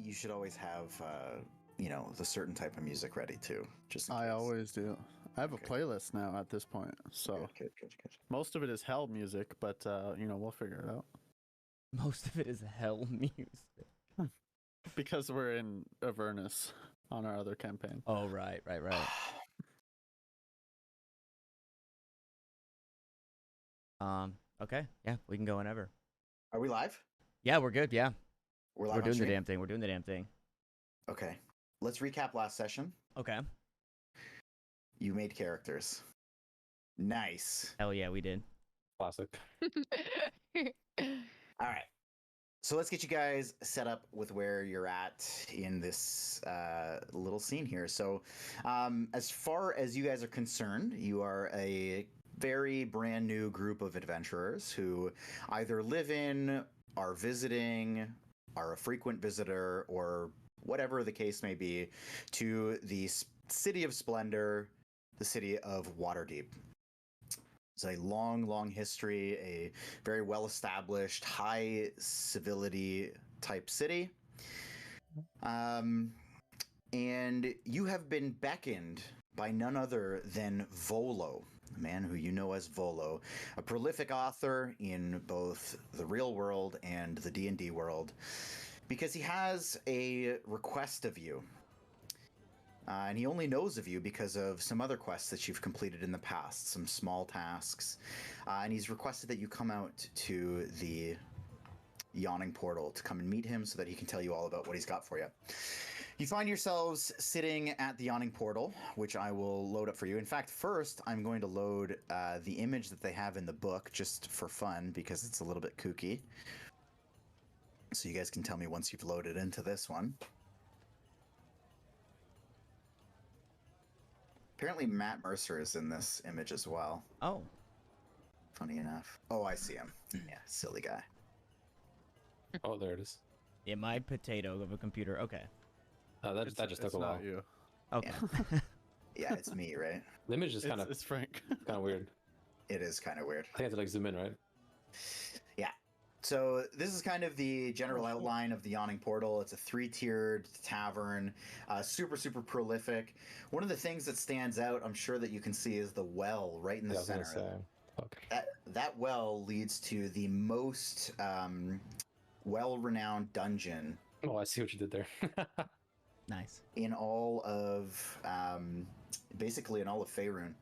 you should always have, the certain type of music ready too, just in I case. always do. I have Okay. a playlist now at this point, so Good. most of it is hell music, but we'll figure it out. Most of it is hell music. Because we're in Avernus on our other campaign. Oh, right. Okay. Yeah, we can go whenever. Are we live? Yeah, we're good. Yeah. We're live. We're on doing the stream? damn thing. We're doing the damn thing. Okay. Let's recap last session. Okay. You made characters. Nice. Hell yeah, we did. Classic. All right. So let's get you guys set up with where you're at in this little scene here. So as far as you guys are concerned, you are a very brand new group of adventurers who either live in, are visiting, are a frequent visitor, or whatever the case may be, to the city of Splendor, the city of Waterdeep. It's a long history, a very well-established, high civility type city. And you have been beckoned by none other than Volo, a man who you know as Volo, a prolific author in both the real world and the D&D world, because he has a request of you. And he only knows of you because of some other quests that you've completed in the past, some small tasks. And he's requested that you come out to the Yawning Portal to come and meet him so that he can tell you all about what he's got for you. You find yourselves sitting at the Yawning Portal, which I will load up for you. In fact, first, I'm going to load the image that they have in the book just for fun because it's a little bit kooky. So you guys can tell me once you've loaded into this one. Apparently Matt Mercer is in this image as well. Oh. Funny enough. Oh, I see him. Yeah, silly guy. Oh, there it is. Yeah, my potato of a computer. Okay. That just took a while. Not you. Okay. Yeah. Yeah, it's me, right? The image is kind of It's Frank. kind of weird. It is kind of weird. I think I have to like zoom in, right? Yeah. So this is kind of the general outline of the Yawning Portal. It's a 3-tiered tavern, super prolific. One of the things that stands out, I'm sure that you can see, is the well right in the Yeah, I was gonna center. say. Fuck. That well leads to the most well-renowned dungeon Oh, I see what you did there. Nice. in all of basically in all of Faerun.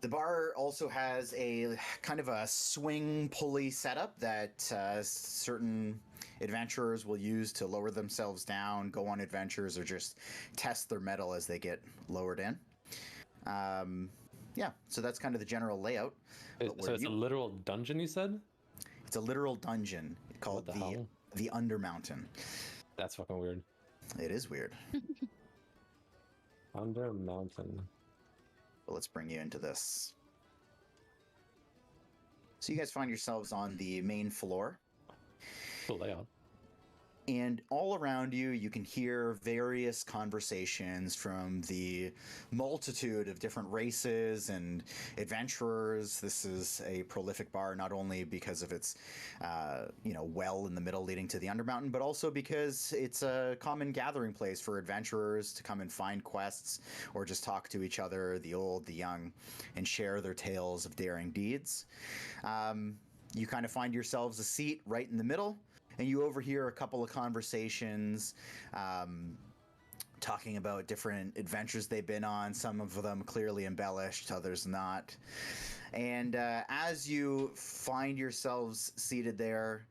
The bar also has a kind of a swing pulley setup that certain adventurers will use to lower themselves down, go on adventures, or just test their mettle as they get lowered in. Yeah, so that's kind of the general layout. So it's a literal dungeon, you said? It's a literal dungeon called What the hell? the Undermountain. That's fucking weird. It is weird. Under mountain. But let's bring you into this. So you guys find yourselves on the main floor. Cool layout. And all around you, you can hear various conversations from the multitude of different races and adventurers. This is a prolific bar, not only because of its, well in the middle leading to the Undermountain, but also because it's a common gathering place for adventurers to come and find quests or just talk to each other, the old, the young, and share their tales of daring deeds. You kind of find yourselves a seat right in the middle. And you overhear a couple of conversations talking about different adventures they've been on, some of them clearly embellished, others not. And as you find yourselves seated there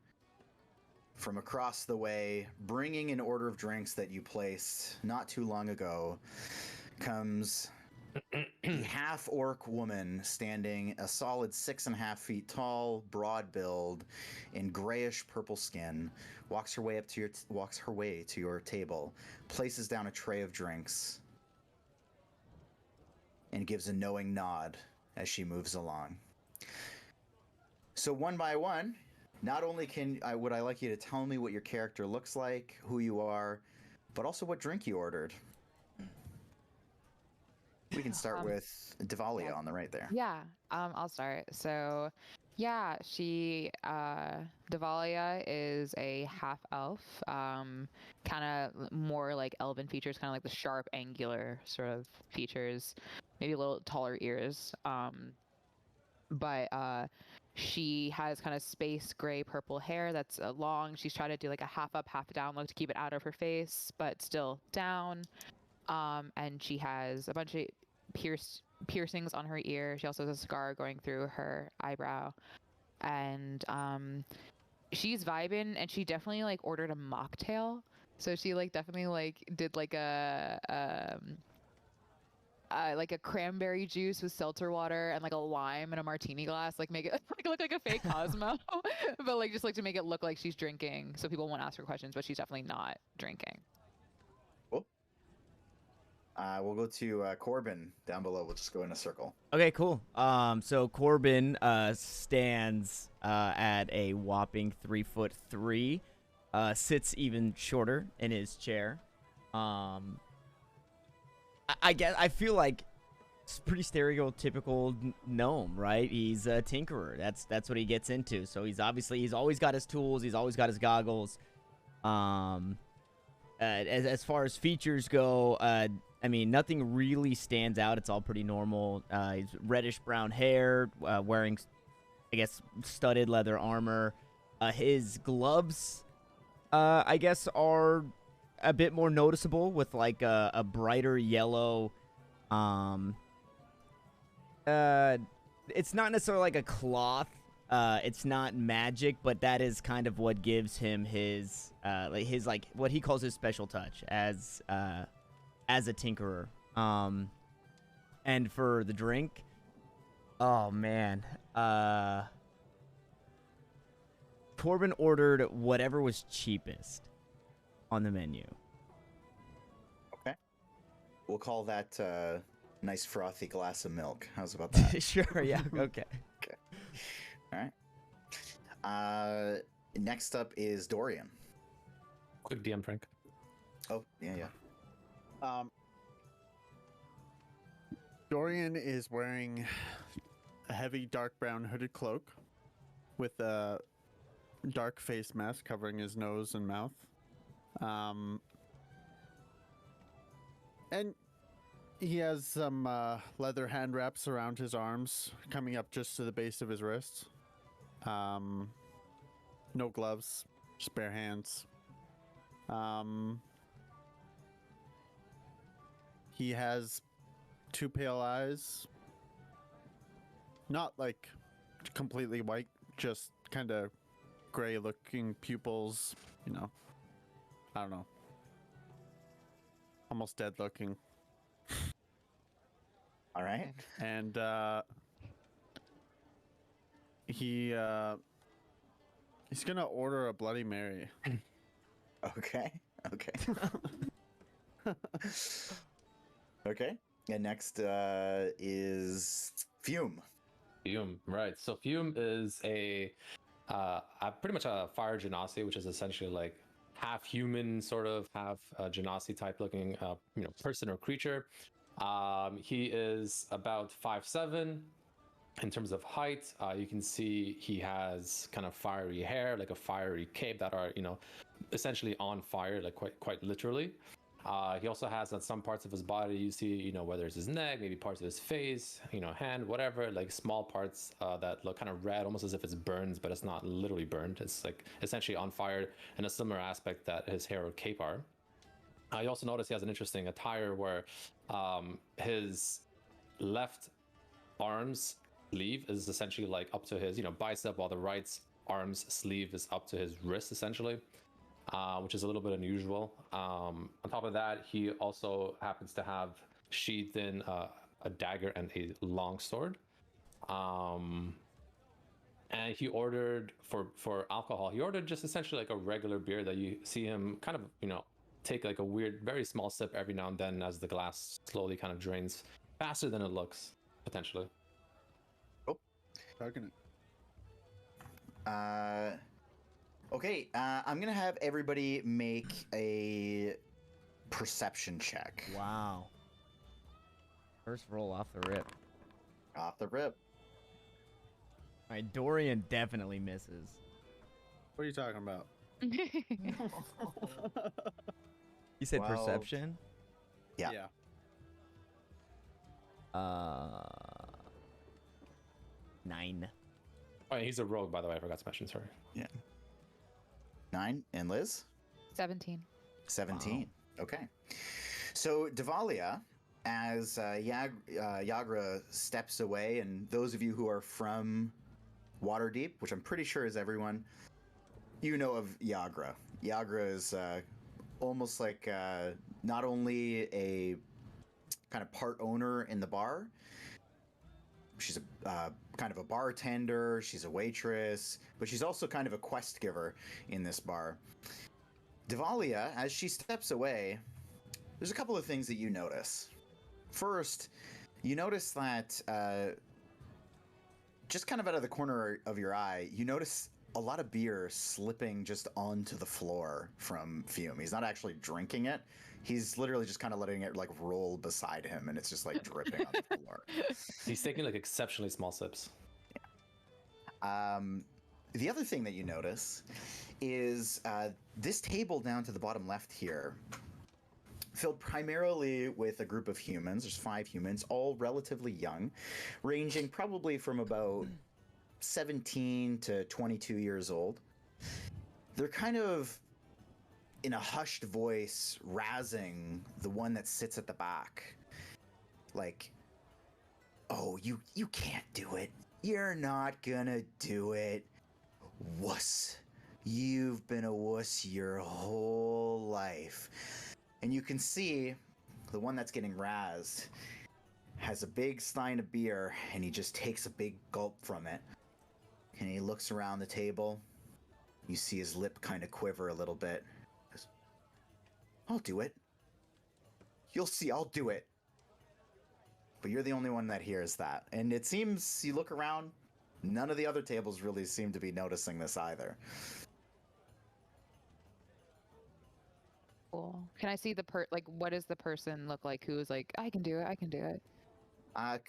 from across the way, bringing an order of drinks that you placed not too long ago, comes a half-orc woman standing a solid 6.5 feet tall, broad build, in grayish purple skin, walks her way to your table, places down a tray of drinks, and gives a knowing nod as she moves along. So one by one, not only would I like you to tell me what your character looks like, who you are, but also what drink you ordered. We can start with Devalia on the right there. Yeah, I'll start. So Yeah, Devalia is a half elf, kind of more like elven features, kind of like the sharp, angular sort of features, maybe a little taller ears. But she has kind of space gray purple hair that's long. She's trying to do like a half up, half down look to keep it out of her face, but still down. And she has a bunch of piercings on her ear. She also has a scar going through her eyebrow. And she's vibing, and she definitely like ordered a mocktail. So she like definitely like did like a cranberry juice with seltzer water and like a lime in a martini glass, like make it like look like a fake Cosmo, but like just like to make it look like she's drinking, so people won't ask her questions, but she's definitely not drinking. Cool. We'll go to Corbin down below. We'll just go in a circle. Okay, cool. So Corbin stands at a whopping 3'3", sits even shorter in his chair. I guess I feel like it's pretty stereotypical gnome, right? He's a tinkerer. That's what he gets into. So he's always got his tools. He's always got his goggles. As far as features go, I mean, nothing really stands out. It's all pretty normal. He's reddish brown hair, wearing, I guess, studded leather armor. His gloves, I guess, are a bit more noticeable with like a brighter yellow. It's not necessarily like a cloth. It's not magic, but that is kind of what gives him his like what he calls his special touch as a tinkerer. And for the drink, oh man, Corbin ordered whatever was cheapest on the menu. Okay. We'll call that nice frothy glass of milk. How's about that? Sure, yeah, okay. Okay. All right. Next up is Dorian. Quick DM, Frank. Oh, yeah. Dorian is wearing a heavy dark brown hooded cloak with a dark face mask covering his nose and mouth. And he has some leather hand wraps around his arms, coming up just to the base of his wrists. No gloves, just bare hands. He has two pale eyes. Not like completely white, just kind of gray looking pupils, you know. I don't know. Almost dead looking. All right. And he's gonna order a Bloody Mary. Okay. Okay. And next is Fume. Fume, right. So Fume is a pretty much a fire genasi, which is essentially like half human, sort of half genasi type looking person or creature. He is about 5'7". In terms of height, you can see he has kind of fiery hair, like a fiery cape that are essentially on fire, like quite literally. He also has on some parts of his body, you see, whether it's his neck, maybe parts of his face, hand, whatever, like small parts that look kind of red, almost as if it's burned, but it's not literally burned. It's like essentially on fire in a similar aspect that his hair or cape are. You also notice he has an interesting attire where his left arm's sleeve is essentially like up to his bicep, while the right arm's sleeve is up to his wrist essentially. Which is a little bit unusual. On top of that, he also happens to have sheathed in a dagger and a long sword. And he ordered for alcohol. He ordered just essentially like a regular beer that you see him kind of take like a weird, very small sip every now and then as the glass slowly kind of drains faster than it looks potentially. Oh, Targeting. Okay, I'm gonna have everybody make a perception check. Wow. First roll off the rip. Off the rip. All right, Dorian definitely misses. What are you talking about? You said 12. perception? Yeah. Uh, 9. Oh, he's a rogue, by the way. I forgot to mention. Sorry. 9. And Liz? 17. 17. Okay. So Devalia, as Yagra steps away, and those of you who are from Waterdeep, which I'm pretty sure is everyone, you know of Yagra. Yagra is almost like not only a kind of part owner in the bar, she's a kind of a bartender, she's a waitress, but she's also kind of a quest giver in this bar. Devalia, as she steps away, there's a couple of things that you notice. First, you notice that just kind of out of the corner of your eye, you notice a lot of beer slipping just onto the floor from Fume. He's not actually drinking it. He's literally just kind of letting it like roll beside him, and it's just like dripping on the floor. He's taking like exceptionally small sips. The other thing that you notice is this table down to the bottom left here, filled primarily with a group of humans. There's 5 humans, all relatively young, ranging probably from about 17 to 22 years old. They're kind of in a hushed voice razzing the one that sits at the back, like, "Oh, you can't do it. You're not gonna do it. Wuss. You've been a wuss your whole life." And you can see the one that's getting razzed has a big stein of beer, and he just takes a big gulp from it. And he looks around the table. You see his lip kind of quiver a little bit. He goes, "I'll do it. You'll see, I'll do it." But you're the only one that hears that. And it seems, you look around, none of the other tables really seem to be noticing this either. Cool. Can I see the what does the person look like who is like, I can do it, I can do it?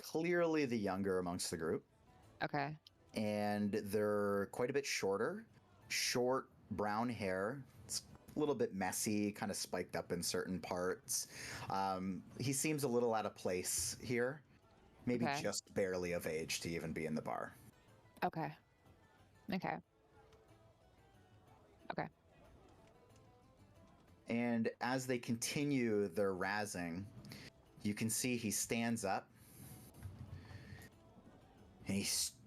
Clearly the younger amongst the group. Okay. And they're quite a bit shorter. Short brown hair. It's a little bit messy, kind of spiked up in certain parts. He seems a little out of place here. Maybe Okay. just barely of age to even be in the bar. Okay. Okay. Okay. And as they continue their razzing, you can see he stands up and he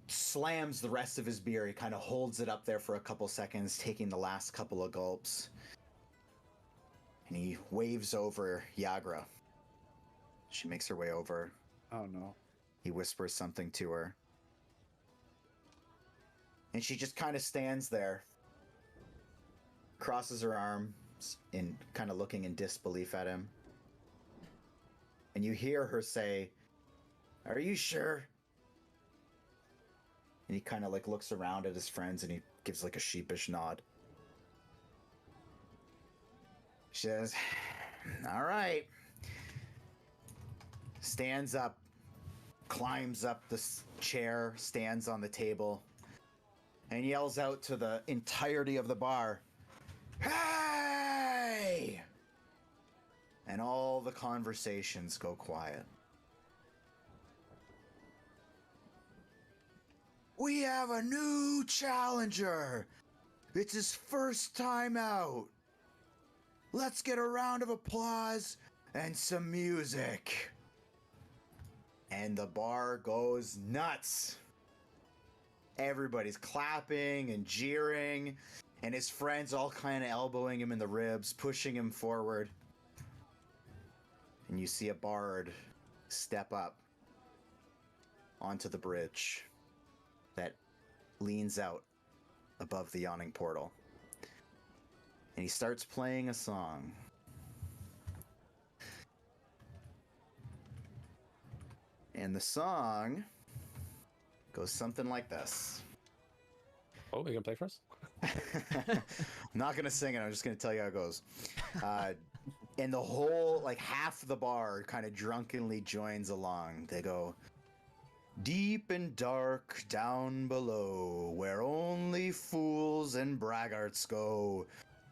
slams the rest of his beer. He kind of holds it up there for a couple seconds, taking the last couple of gulps. And he waves over Yagra. She makes her way over. Oh no. He whispers something to her. And she just kind of stands there, crosses her arms, in kind of looking in disbelief at him. And you hear her say, "Are you sure?" And he kind of like looks around at his friends and he gives like a sheepish nod. She says, "All right." Stands up, climbs up the chair, stands on the table, and yells out to the entirety of the bar, "Hey!" And all the conversations go quiet. "We have a new challenger. It's his first time out. Let's get a round of applause and some music." And the bar goes nuts. Everybody's clapping and jeering, and his friends all kind of elbowing him in the ribs, pushing him forward. And you see a bard step up onto the bridge that leans out above the yawning portal. And he starts playing a song. And the song goes something like this. Oh, you gonna play for us? I'm not gonna sing it. I'm just gonna tell you how it goes. And the whole, like half the bar, kind of drunkenly joins along. They go, Deep and dark down below, where only fools and braggarts go,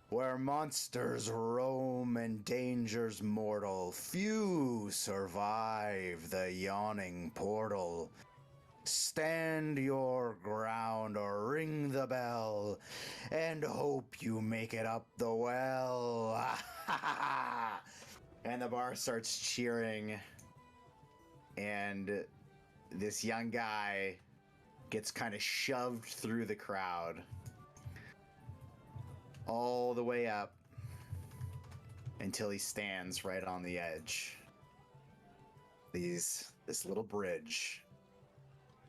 where monsters roam and dangers mortal, few survive the yawning portal. Stand your ground or ring the bell, and hope you make it up the well. And the bar starts cheering, and this young guy gets kind of shoved through the crowd all the way up until he stands right on the edge. This little bridge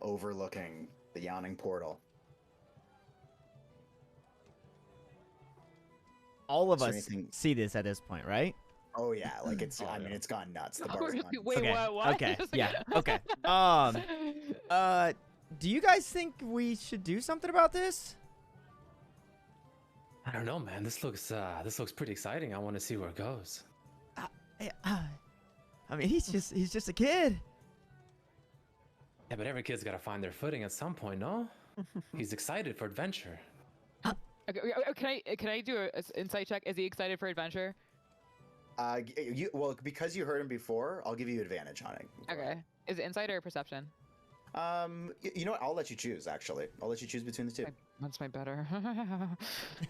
overlooking the yawning portal. All of Is there us anything- see this at this point, right? Oh yeah, like it's. Oh, I mean, yeah. it's gone nuts. The bar's gone. Wait, Okay, what? okay, Just yeah, like- okay. Do you guys think we should do something about this? I don't know, man. This looks pretty exciting. I want to see where it goes. I mean, he's just a kid. Yeah, but every kid's got to find their footing at some point, no? He's excited for adventure. Okay, can I do an insight check? Is he excited for adventure? Well, because you heard him before, I'll give you advantage on it. Okay. Is it insight or perception? You know what? I'll let you choose. Actually, I'll let you choose between the two. That's my better.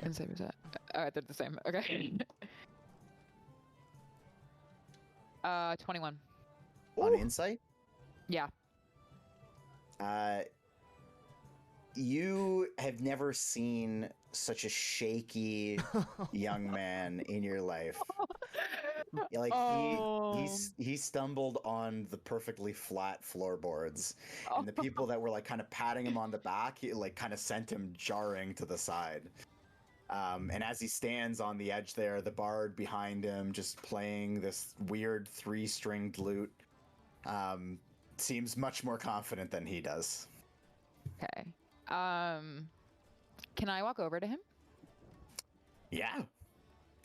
Insight was that? All right, they're the same. Okay. 21. On insight, Yeah. you have never seen such a shaky young man in your life. Like he stumbled on the perfectly flat floorboards, and the people that were like kind of patting him on the back, like kind of sent him jarring to the side. And as he stands on the edge there, the bard behind him just playing this weird 3-stringed lute, seems much more confident than he does. Okay. Can I walk over to him? Yeah.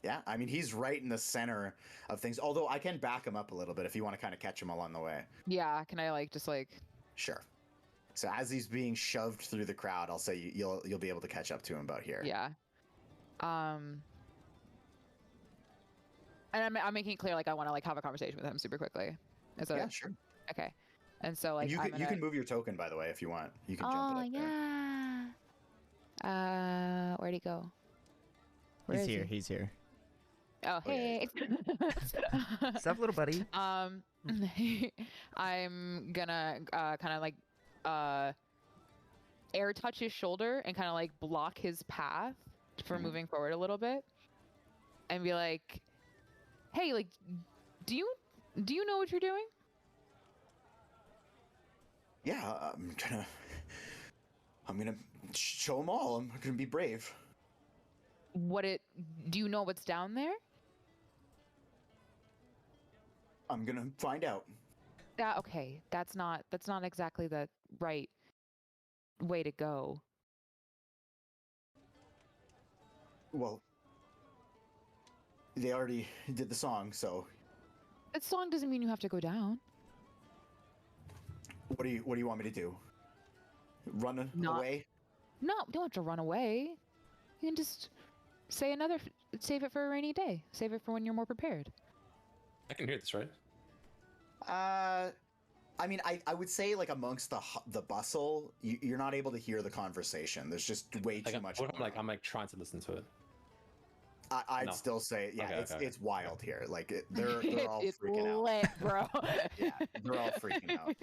Yeah, I mean, he's right in the center of things, although I can back him up a little bit if you want to kind of catch him along the way. Yeah. Can I just Sure. So as he's being shoved through the crowd, I'll say you'll be able to catch up to him about here. Yeah. And I'm making it clear I want to have a conversation with him super quickly. Is that Yeah, sure. okay? And so And you I'm can move your token, by the way, if you want. You can jump Oh it up there. yeah. Where'd he go? Where He's is here. he? He's here. Oh Oh, yeah, hey. What's up, little buddy? I'm gonna kind of air touch his shoulder and kind of block his path for Mhm. moving forward a little bit, and be like, "Hey, do you know what you're doing?" Yeah, I'm gonna show them all. I'm gonna be brave. Do you know what's down there? I'm gonna find out. Okay, that's not exactly the right way to go. Well, they already did the song, so That song doesn't mean you have to go down. what do you want me to do? Run Not- away? No, you don't have to run away. You can just save it for a rainy day. Save it for when you're more prepared. I can hear this, right? I mean, I would say amongst the bustle, you're not able to hear the conversation. There's just way too much. What if going on. I'm trying to listen to it. I'd No. still say, yeah, Okay. it's wild here. They're all It's freaking out. lit, bro. Yeah, they're all freaking out.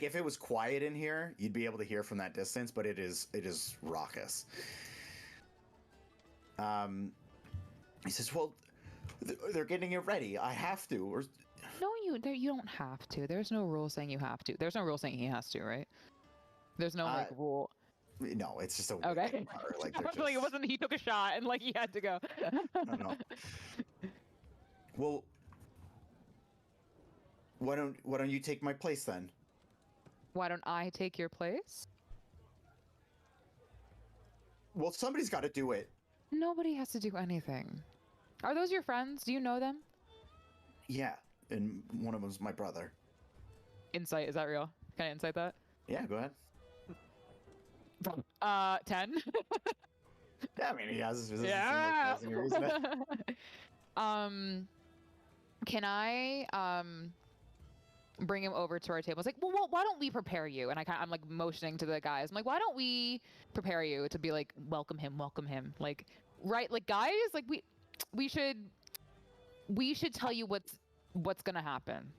If it was quiet in here, you'd be able to hear from that distance, but it is raucous. He says, "Well, they're getting it ready. I have to." Or No, you don't have to. There's no rule saying you have to. There's no rule saying he has to, right? There's no rule. no, it's just a Okay. wicked bar. I feel like it wasn't he took a shot and he had to go. No. Well, why don't you take my place then? Why don't I take your place? Well, somebody's got to do it. Nobody has to do anything. Are those your friends? Do you know them? Yeah, and one of them's my brother. insight. Is that real? Can I insight that? Yeah, go ahead. 10. Yeah, I mean, he has. Doesn't seem like he Yeah. has any reason to- Can I bring him over to our table? It's like, well, why don't we prepare you? And I'm like motioning to the guys. I'm like, why don't we prepare you to be like, welcome him, like, right? Like, guys, like we should tell you what's gonna happen.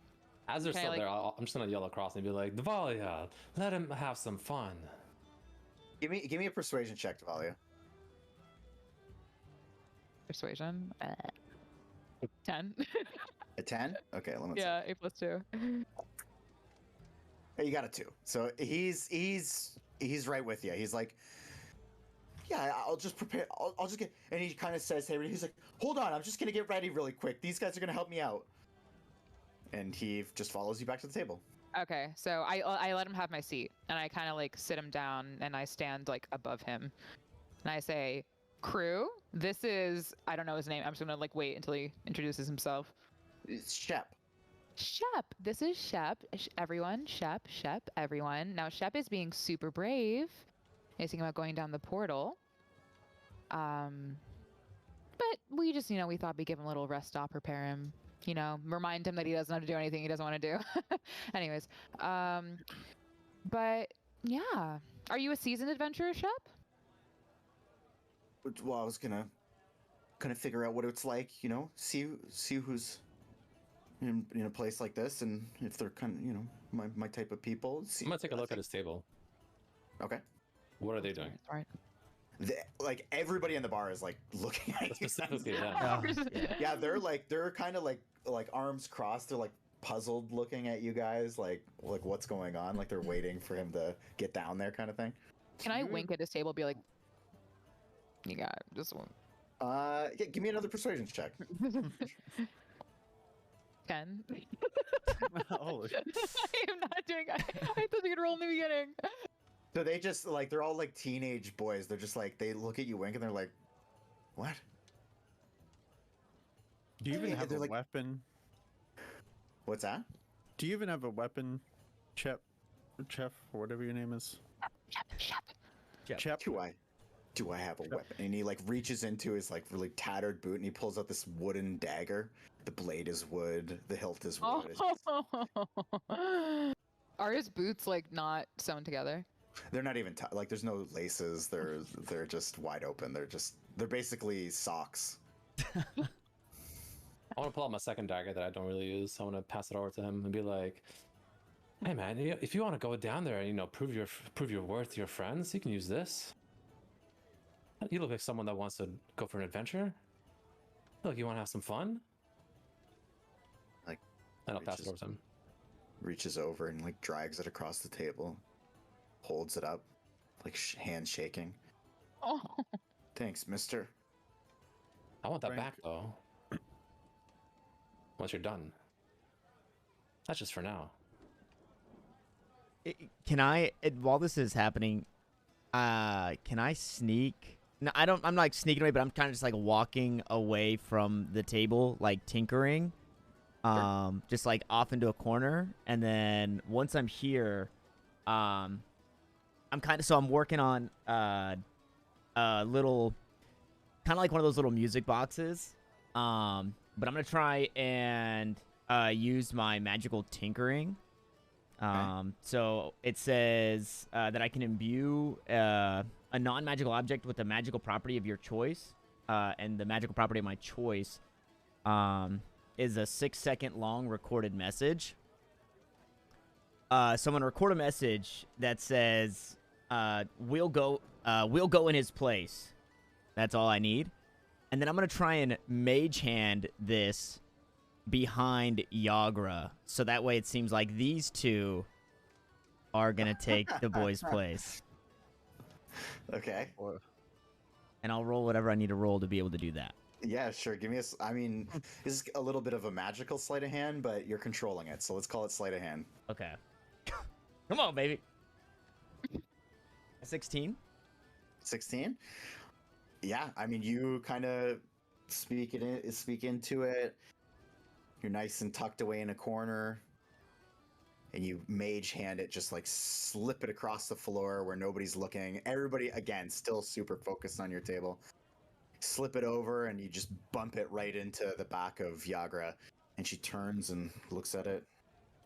As they're Okay, still like- there, I'm just gonna yell across and be like, Dvalia, let him have some fun. Give me a persuasion check, Tavalia. Persuasion. 10. A 10? Okay, let me. Yeah, 8+2. Hey, you got a 2. So he's right with you. He's like, yeah, I'll just prepare. I'll just get. And he kind of says, hey, he's like, hold on, I'm just gonna get ready really quick. These guys are gonna help me out. And he just follows you back to the table. Okay, so I let him have my seat, and I kind of like sit him down, and I stand like above him, and I say, "Crew, this is I don't know his name. I'm just gonna like wait until he introduces himself." It's Shep. Shep, this is Shep. Everyone, Shep, everyone. Now Shep is being super brave. He's thinking about going down the portal. But we just we thought we'd give him a little rest stop, prepare him. Remind him that he doesn't have to do anything he doesn't want to do. Anyways, but yeah, are you a seasoned adventurer, Shep? Well, I was gonna figure out what it's like, see who's in a place like this, and if they're kind of, my type of people. I'm gonna take a look at his table. Okay. What are they doing? All right. Like everybody in the bar is like looking at you. Specifically, yeah. Yeah, they're kind of like arms crossed. They're like puzzled looking at you guys, like what's going on? Like they're waiting for him to get down there, kind of thing. Can I wink at his table, be like, "You got this one." Yeah, give me another persuasion check. 10. Holy. I am not doing. I thought you could roll in the beginning. So they just they're all like teenage boys. They're just like they look at you, wink, and they're like, "What?" Do you even Yeah, have they're a like- weapon? What's that? Do you even have a weapon, Chef, or whatever your name is? Shep. Chef. Do I have a weapon? And he like reaches into his like really tattered boot and he pulls out this wooden dagger. The blade is wood. The hilt is wood. It's just- Oh. Are his boots like not sewn together? They're not even like there's no laces. They're just wide open. They're basically socks. I want to pull out my second dagger that I don't really use. I want to pass it over to him and be like, "Hey, man, if you want to go down there and prove your worth to your friends, you can use this. You look like someone that wants to go for an adventure. Look, you want to have some fun." Like, and I'll pass it reaches- over to him. Reaches over and like drags it across the table, holds it up, like hands shaking. Oh. Thanks, mister. I want that Frank. back though. Once you're done. That's just for now. Can I, while this is happening, can I sneak? No, I'm not like sneaking away, but I'm kind of just like walking away from the table, like tinkering, just like off into a corner. And then once I'm here, I'm working on a little, kind of like one of those little music boxes. But I'm gonna try and use my magical tinkering. So it says that I can imbue a non-magical object with a magical property of your choice, and the magical property of my choice is a 6-second long recorded message. So I'm gonna record a message that says, "We'll go in his place." That's all I need, and then I'm gonna try and mage hand this behind Yagra, so that way it seems like these two are gonna take the boy's place. Okay. And I'll roll whatever I need to roll to be able to do that. Yeah, sure. Give me a. I mean, this is a little bit of a magical sleight of hand, but you're controlling it, so let's call it sleight of hand. Okay. Come on, baby. 16. 16. Yeah, I mean, you kind of speak into it. You're nice and tucked away in a corner. and you mage hand it, just like slip it across the floor where nobody's looking. Everybody, again, still super focused on your table. Slip it over, and you just bump it right into the back of Yagra, and she turns and looks at it.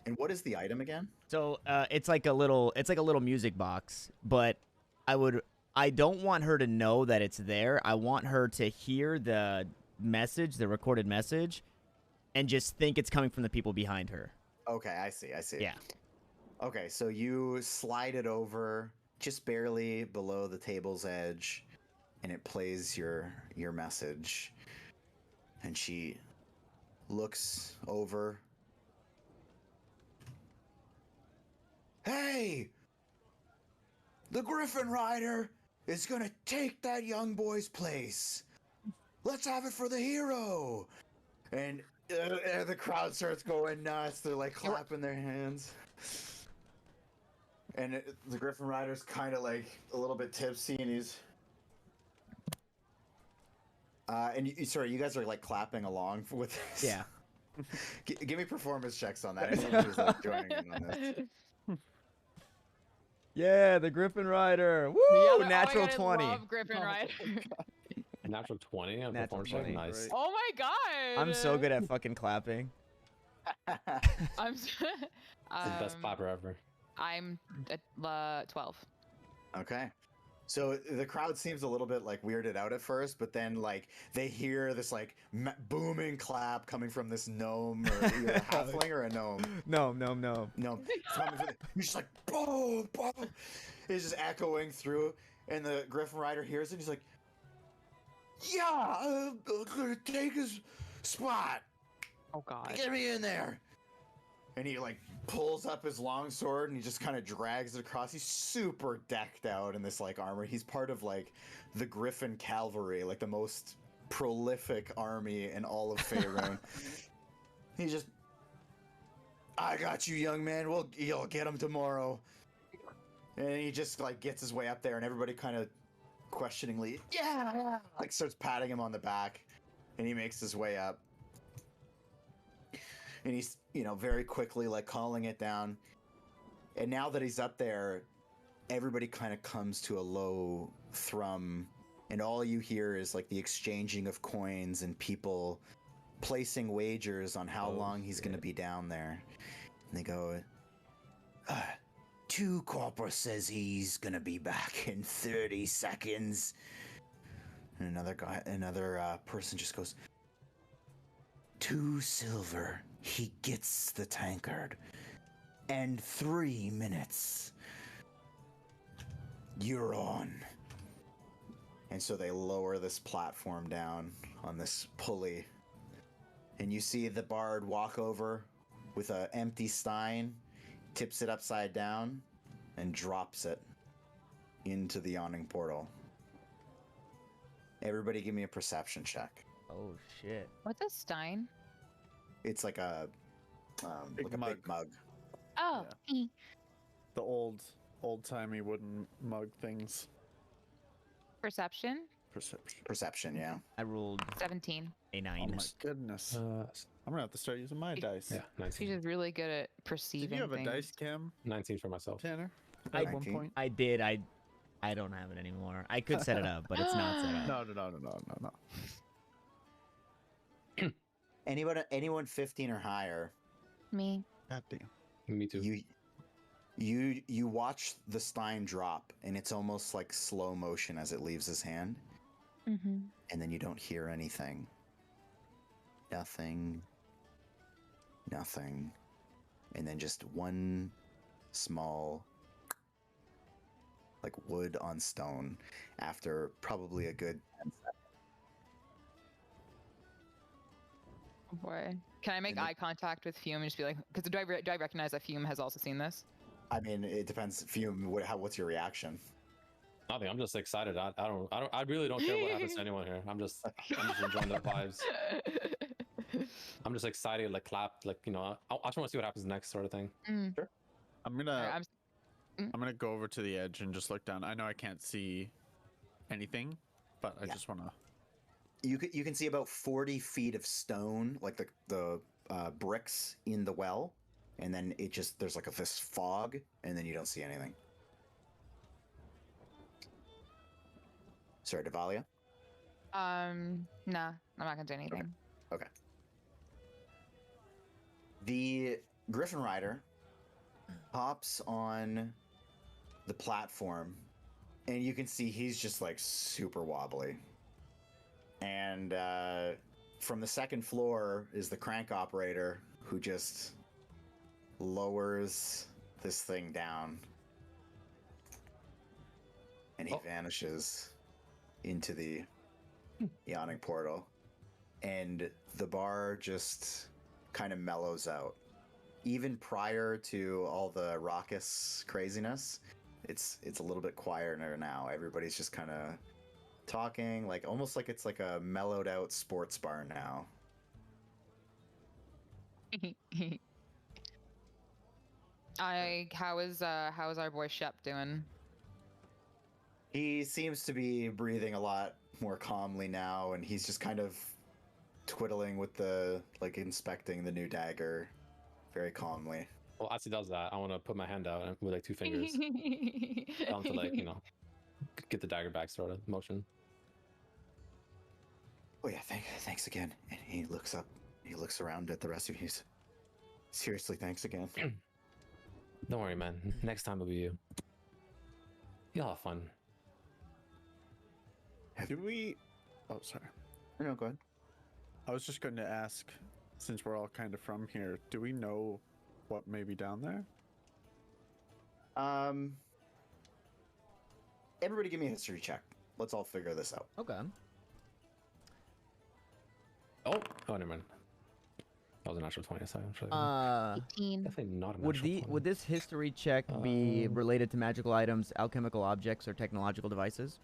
And what is the item again? So it's like a little music box, but I don't want her to know that it's there. I want her to hear the message, the recorded message, and just think it's coming from the people behind her. Okay, I see. Yeah. Okay, so you slide it over just barely below the table's edge, and it plays your message. And she looks over. Hey! The Griffin Rider is gonna take that young boy's place. Let's have it for the hero. And the crowd starts going nuts. They're like clapping their hands. And the Griffin Rider's kind of like a little bit tipsy, and he's. Sorry, you guys are like clapping along with this. Yeah. Give me performance checks on that. Anyone who's like joining in on this. Yeah, the Griffin Rider. Woo! Yeah, Natural oh my God, 20. I love Griffin Rider. A natural 20 on Natural performance check. 20, Nice. right. Oh my God. I'm so good at fucking clapping. I'm. It's the best clapper ever. I'm at 12. Okay. So the crowd seems a little bit like weirded out at first, but then like they hear this like booming clap coming from this gnome, or either a halfling or a gnome. No. No, it's coming from he's just like boom, boom. It's just echoing through, and the Griffin Rider hears it. He's like, "Yeah, I'm gonna take his spot. Oh God. Get me in there." And he like pulls up his long sword and he just kind of drags it across. He's super decked out in this like armor. He's part of like the Griffin Cavalry, like the most prolific army in all of Faerun. He just, I got you, young man. You'll get him tomorrow. And he just like gets his way up there, and everybody kind of questioningly, yeah, like starts patting him on the back, and he makes his way up. And he's, very quickly like calling it down. And now that he's up there, everybody kind of comes to a low thrum, and all you hear is like the exchanging of coins and people placing wagers on how long he's going to be down there. And they go, 2 copper says he's going to be back in 30 seconds. And another person just goes, 2 silver. He gets the tankard. And 3 minutes. You're on. And so they lower this platform down on this pulley. And you see the bard walk over with an empty stein, tips it upside down, and drops it into the yawning portal. Everybody give me a perception check. Oh shit. What's a stein? It's like a Big big mug. Oh. The old-timey wooden mug things. Perception? Perception. Perception, yeah. I rolled 17. a Oh 9. my goodness. I'm gonna have to start using my dice. Yeah, 19. She's just really good at Did perceiving you have a things. dice cam, 19 for myself. Tanner? I- At one 19. point? I did. I don't have it anymore. I could set it up, but it's not set up. No. Anyone 15 or higher, Me. God damn. Me too. you watch the stein drop, and it's almost like slow motion as it leaves his hand, Mm-hmm. and then you don't hear anything. Nothing. And then just one small like wood on stone after probably a good 10 seconds. Oh boy. Can I make And then- eye contact with Fume and just be like, because do I recognize that Fume has also seen this? I mean, it depends. Fume, what's your reaction? Nothing. I'm just excited. I really don't care what happens to anyone here. I'm just enjoying the vibes. I'm just excited, like clap, like I just want to see what happens next, sort of thing. Mm. I'm gonna Alright, I'm gonna go over to the edge and just look down. I know I can't see anything, but I Yeah. just wanna. You can see about 40 feet of stone, like the bricks in the well, and then it just there's like this fog, and then you don't see anything. Sorry, Devalia. Nah, I'm not gonna do anything. Okay. The Griffin Rider hops on the platform, and you can see he's just like super wobbly. And from the second floor is the crank operator who just lowers this thing down. And he vanishes into the yawning portal. And the bar just kind of mellows out. Even prior to all the raucous craziness, it's a little bit quieter now. Everybody's just kind of talking, like almost like it's like a mellowed out sports bar now. How is our boy Shep doing? He seems to be breathing a lot more calmly now, and he's just kind of twiddling with the, like, inspecting the new dagger very calmly. Well, as he does that, I want to put my hand out with like 2 fingers. Tell him to, like, get the dagger back sort of motion. Oh yeah, thanks again. And he looks up, he looks around at the rest of you. He's, seriously, thanks again. Don't worry, man. Next time it'll be you. You'll have fun. Do we... Oh, sorry. No, go ahead. I was just going to ask, since we're all kind of from here, do we know what may be down there? Everybody give me a history check. Let's all figure this out. Okay. Oh, never mind. That was a natural 20. So 18. definitely not a natural 20. Would this history check be related to magical items, alchemical objects, or technological devices?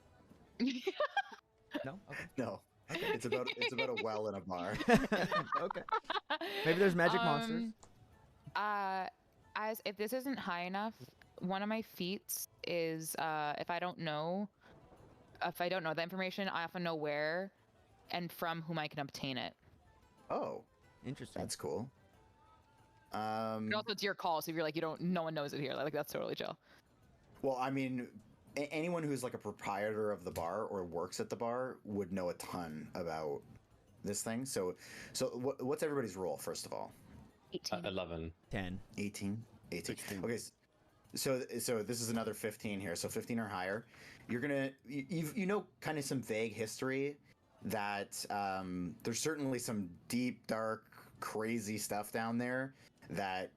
No. Okay. No. Okay. It's about a well in a bar. Okay. Maybe there's magic monsters. As if this isn't high enough, one of my feats is if I don't know the information, I often know where and from whom I can obtain it. Oh, Interesting. that's cool. And also, it's your call, so if you're like, no one knows it here, like that's totally chill. Well, I mean, anyone who's like a proprietor of the bar or works at the bar would know a ton about this thing. So what's everybody's roll, first of all? 18. 11. 10. 18? 18. 16. Okay, so this is another 15 here. So 15 or higher. You're gonna, you know kind of some vague history that there's certainly some deep, dark, crazy stuff down there that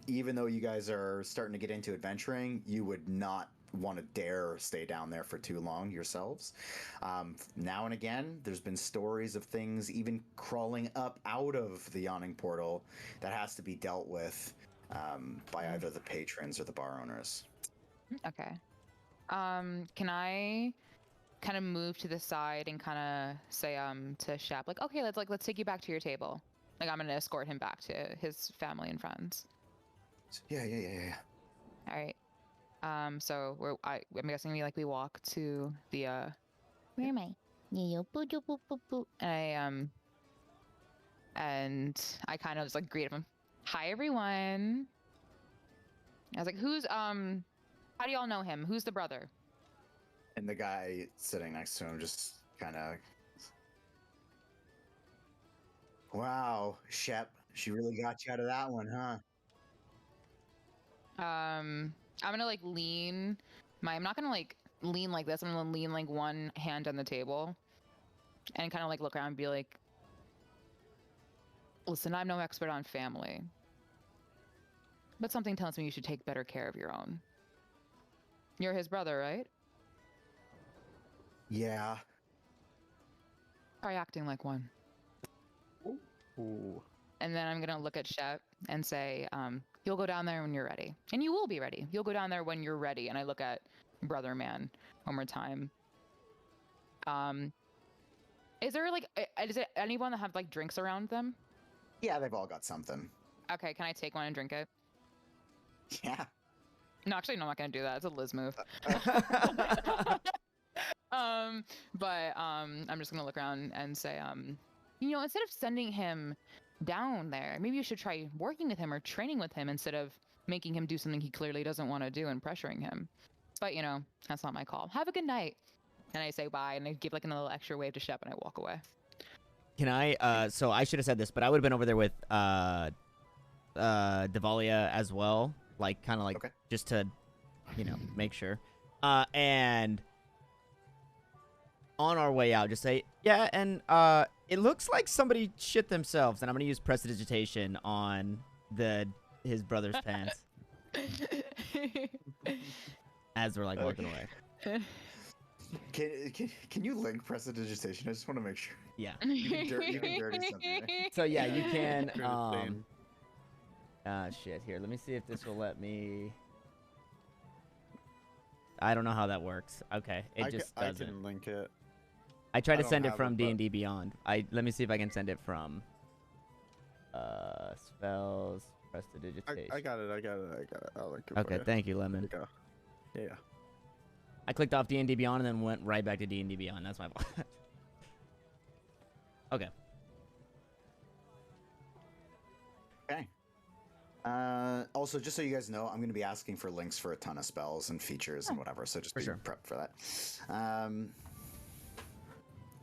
even though you guys are starting to get into adventuring, you would not want to dare stay down there for too long yourselves. Now and again, there's been stories of things even crawling up out of the yawning portal that has to be dealt with by either the patrons or the bar owners. Okay. Can I kind of move to the side and kind of say to Shep, like, okay, let's take you back to your table. Like, I'm gonna escort him back to his family and friends. Yeah. All right. So I'm guessing we walk to the where am I? And I kind of just like greet him. Hi everyone. I was like, who's how do y'all know him? Who's the brother? And the guy sitting next to him just kind of, wow, Shep, she really got you out of that one, huh? I'm gonna like lean I'm not gonna like lean like this. I'm gonna lean like one hand on the table and kind of like look around and be like, listen, I'm no expert on family, but something tells me you should take better care of your own. You're his brother, right? Yeah. Try acting like one. Ooh. And then I'm gonna look at Shep and say, you'll go down there when you're ready. And you will be ready. You'll go down there when you're ready. And I look at Brother Man one more time. Is there like, is it anyone that have like drinks around them? Yeah, they've all got something. Okay, can I take one and drink it? Yeah. No, actually, no, I'm not gonna do that. It's a Liz move. But I'm just gonna look around and say, instead of sending him down there. Maybe you should try working with him or training with him instead of making him do something he clearly doesn't want to do and pressuring him. But, you know, that's not my call. Have a good night. And I say bye, and I give like a little extra wave to Shep, and I walk away. Can I? So I should have said this, but I would have been over there with Devalia as well, like kind of like Okay. just to, you know, make sure. And on our way out, just say, yeah, and it looks like somebody shit themselves, and I'm gonna use prestidigitation on his brother's pants as we're like walking away. Can you link prestidigitation? I just want to make sure. Yeah. You can dirty something. Right? So yeah, you can. Greatest thing. Shit. Here, let me see if this will let me. I don't know how that works. Okay, it just I doesn't. can link it. I tried I to don't send it have from it, D and D Beyond. Let me see if I can send it from. Spells, prestidigitation. I got it. I'll link it Okay, for you. thank you, There Lemon. you go. Yeah. I clicked off D&D Beyond and then went right back to D&D Beyond. That's my fault. Okay. Okay. Also, just so you guys know, I'm going to be asking for links for a ton of spells and features and whatever, so just For be sure. prepped for that.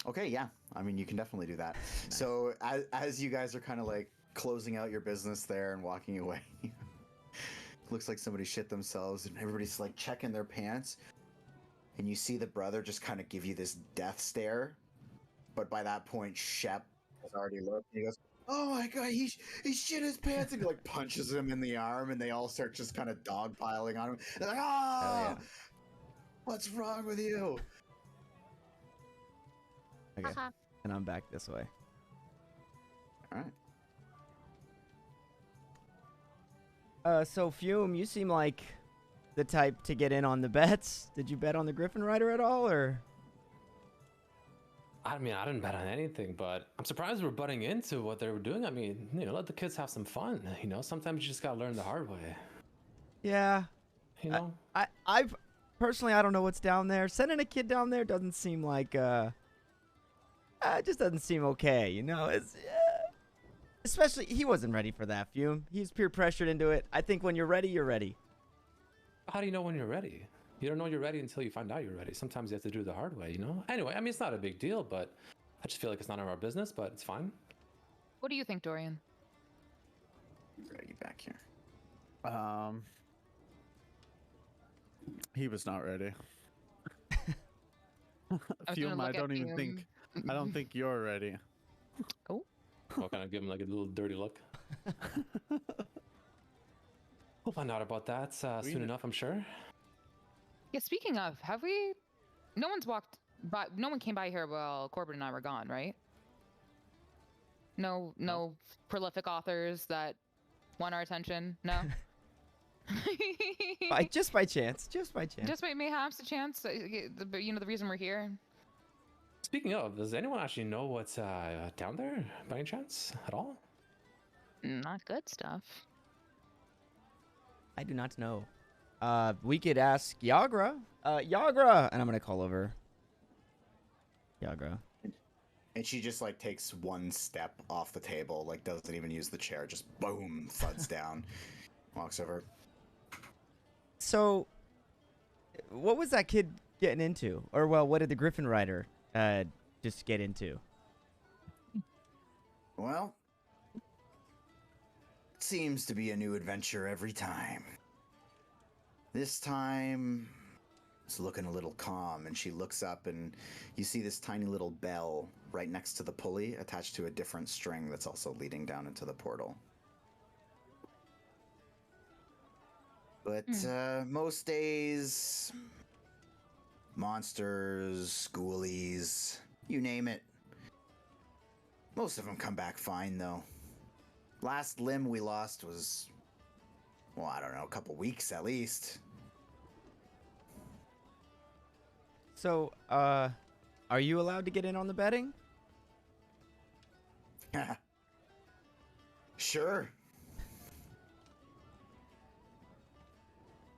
Okay, yeah. I mean, you can definitely do that. Nice. So, as you guys are kind of like closing out your business there and walking away, looks like somebody shit themselves and everybody's like checking their pants. And you see the brother just kind of give you this death stare. But by that point, Shep has already looked. And he goes, "Oh my god, he shit his pants!" And he like punches him in the arm, and they all start just kind of dogpiling on him. They're like, "Ah, yeah. what's wrong with you?" Okay. And I'm back this way. All right. So Fume, you seem like the type to get in on the bets. Did you bet on the Griffin Rider at all, or? I mean, I didn't bet on anything, but I'm surprised we're butting into what they were doing. I mean, you know, let the kids have some fun. You know, sometimes you just gotta learn the hard way. Yeah. You know? I've personally, I don't know what's down there. Sending a kid down there doesn't seem like it just doesn't seem okay. You know, it's especially he wasn't ready for that. Fume. He's peer pressured into it. I think when you're ready, you're ready. How do you know when you're ready? You don't know you're ready until you find out you're ready. Sometimes you have to do it the hard way, you know? Anyway, I mean, it's not a big deal, but I just feel like it's none of our business, but it's fine. What do you think, Dorian? Gotta get back here. He was not ready. was gonna Fume, I look at don't even think. Fume. I don't think you're ready. I'll kind of give him like a little dirty look. We'll find out about that soon enough, I'm sure. Yeah, speaking of, have we... No one's walked by... No one came by here while Corbin and I were gone, right? No prolific authors that want our attention? No? Just by chance. Just by chance. Just mayhaps a chance. You know, the reason we're here. Speaking of, does anyone actually know what's down there by any chance at all? Not good stuff. I do not know. We could ask Yagra. Yagra! And I'm going to call over Yagra. And she just like takes one step off the table, like doesn't even use the chair, just boom, thuds down, walks over. So, what was that kid getting into? Or, well, what did the Griffin Rider just get into? Well, it seems to be a new adventure every time. This time, it's looking a little calm, and she looks up, and you see this tiny little bell right next to the pulley attached to a different string that's also leading down into the portal. But most days, monsters, ghoulies, you name it. Most of them come back fine, though. Last limb we lost was, well, I don't know, a couple weeks at least. So, are you allowed to get in on the betting? Sure.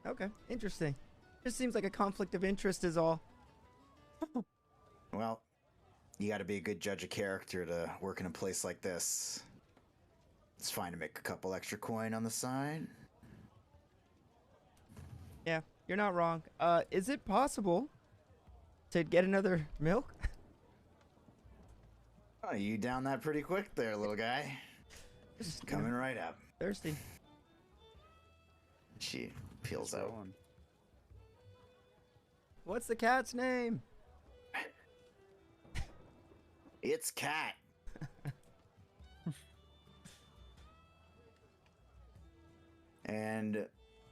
Okay, interesting. Just seems like a conflict of interest is all. Well, you gotta be a good judge of character to work in a place like this. It's fine to make a couple extra coin on the side. Yeah, you're not wrong. Is it possible to get another milk? Oh, you down that pretty quick there, little guy. Just Coming right up. thirsty. She peels Just out. rolling. What's the cat's name? It's Cat. And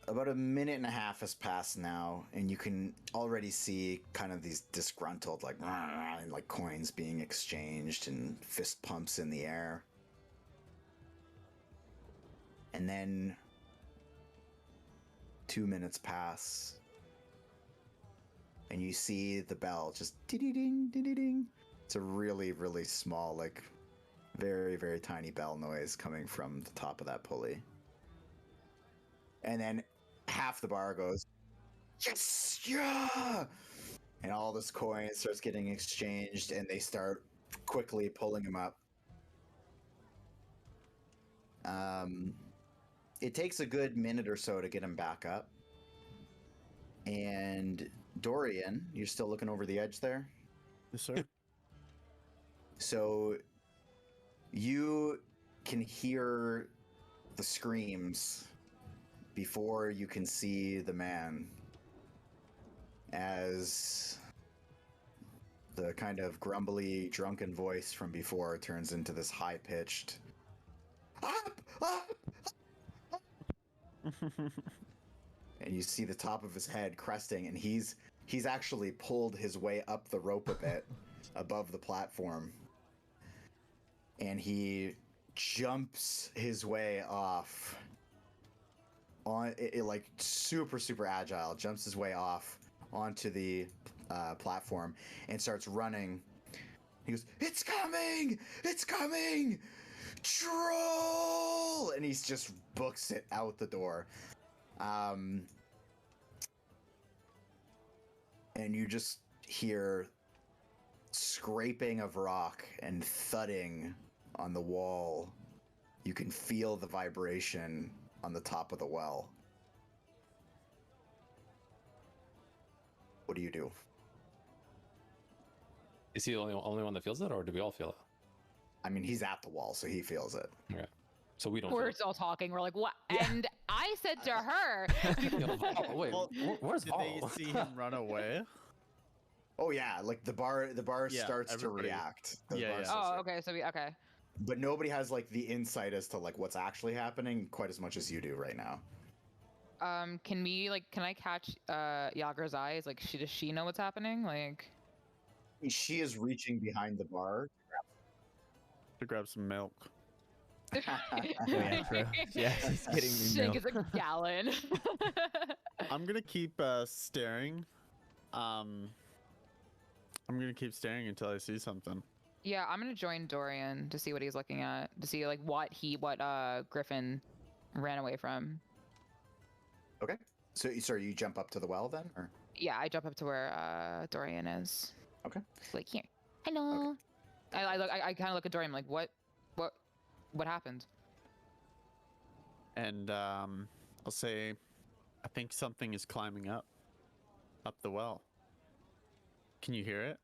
about a minute and a half has passed now, and you can already see kind of these disgruntled, like, and like coins being exchanged and fist pumps in the air. And then 2 minutes pass, and you see the bell just ding, ding, ding. It's a really, really small, like, very, very tiny bell noise coming from the top of that pulley. And then half the bar goes, yes, yeah! And all this coin starts getting exchanged, and they start quickly pulling him up. It takes a good minute or so to get him back up. And Dorian, you're still looking over the edge there? Yes, sir. So you can hear the screams before you can see the man, as the kind of grumbly, drunken voice from before turns into this high-pitched up, up, and you see the top of his head cresting, and he's actually pulled his way up the rope a bit above the platform, and he jumps his way off on it, like super agile, jumps his way off onto the platform and starts running. He goes, it's coming, troll, and he's just books it out the door. And you just hear scraping of rock and thudding on the wall. You can feel the vibration on the top of the well. What do you do? Is he the only one that feels it, or do we all feel it? I mean, he's at the wall, so he feels it. Okay. So we don't. We're Feel it. still talking. We're like, what? And I said to her, Yo, Val, wait, Well, where's Did Val? they see him run away? Oh yeah, like the bar Yeah, starts everybody- to react. The Yeah, bar yeah. starts to oh, react. okay, so okay. But nobody has like the insight as to like what's actually happening quite as much as you do right now. Can I catch Yagra's eyes? Like, does she know what's happening? Like, She is reaching behind the bar. To grab some milk. Yeah, true. Yeah, she's getting me She milk. gets a gallon. I'm gonna keep staring. I'm gonna keep staring until I see something. Yeah, I'm gonna join Dorian to see what he's looking at, to see like what Griffin ran away from. Okay. So you jump up to the well then, or? Yeah, I jump up to where Dorian is. Okay. Like, here. Hello. I kind of look at Dorian like, what happened? And I'll say, I think something is climbing up the well. Can you hear it?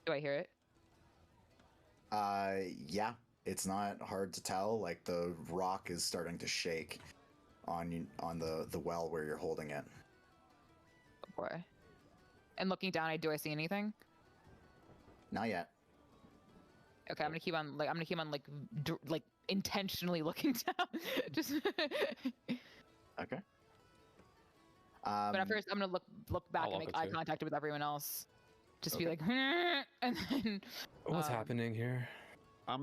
Do I hear it? Yeah. It's not hard to tell. Like the rock is starting to shake on the well where you're holding it. Oh boy. And looking down, do I see anything? Not yet. Okay, I'm gonna keep on like intentionally looking down. Just. Okay. But at first, I'm gonna look back I'll and make look at eye you. contact with everyone else. Just be Okay. like, and then. What's um, happening here? Are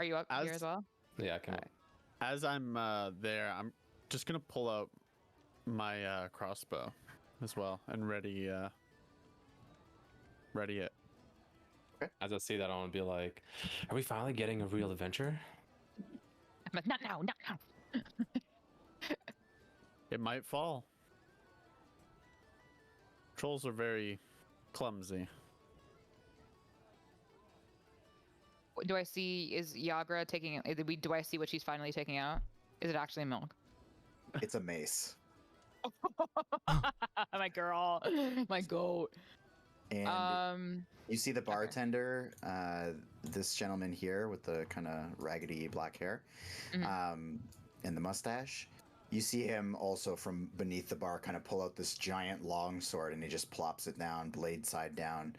you up here As- as well? Yeah, I can. Alright. As I'm there, I'm just gonna pull out my crossbow as well and ready it. As I see that, I want to be like, are we finally getting a real adventure? I'm like, not now, not now. It might fall. Trolls are very clumsy. Do I see? Is Yagra taking? Do I see what she's finally taking out? Is it actually milk? It's a mace. My girl, my goat. And you see the okay. bartender, this gentleman here with the kind of raggedy black hair, Mhm. and the mustache. You see him also from beneath the bar kind of pull out this giant long sword, and he just plops it down, blade side down.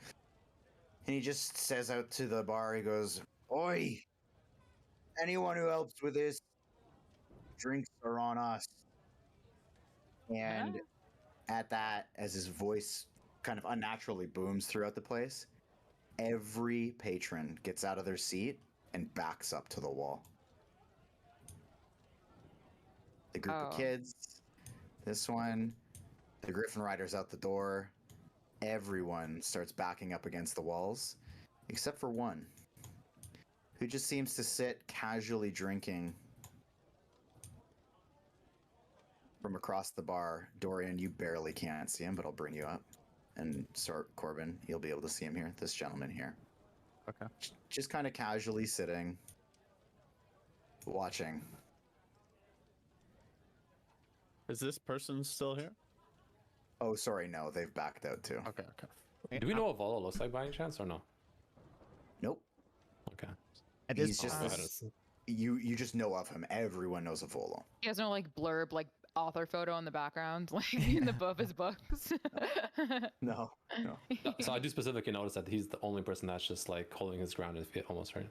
And he just says out to the bar, he goes, "Oi! Anyone who helps with this, drinks are on us." And at that, as his voice kind of unnaturally booms throughout the place, every patron gets out of their seat and backs up to the wall. The group of kids, this one, the Griffin Rider's out the door. Everyone starts backing up against the walls, except for one, who just seems to sit casually drinking from across the bar. Dorian, you barely can't see him, but I'll bring you up. And Corbin, you'll be able to see him here. This gentleman here. Okay. Just kind of casually sitting, watching. Is this person still here? Oh, sorry, no, they've backed out too. Okay, okay. Do we know what Volo looks like by any chance or no? Nope. Okay. At this He's just point, this, you just know of him. Everyone knows of Volo. He has no like blurb, like author photo in the background, like in the above his books. No. So I do specifically notice that he's the only person that's just like holding his ground, almost, right?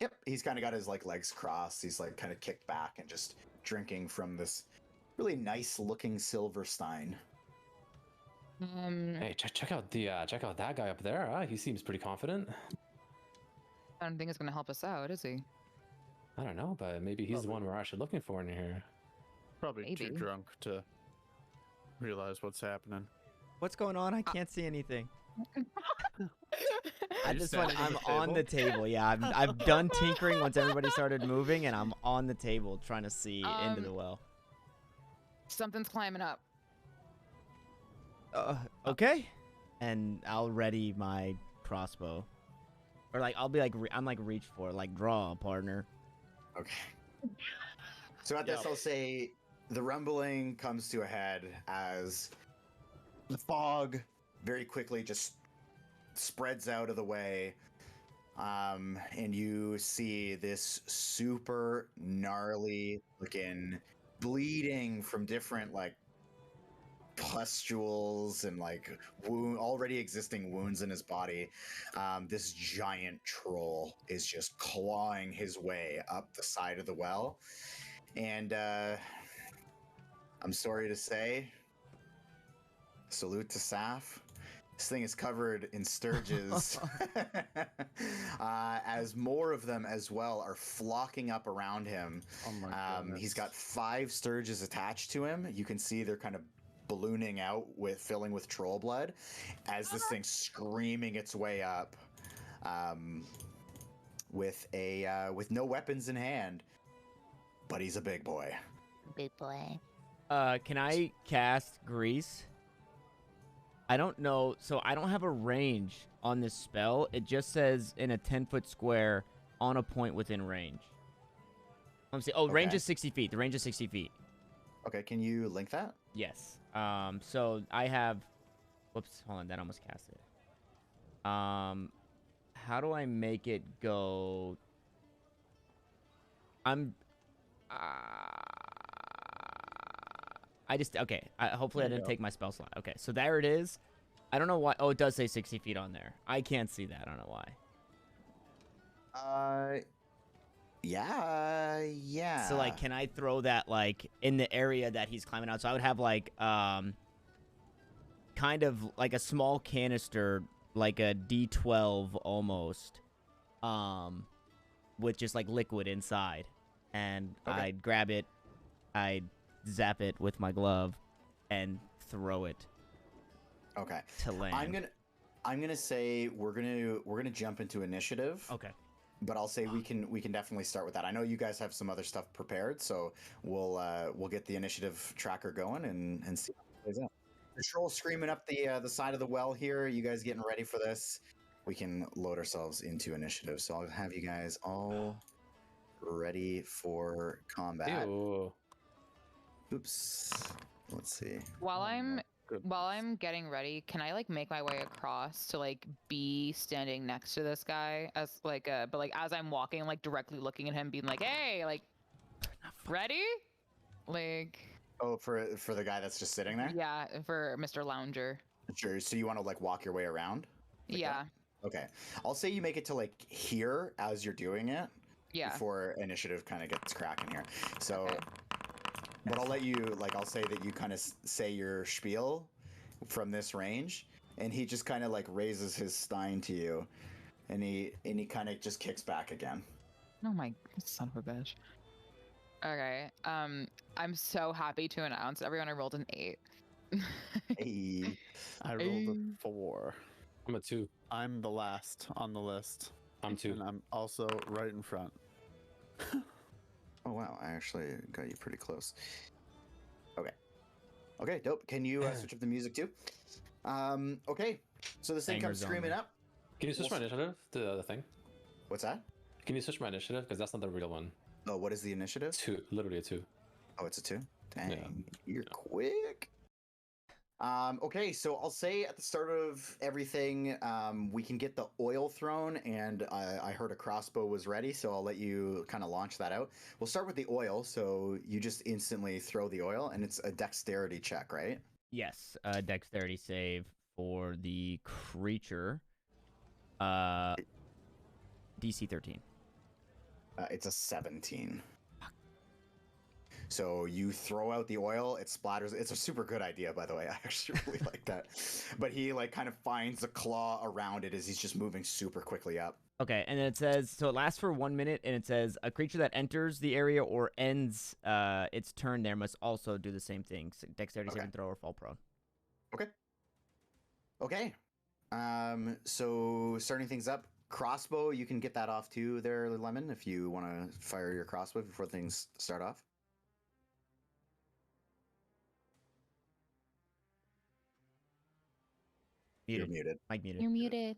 Yep, he's kind of got his like legs crossed. He's like kind of kicked back and just drinking from this really nice looking silver stein. Hey, check out that guy up there. Huh? He seems pretty confident. I don't think it's gonna help us out, is he? I don't know, but maybe he's the one we're actually looking for in here. Probably too Maybe. drunk to realize what's happening. what's going on? I can't see anything. Are I you just want. standing I'm on on the the table. Yeah, I've done tinkering once everybody started moving, and I'm on the table trying to see into the well. Something's climbing up. Okay. And I'll ready my crossbow, or like I'll be like I'm like reach for like draw, partner. Okay. So at this, I'll say the rumbling comes to a head as the fog very quickly just spreads out of the way. And you see this super gnarly looking, bleeding from different like pustules and like already existing wounds in his body. This giant troll is just clawing his way up the side of the well. And I'm sorry to say, salute to Saf. This thing is covered in sturges, as more of them as well are flocking up around him. Oh my goodness. He's got 5 sturges attached to him. You can see they're kind of ballooning out filling with troll blood as this thing's screaming its way up, with no weapons in hand, but he's a big boy. Big boy. Can I cast Grease? I don't know. So I don't have a range on this spell. It just says in a 10-foot square on a point within range. Let me see. Oh, range Okay. is 60 feet. The range is 60 feet. Okay, can you link that? Yes. So I have. Whoops. Hold on. That almost cast it. How do I make it go? Okay. Hopefully I There you didn't go. take my spell slot. Okay, so there it is. I don't know why. Oh, it does say 60 feet on there. I can't see that. I don't know why. Yeah. So like, can I throw that like in the area that he's climbing out? So I would have like kind of like a small canister, like a D12 almost, with just like liquid inside, and Okay. I'd grab it, I'd zap it with my glove, and throw it Okay. to land. I'm gonna say we're gonna jump into initiative. Okay. But I'll say we can definitely start with that. I know you guys have some other stuff prepared, so we'll get the initiative tracker going and see how it plays out. The troll screaming up the side of the well here. You guys getting ready for this? we can load ourselves into initiative. So I'll have you guys all ready for combat. Ew. Oops. Let's see. While Oh I'm my goodness. while I'm getting ready, can I like make my way across to like be standing next to this guy as like but like as I'm walking, like directly looking at him, being like, "Hey, like, ready?" Like, Oh, for the guy that's just sitting there? yeah, for Mr. Lounger. Sure. So you want to like walk your way around? Like Yeah, that? Okay. I'll say you make it to like here as you're doing it yeah. before initiative kind of gets cracking here. So, Okay. but I'll let you like I'll say that you kind of say your spiel from this range, and he just kind of like raises his stein to you, and he kind of just kicks back again. Oh my son of a bitch. Okay. I'm so happy to announce everyone I rolled an 8. Hey. I rolled a Hey. 4. I'm a 2. I'm the last on the list, I'm 2. and I'm also right in front. Oh wow, I actually got you pretty close. Okay. Okay, dope. Can you switch up the music too? Okay. So this thing Anger comes zone. screaming up. Can you switch my initiative to the other thing? What's that? Can you switch my initiative? Because that's not the real one. Oh, what is the initiative? 2. Literally a 2. Oh, it's a 2? Dang, Yeah. you're quick. Okay, so I'll say at the start of everything, we can get the oil thrown, and I heard a crossbow was ready, so I'll let you kind of launch that out. We'll start with the oil, so you just instantly throw the oil, and it's a dexterity check, right? Yes, dexterity save for the creature. DC 13. It's a 17. So you throw out the oil, it splatters. It's a super good idea, by the way. I actually really like that. But he like kind of finds a claw around it as he's just moving super quickly up. Okay, and then it says, so it lasts for 1 minute, and it says, a creature that enters the area or ends its turn there must also do the same thing. Dexterity Okay. saving throw or fall prone. Okay. So starting things up, crossbow, you can get that off too there, Lemon, if you want to fire your crossbow before things start off. You're Muted. muted. Mike muted. You're muted.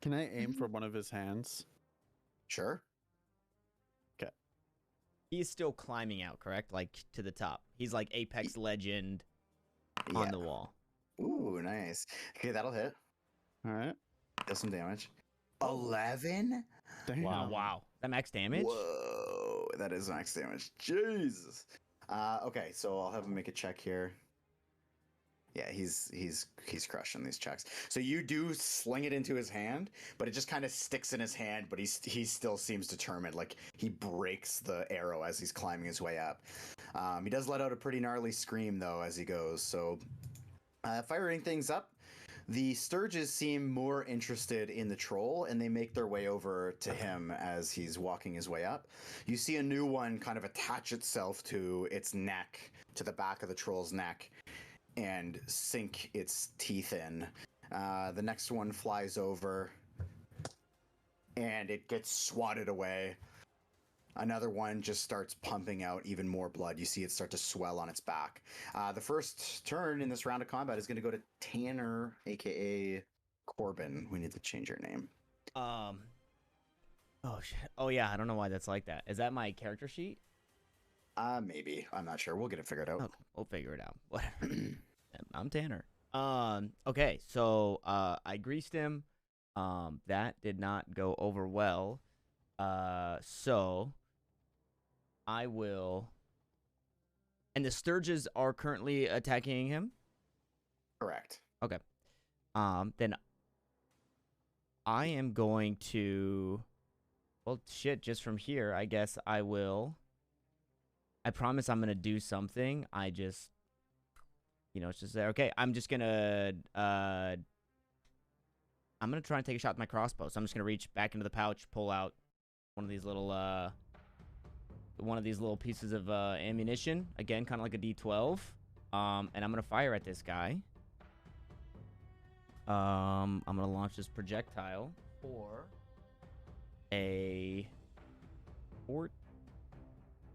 Can I aim for one of his hands? Sure. He's still climbing out, correct? Like, to the top. He's like Apex Legend on the wall. Ooh, nice. Okay, that'll hit. All right. Deal some damage. 11? Damn. Wow. That max damage? Whoa, that is max damage. Jesus. Okay, so I'll have him make a check here. Yeah, he's crushing these checks. So you do sling it into his hand, but it just kind of sticks in his hand. But he still seems determined. Like he breaks the arrow as he's climbing his way up. He does let out a pretty gnarly scream though as he goes. So firing things up, the Sturges seem more interested in the troll, and they make their way over to him as he's walking his way up. You see a new one kind of attach itself to its neck, to the back of the troll's neck, and sink its teeth in. The next one flies over, and it gets swatted away. Another one just starts pumping out even more blood. You see it start to swell on its back. The first turn in this round of combat is going to go to Tanner, aka Corbin. We need to change your name. Oh, shit. Oh, yeah. I don't know why that's like that. Is that my character sheet? Maybe. I'm not sure. We'll get it figured out. Okay, we'll figure it out. Whatever. I'm Tanner. Okay, so I greased him. That did not go over well. So I will. And the Sturges are currently attacking him. Correct. Okay. Then I am going to. Well, shit. Just from here, I guess I will. I promise I'm gonna do something. I just. It's just there. Okay, I'm just gonna. I'm gonna try and take a shot with my crossbow. So I'm just gonna reach back into the pouch, pull out one of these little pieces of ammunition. Again, kind of like a D12. And I'm gonna fire at this guy. I'm gonna launch this projectile for a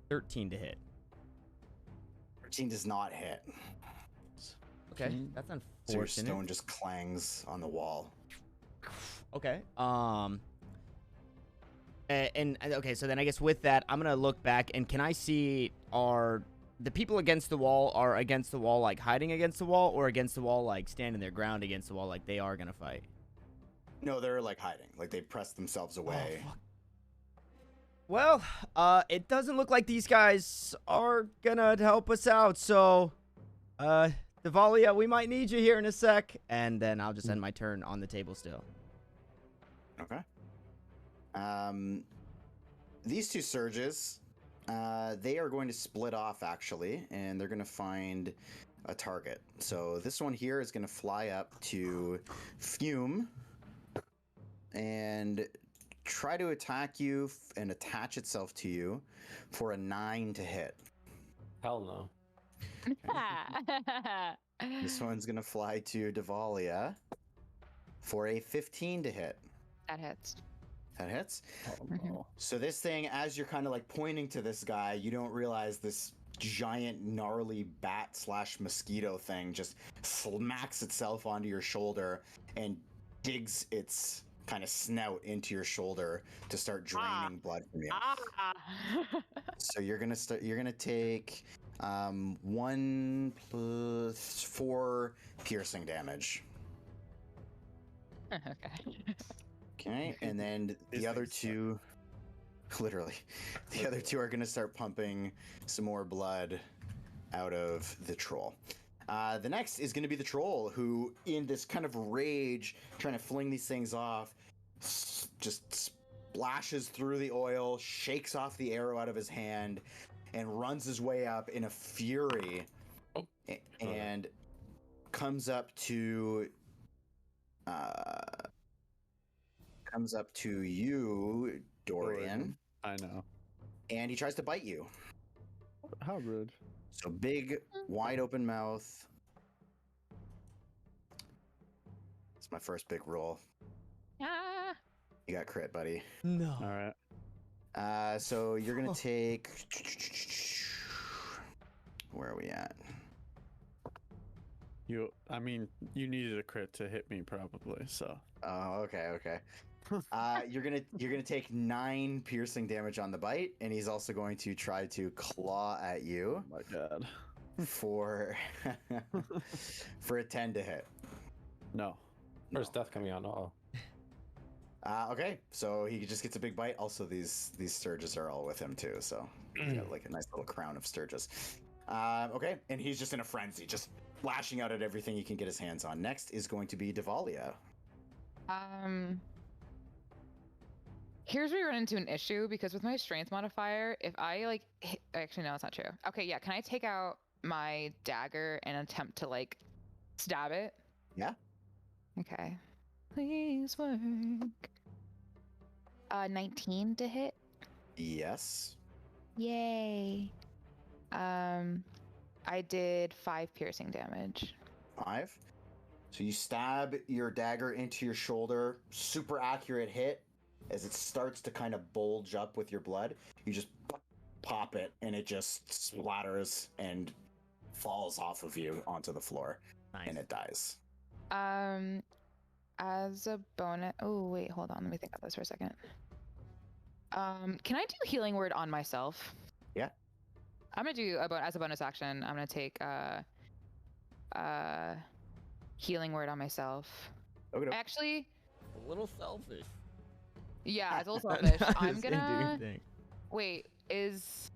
13 to hit. 13 does not hit. Okay, that's So your unfortunate. stone just clangs on the wall. Okay. And okay, so then I guess with that, I'm gonna look back and can I see are the people against the wall are against the wall like hiding against the wall or against the wall like standing their ground against the wall like they are gonna fight? No, they're like hiding. Like they pressed themselves away. Oh, fuck. Well, it doesn't look like these guys are gonna help us out, so Devalia, we might need you here in a sec, and then I'll just end my turn on the table still. Okay. These two surges, they are going to split off actually, and they're going to find a target. So this one here is going to fly up to Fume and try to attack you and attach itself to you for a 9 to hit. Hell no. This one's going to fly to Devalia for a 15 to hit. That hits. That hits. Oh, no. So this thing, as you're kind of like pointing to this guy, you don't realize this giant gnarly bat / mosquito thing just smacks itself onto your shoulder and digs its kind of snout into your shoulder to start draining blood from you. So you're gonna take 1 + 4 piercing damage. Okay. Okay, and then the other two, literally, the other two are going to start pumping some more blood out of the troll. The next is going to be the troll, who, in this kind of rage, trying to fling these things off, just splashes through the oil, shakes off the arrow out of his hand, and runs his way up in a fury, and comes up to you, Dorian, I know. and he tries to bite you. How rude. So big, wide open mouth. It's my first big roll. Ah. You got crit, buddy. No. All right. So you're gonna take. Where are we at? You needed a crit to hit me probably, so. Oh, okay. You're gonna take 9 piercing damage on the bite, and he's also going to try to claw at you. Oh my god. For for a 10 to hit. No. First death coming out. Okay, so he just gets a big bite. Also, these Sturges are all with him too, so he's got like a nice little crown of Sturges. Okay, and he's just in a frenzy, just lashing out at everything he can get his hands on. Next is going to be Devalia. Here's where we run into an issue because with my strength modifier, if I like actually no, it's not true. Okay, yeah, can I take out my dagger and attempt to like stab it? Yeah. Okay. Please work. 19 to hit. Yes. Yay. I did 5 piercing damage. 5. So you stab your dagger into your shoulder. Super accurate hit. As it starts to kind of bulge up with your blood, you just pop it, and it just splatters and falls off of you onto the floor, Nice. and it dies. As a bonus. Oh wait, hold on. Let me think about this for a second. Can I do healing word on myself? Yeah. I'm gonna do as a bonus action. I'm gonna take healing word on myself. Okay. Actually, A little selfish. yeah, it's a little selfish. I'm Just gonna do thing. wait. Is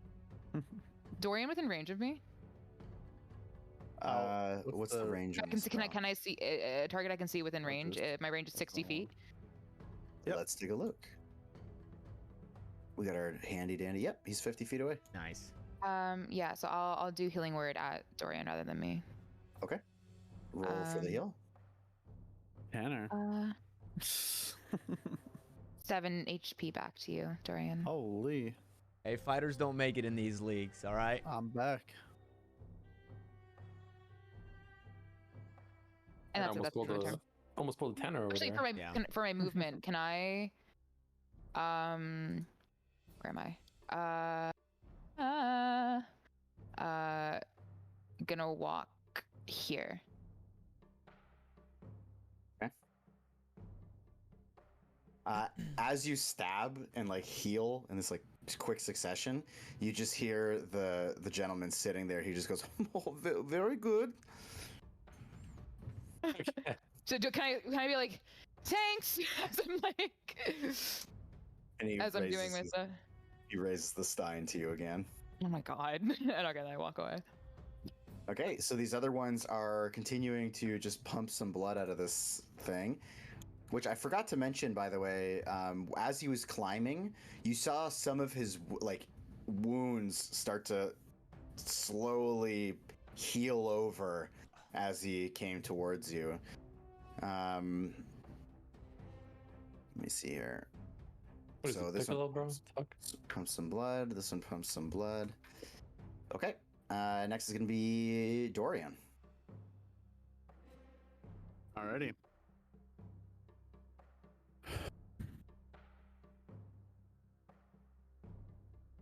Dorian within range of me? What's the range? On Can I see a target I can see within range? My range is 60 feet. Yep. Let's take a look. We got our handy dandy. Yep, he's 50 feet away. Nice. Yeah. So I'll do healing word at Dorian rather than me. Okay. Roll for the heal. Tanner. 7 HP back to you, Dorian. Holy. Hey, fighters don't make it in these leagues, all right? I'm back. And I that's almost it. That's pulled my turn. almost pulled a tenor over Actually, there. for my movement, can I? Where am I? Gonna walk here. Okay. As you stab and like heal in this like quick succession, you just hear the gentleman sitting there. He just goes, "Oh, very good." So can I be like, thanks? As I'm like, And he as I'm doing my raises stuff. he raises the stein to you again. Oh my god. And okay, I walk away. Okay, so these other ones are continuing to just pump some blood out of this thing, which I forgot to mention, by the way. As he was climbing, you saw some of his like wounds start to slowly heal over as he came towards you. Let me see here. What is So it, this one Piccolo, bro? Fuck. pumps some blood. This one pumps some blood. Okay. Next is going to be Dorian. Alrighty.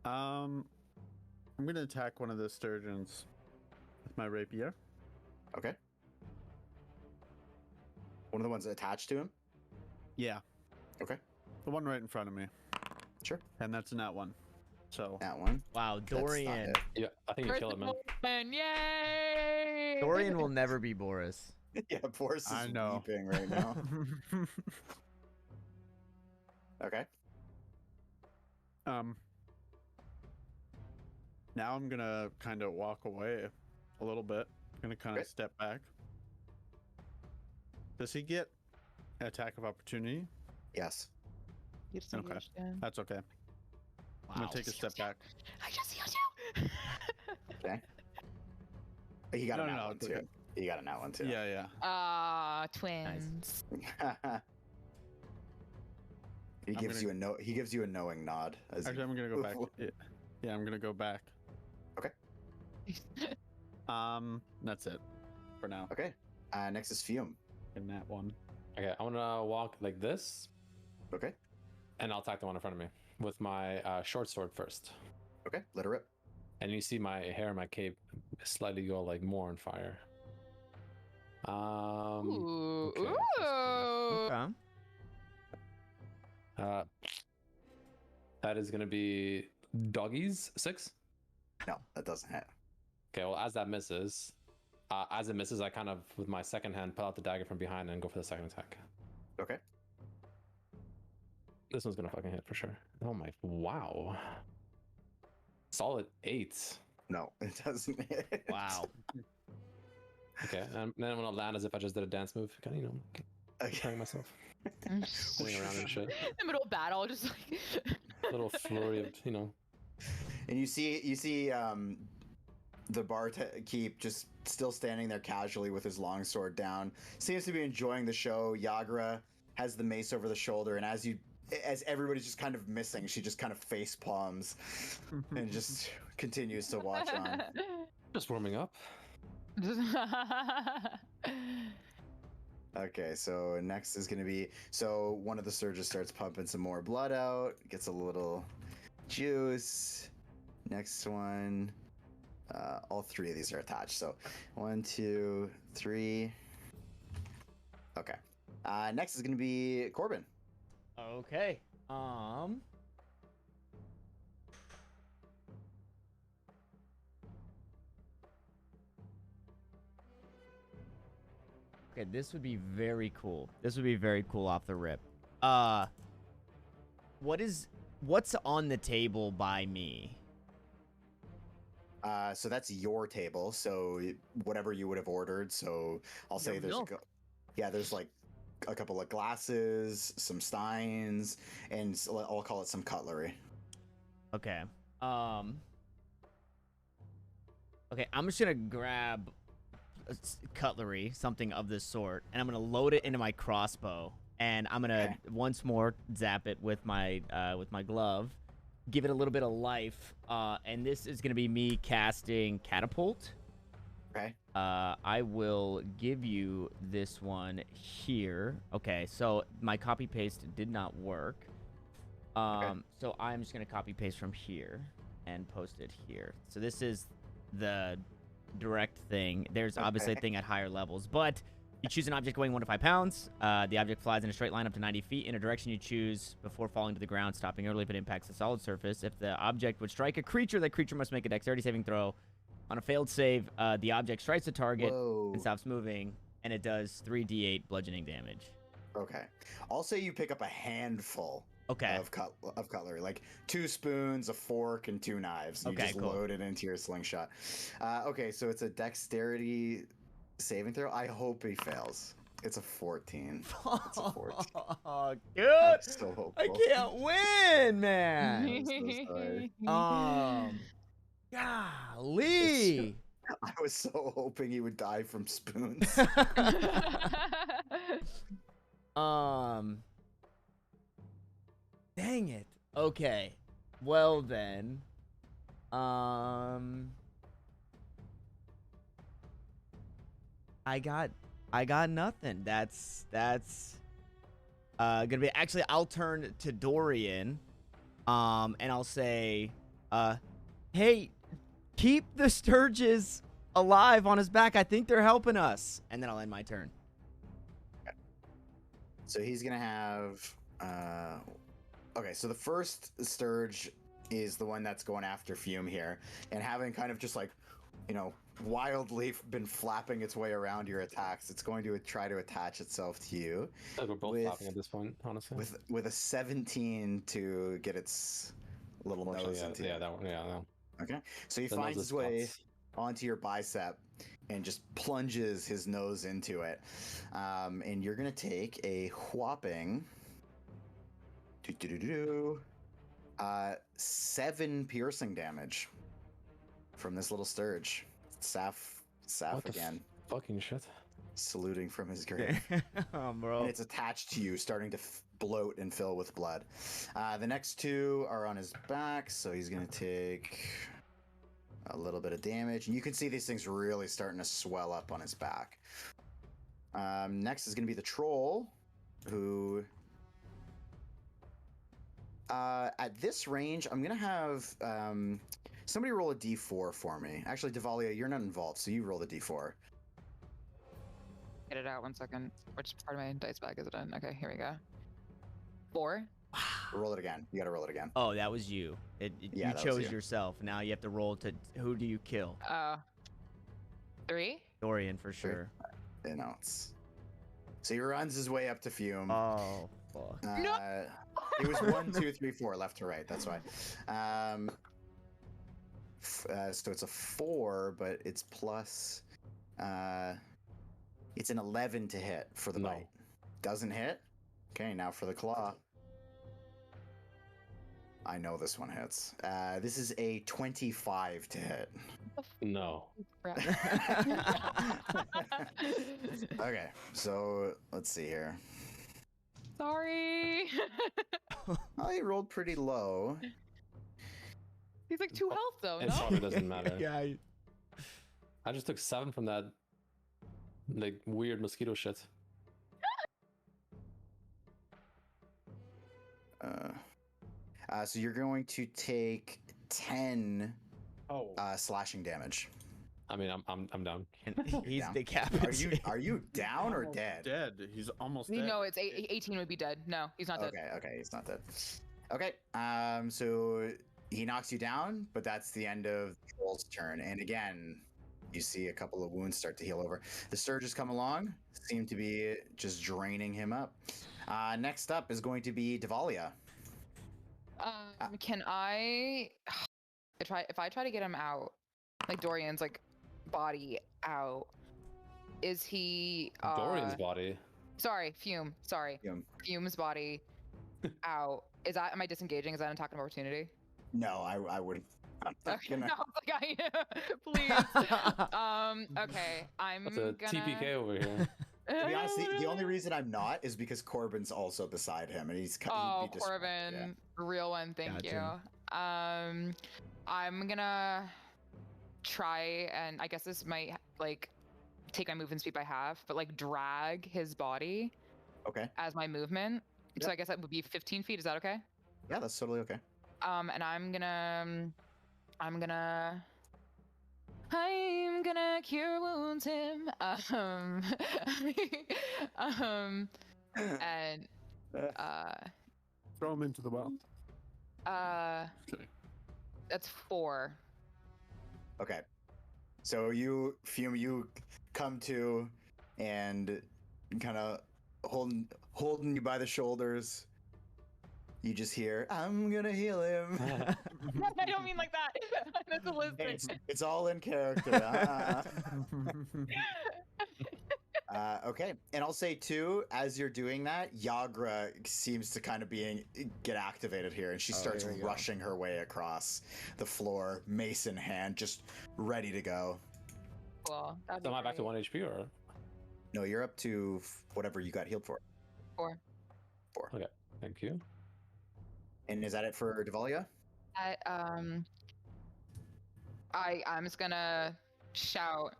I'm gonna attack one of the sturgeons with my rapier. Okay. One of the ones attached to him? Yeah. Okay. The one right in front of me. Sure. And that's not one. So That one. Wow, That's not Dorian. it. Yeah, I think you kill it, man. Yay! Dorian will never be Boris. Yeah, Boris I is know. weeping right now. Okay. Now I'm gonna kind of walk away a little bit. I'm gonna kind of Okay. step back. Does he get an attack of opportunity? Yes. You just Okay. understand. That's okay. I'm gonna take a step back. I just healed you. Okay. He got No, a no, nat no, one it's too. okay. He got a nat one too. Yeah. Twins. He I'm gives you a no. He gives you a knowing nod. As Actually, you... I'm gonna go back. Yeah, I'm gonna go back. That's it for now. Okay. Next is Fume. In that one. Okay, I'm gonna walk like this, Okay. and I'll attack the one in front of me with my short sword first. Okay. Let her rip. And you see my hair and my cape slightly go like more on fire. Ooh. okay. Ooh. Okay. That is gonna be doggies 6. No, that doesn't hit. Okay, well, as that misses, as it misses, I kind of, with my second hand, pull out the dagger from behind and go for the second attack. Okay. This one's gonna fucking hit for sure. Oh my, wow. Solid 8. No, it doesn't hit. Wow. Okay, and then I'm gonna land as if I just did a dance move. Kind of, you know, Okay. preparing myself, spinning around and shit. In the middle of battle, just like. Little flurry of, you know. And you see the barkeep just still standing there casually with his longsword down. Seems to be enjoying the show. Yagra has the mace over the shoulder, and as everybody's just kind of missing, she just kind of face palms and just continues to watch on. Just warming up. Okay, so next is gonna be one of the surges starts pumping some more blood out, gets a little juice. Next one, all 3 of these are attached. So 1, 2, 3. Okay. Next is gonna be Corbin. Okay. Okay, this would be very cool. This would be very cool off the rip. What's on the table by me? So that's your table. So whatever you would have ordered. So I'll say there's there's like a couple of glasses, some steins, and I'll call it some cutlery. Okay. Okay, I'm just gonna grab cutlery, something of this sort, and I'm gonna load it into my crossbow, and I'm gonna once more zap it with my glove, give it a little bit of life, and this is gonna be me casting catapult. Okay. I will give you this one here. Okay, so my copy paste did not work. So I'm just gonna copy paste from here and post it here. So this is the direct thing. There's obviously a thing at higher levels, but You choose an object weighing 1 to 5 pounds. The object flies in a straight line up to 90 feet in a direction you choose before falling to the ground, stopping early if it impacts a solid surface. If the object would strike a creature, that creature must make a dexterity saving throw. On a failed save, the object strikes the target and stops moving, and it does 3d8 bludgeoning damage. Okay. I'll say you pick up a handful Okay. of cutlery, like 2 spoons, a fork, and 2 knives. You Okay, just cool. load it into your slingshot. Okay, so it's a dexterity saving throw. I hope he fails. It's a 14. It's a 14. Oh, good. I'm so hopeful. I can't win, man. I'm so sorry. Golly. I was so hoping he would die from spoons. Dang it. Okay. Well then. I got nothing. That's gonna be actually I'll turn to Dorian. And I'll say, hey, keep the Sturges alive on his back. I think they're helping us. And then I'll end my turn. So he's gonna have okay, so the first Sturge is the one that's going after Fume here, and having kind of just like, you know, wildly been flapping its way around your attacks, it's going to try to attach itself to you. We're both flapping at this point, honestly. With a 17 to get its little nose into yeah, you. that one, yeah, no. Okay, so he The finds nose his is way nuts. onto your bicep and just plunges his nose into it. And you're gonna take a whopping 7 piercing damage from this little Sturge. Saf What the again, fucking shit. saluting from his grave. Bro. And it's attached to you, starting to bloat and fill with blood. The next 2 are on his back, so he's gonna take a little bit of damage. And you can see these things really starting to swell up on his back. Next is gonna be the troll, who at this range, I'm gonna have somebody roll a d4 for me. Actually, Devalia, you're not involved, so you roll the d4. Get it out 1 second. Which part of my dice bag is it in? Okay, here we go. 4. Roll it again. You gotta roll it again. Oh, that was you. Yeah, you that was chose you. yourself. Now you have to roll to who do you kill? 3. Dorian for sure. You know, so he runs his way up to Fume. Oh, fuck. No! It was 1, 2, 3, 4, left to right. That's why. So it's a 4, but it's plus. It's an 11 to hit for the No. bite. Doesn't hit. Okay, now for the claw. I know this one hits. This is a 25 to hit. No. Crap. Okay, so let's see here. Sorry. Oh, he rolled pretty low. He's like 2 health though, It no? probably doesn't matter. Yeah. I just took 7 from that, like, weird mosquito shit. So you're going to take 10 Oh. slashing damage. I mean, I'm down. And he's Down. decapitated. Are you down or Almost dead? Dead. He's almost dead. No, it's 18 would be dead. No, he's not dead. Okay, he's not dead. Okay, so he knocks you down, but that's the end of the troll's turn. And again, you see a couple of wounds start to heal over. The Sturges come along, seem to be just draining him up. Next up is going to be Devalia. Can I if I try to get him out, like Dorian's like body out, is he Dorian's body. sorry, Fume. Sorry. Fume. Fume's body out. Am I disengaging? Is that an attack of opportunity? No, I wouldn't. I'm not Okay, gonna. no, I was like, please. Okay, I'm That's a gonna. TPK over here. To be honest, the only reason I'm not is because Corbin's also beside him, and he'd Oh, be distracted, Corbin, yeah. real one, thank Gotcha. you. I'm gonna try, and I guess this might like take my movement speed by half, but like drag his body Okay. as my movement. So Yep. I guess that would be 15 feet. Is that okay? Yeah, that's totally okay. And I'm gonna I'm gonna cure wounds him. And Throw him into the well. okay. That's 4. Okay. So you come to and kind of holding you by the shoulders. You just hear, "I'm gonna heal him." I don't mean like that. That's a list. It's all in character. Okay, and I'll say too, as you're doing that, Yagra seems to kind of get activated here, and she starts rushing her way across the floor, mace in hand, just ready to go. Cool. So am I back to 1 HP or? No, you're up to whatever you got healed for. 4. Okay, thank you. And is that it for Devalia? I'm just gonna shout,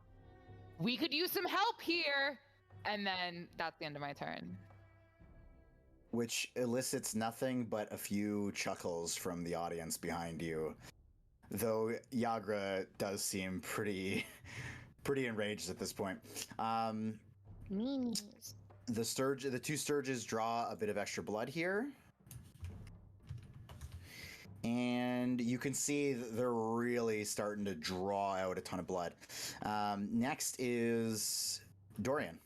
"We could use some help here," and then that's the end of my turn. Which elicits nothing but a few chuckles from the audience behind you. Though Yagra does seem pretty enraged at this point. Meanies. The 2 Sturges draw a bit of extra blood here. And you can see that they're really starting to draw out a ton of blood. Next is Dorian.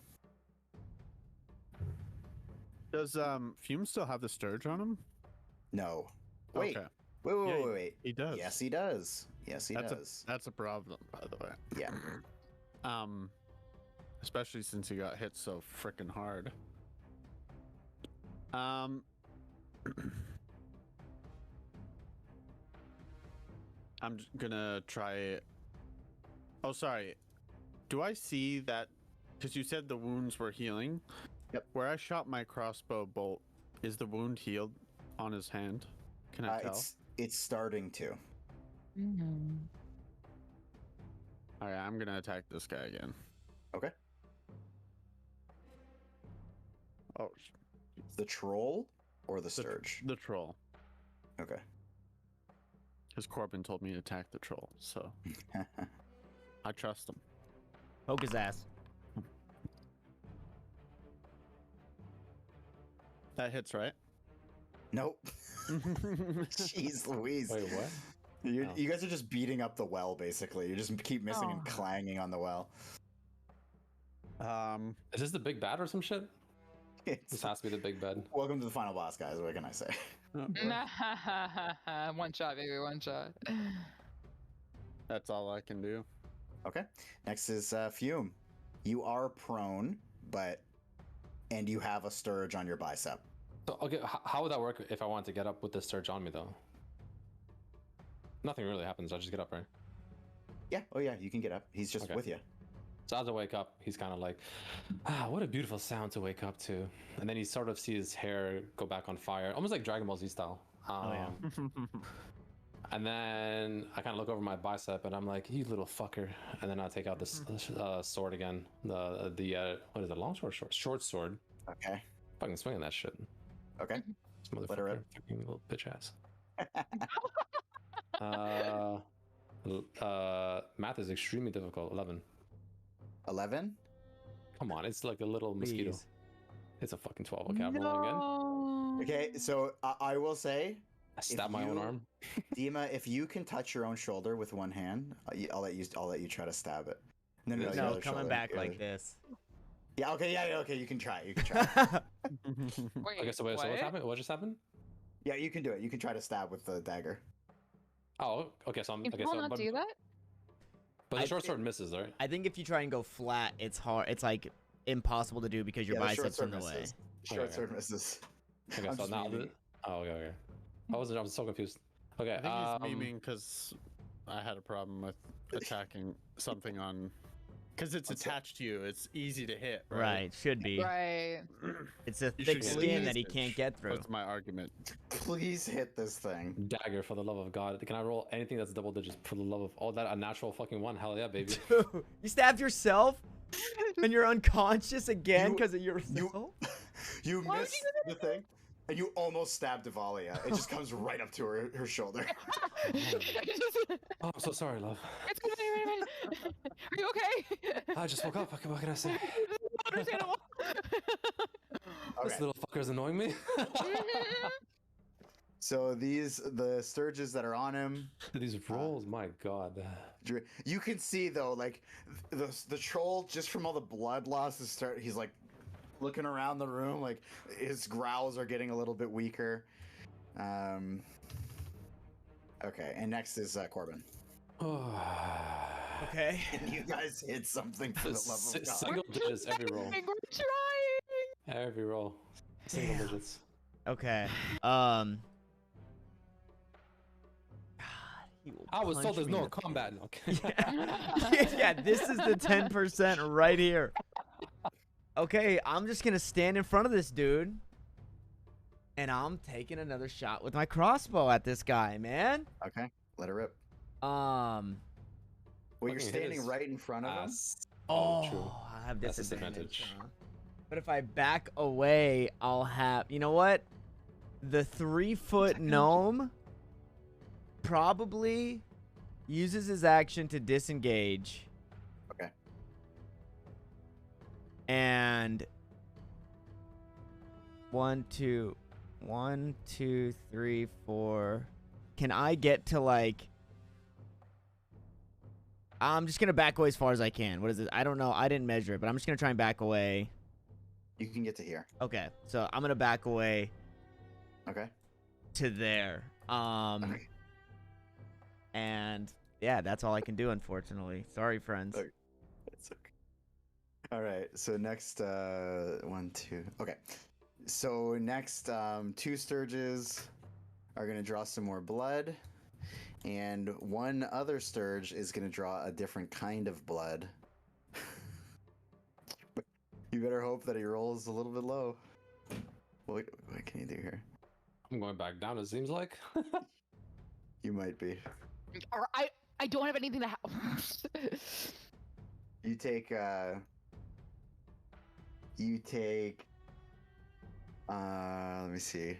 Does Fume still have the Sturge on him? No. Wait. Okay. Wait. He does. Yes, he does. Yes, he does. That's a problem, by the way. Yeah. Especially since he got hit so freaking hard. I'm just gonna try it. Oh, sorry. Do I see that? Because you said the wounds were healing. Yep. Where I shot my crossbow bolt, is the wound healed on his hand? Can I tell? It's starting to. Mm-hmm. All right, I'm gonna attack this guy again. Okay. Oh, The troll or the Sturge? the troll. Okay. Because Corbin told me to attack the troll, so I trust him. Poke his ass. That hits, right? Nope. Jeez Louise. Wait, what? You guys are just beating up the well, basically. You just keep missing and clanging on the well. Is this the big bad or some shit? This has to be the big bad. Welcome to the final boss, guys. What can I say? One shot, baby, one shot. That's all I can do. Okay. Next is Fume. You are prone, and you have a Sturge on your bicep. So, okay, how would that work if I wanted to get up with this Sturge on me, though? Nothing really happens. I just get up, right? Yeah. Oh, yeah. You can get up. He's just with you. So as I wake up, he's kind of like, what a beautiful sound to wake up to. And then you sort of see his hair go back on fire, almost like Dragon Ball Z style. And then I kind of look over my bicep and I'm like, you little fucker. And then I take out this sword again. The what is it, long sword or short? Short sword. Okay. Fucking swinging that shit. Okay. This motherfucker, Let her rip. fucking little bitch ass. Math is extremely difficult. 11. 11? Come on, it's like a little mosquito. Please. It's a fucking 12. Okay, I'm rolling again. Okay, so I will say, I stab my own arm. Dima, if you can touch your own shoulder with one hand, I'll let you try to stab it. No, your No, other coming shoulder. back Your like other- this. Yeah, okay, okay, you can try. You can try. Wait, Okay, so wait, so what's happened? What just happened? Yeah, you can do it. You can try to stab with the dagger. Oh, okay, so I'm Can okay. people So, not do that? but the short sword misses, right? I think if you try and go flat, it's hard. It's like impossible to do because your Yeah, the short biceps in sword the way. misses. Short Okay. sword misses. Okay, I'm so just now memeing. okay. I was so confused. Okay, I think he's memeing because I had a problem with attacking something on... Because it's attached to you. It's easy to hit, right? Right, should be. Right. It's a You thick should skin use that he it. can't get through. That's my argument. Please hit this thing. dagger for the love of God. Can I roll anything that's double digits for the love of all that? A natural fucking one. Hell yeah, baby. You stabbed yourself, and you're unconscious again You- because of yourself. You Why would missed the thing. and you almost stab Devalia. It just comes right up to her shoulder. Oh, I'm so sorry, love. It's wait. Are you okay? I just woke up. What can I say? Understandable. This Okay. little fucker's annoying me. So the Sturges that are on him. These rolls, my god. You can see though, like the troll, just from all the blood loss, he's like looking around the room, like his growls are getting a little bit weaker. Okay, and next is Corbin. Okay. And you guys hit something for the love of God. Single digits every roll. We're trying. Every roll. Single Damn. digits. Okay. He will I was told punch there's me in no the combat. face. Okay. Yeah, this is the 10% right here. Okay, I'm just gonna stand in front of this dude, and I'm taking another shot with my crossbow at this guy, man. Okay, let it rip. Well, Well, you're Fucking hit standing his right in front of him. oh, true. I have That's disadvantage. disadvantage. But if I back away, I'll have. You know what? The 3-foot gnome probably uses his action to disengage. Okay. And 1, 2, 3, 4. Can I get to like? I'm just gonna back away as far as I can. What is it? I don't know. I didn't measure it, but I'm just gonna try and back away. You can get to here. Okay, so I'm gonna back away Okay. to there. Okay. And yeah, that's all I can do, unfortunately. Sorry, friends. Okay. It's okay. All right. So next, 1, 2. Okay. So next, 2 Sturges are gonna draw some more blood, and 1 other Sturge is gonna draw a different kind of blood. You better hope that he rolls a little bit low. What can you do here? I'm going back down, it seems like. You might be. Or I don't have anything to help. You take let me see,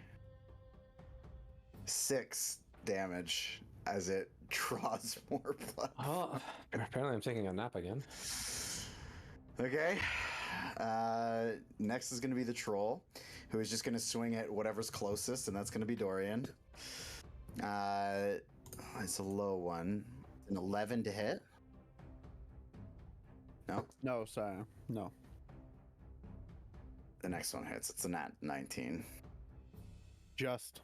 6 damage as it draws more blood. Oh, apparently I'm taking a nap again. Okay. Next is going to be the troll, who is just going to swing at whatever's closest, and that's going to be Dorian. It's a low one. An 11 to hit. No. No, sorry. No. The next one hits. It's a nat 19. Just.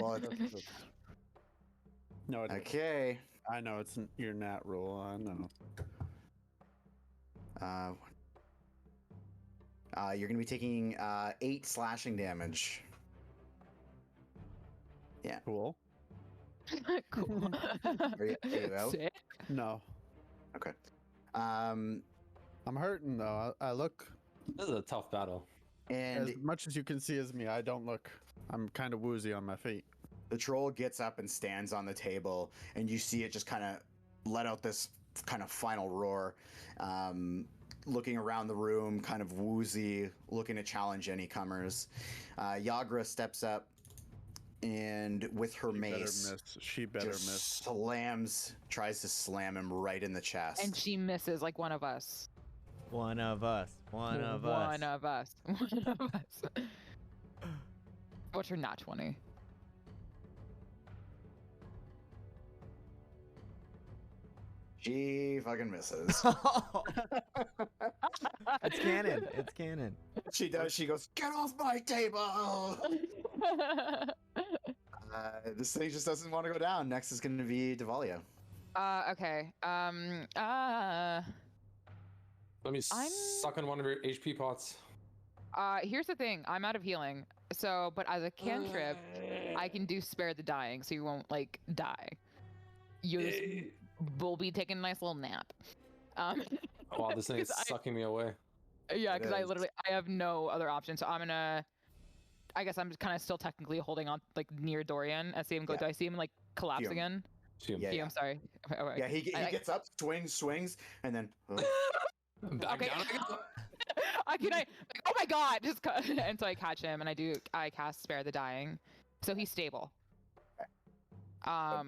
Well, No, it is. okay. I know it's your nat roll. I know. You're going to be taking 8 slashing damage. Yeah. Cool. Cool. Are you out? Sick. No. Okay. I'm hurting though. I look This is a tough battle. And as much as you can see as me. I don't look. I'm kind of woozy on my feet. the troll gets up and stands on the table, and you see it just kind of let out this kind of final roar, looking around the room, kind of woozy, looking to challenge any comers. Yagra steps up, and with her mace, She better just miss. tries to slam him right in the chest. And she misses like one of us. One of us. One of us. One of us. One of us. What's her nat 20? She fucking misses. It's canon. It's canon. She does. She goes, "Get off my table!" This thing just doesn't want to go down. Next is going to be Devalia. Okay. Let me I'm- suck on one of your HP pots. Here's the thing. I'm out of healing. So, but as a cantrip, I can do spare the dying, so you won't like die. You just will be taking a nice little nap. Wow, this thing is 'cause I- sucking me away. Yeah, It because I is. literally I have no other option. So I'm gonna. I guess I'm just kind of still technically holding on like near Dorian. I see him go. Yeah. Do I see him like collapse Fume. again? Fume. Yeah, I'm sorry. Yeah, he I- gets up, swings, and then. Back Okay. down again. like, oh my god, just and so I catch him and I cast Spare the Dying, so he's stable. Yeah.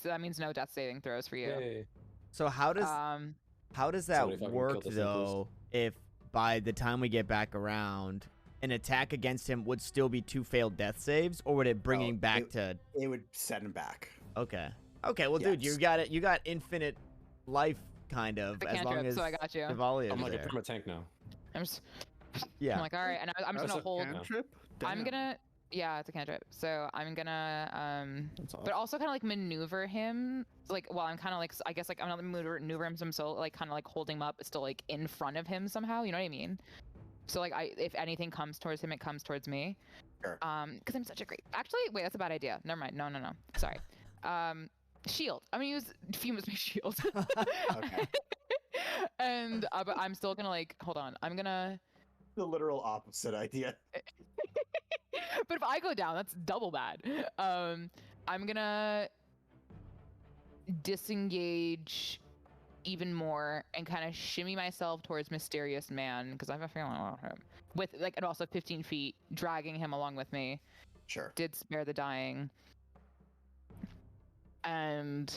That means no death saving throws for you. Yay. So how does that Somebody fucking work kill this Nicholas. though? If by the time we get back around, an attack against him would still be 2 failed death saves, or would it bring him back to? It would set him back. Okay. Okay. Well, dude, you Yes. got it. You got infinite life, kind of, The as long cantrip, as so I got you. Tivali is I'm like there. a perma tank now. I'm just, Yeah. I'm like, all right, and I'm just That's gonna a hold. Cantrip? I'm Damn. gonna, yeah, it's a cantrip. So I'm gonna, That's awesome. but also kind of like maneuver him. Like, well, I'm kind of like, I guess like I'm gonna maneuver him, so like kind of like holding him up, but still like in front of him somehow. You know what I mean? So like, if anything comes towards him, it comes towards me. Sure. Because I'm such a great. Actually, wait, that's a bad idea. Never mind. No. Sorry. Shield. I'm gonna use Fume as my shield. Okay. And but I'm still gonna like, hold on. I'm gonna. The literal opposite idea. But if I go down, that's double bad. I'm gonna disengage even more and kind of shimmy myself towards Mysterious Man because I have a feeling about him. With like, and also 15 feet, dragging him along with me. Sure. Did Spare the Dying. And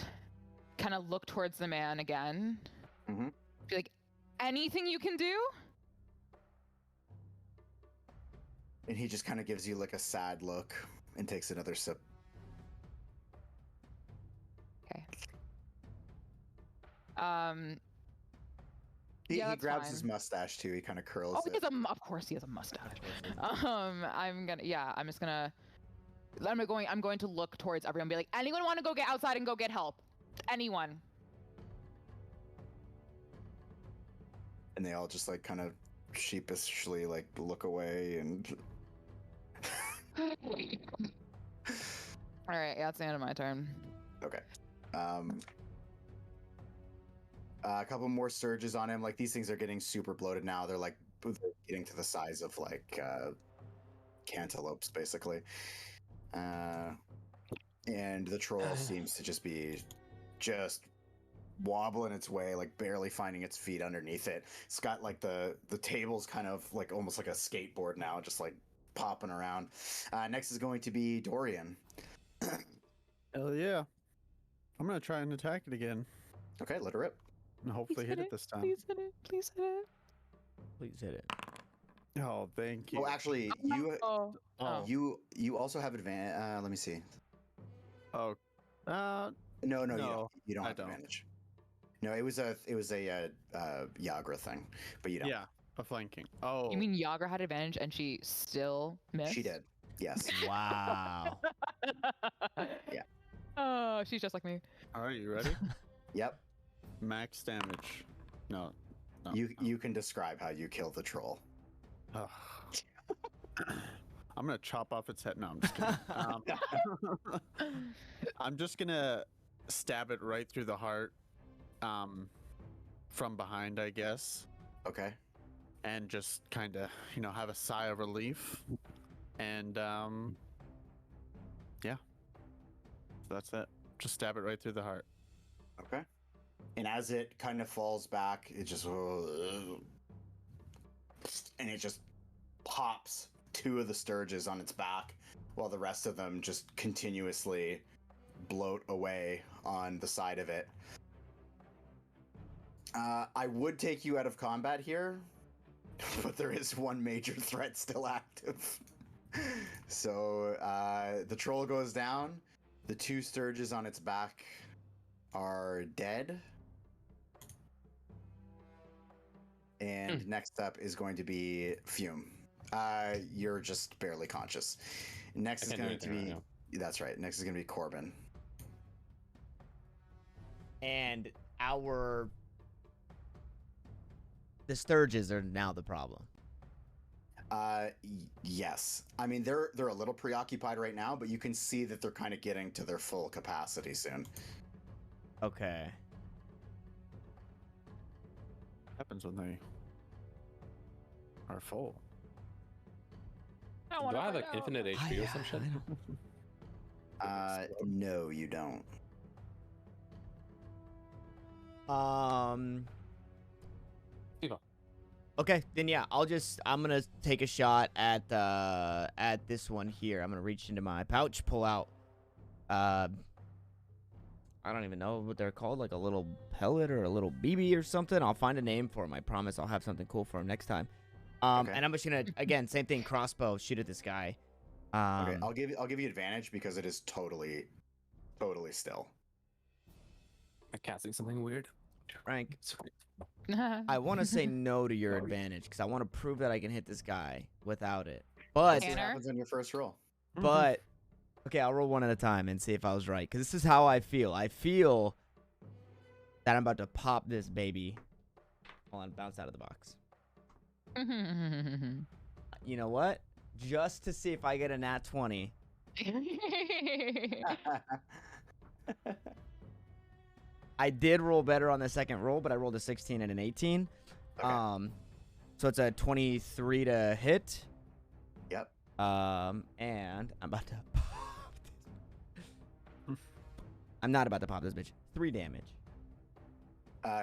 kind of look towards the man again. Mhm. Be like, anything you can do? And he just kind of gives you like a sad look and takes another sip. Okay. He Yeah, that's grabs his fine. mustache too. He kind of curls Oh, he it. has of course he has a mustache. I'm just gonna. I'm going to look towards everyone and be like, anyone want to go get outside and go get help? Anyone? And they all just like kind of sheepishly like look away and All right, yeah, it's the end of my turn. okay. A couple more surges on him. Like these things are getting super bloated now. They're like getting to the size of like cantaloupes, basically. And the troll seems to just be wobbling its way, like barely finding its feet underneath it. It's got like the table's kind of like almost like a skateboard now, just like popping around. Next is going to be Dorian. Hell yeah. I'm gonna try and attack it again. Okay, let her rip. And hopefully Please hit it this time. Please hit it. Please hit it. Please hit it. Oh, thank you. Oh, actually, you Oh. you also have advantage. Let me see. Oh, No, you No, don't. You don't I have don't. advantage. No, it was a Yagra thing, but you don't. yeah, a flanking. Oh, You mean Yagra had advantage and she still missed? She did. Yes. Wow. Yeah. Oh, she's just like me. all right, you ready? Yep. Max damage. No. no. You can describe how you kill the troll. Ugh. I'm gonna chop off its head. No, I'm just kidding. I'm just gonna stab it right through the heart, from behind, I guess, Okay. and just kind of, have a sigh of relief. And yeah, so that's it. Just stab it right through the heart. Okay. And as it kind of falls back, it just and it just pops 2 of the sturges on its back, while the rest of them just continuously bloat away on the side of it. I would take you out of combat here, but there is one major threat still active. So the troll goes down. The 2 sturges on its back are dead. And next up is going to be Fume. You're just barely conscious. Next is can't do going to anything be. right That's right. Next is going to be Corbin. And the Sturges are now the problem. Yes. I mean, they're a little preoccupied right now, but you can see that they're kind of getting to their full capacity soon. Okay. Happens when they are full. I Do I have like infinite HP or some shit? No, you don't. Um. Viva. Okay, then yeah, I'm gonna take a shot at this one here. I'm gonna reach into my pouch, pull out I don't even know what they're called, like a little pellet or a little BB or something. I'll find a name for him. I promise I'll have something cool for him next time. Okay. And I'm just gonna again, same thing, crossbow, shoot at this guy. Okay, I'll give you advantage because it is totally still. I'm casting something weird. Frank, I want to say no to your advantage because I want to prove that I can hit this guy without it. But This is what happens on your first roll. But okay, I'll roll one at a time and see if I was right. Because this is how I feel. I feel that I'm about to pop this baby. Hold on, bounce out of the box. You know what? Just to see if I get a nat 20. I did roll better on the second roll, but I rolled a 16 and an 18. Okay. So it's a 23 to hit. Yep. And I'm about to pop this. I'm not about to pop this bitch. 3 damage.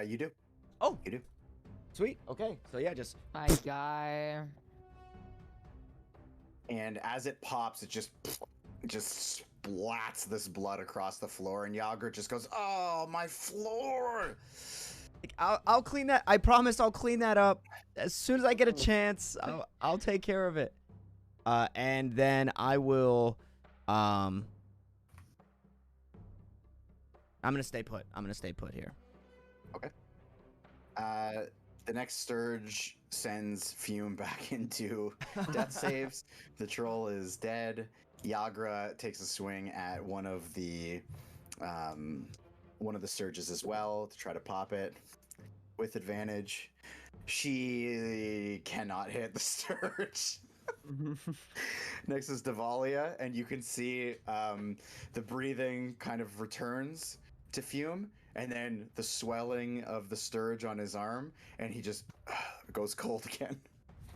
You do. Oh, You do. sweet. Okay. So yeah, just My guy. And as it pops, it just splats this blood across the floor, and Yager just goes, "Oh, my floor!" like, I'll clean that. I promise I'll clean that up as soon as I get a chance. I'll take care of it. And then I will. I'm gonna stay put. I'm gonna stay put here. Okay. The next Sturge sends Fume back into death saves. The troll is dead. Yagra takes a swing at one of the Sturges as well to try to pop it with advantage. She cannot hit the Sturge. Next is Devalia, and you can see the breathing kind of returns to Fume, and then the swelling of the Sturge on his arm, and he just goes cold again.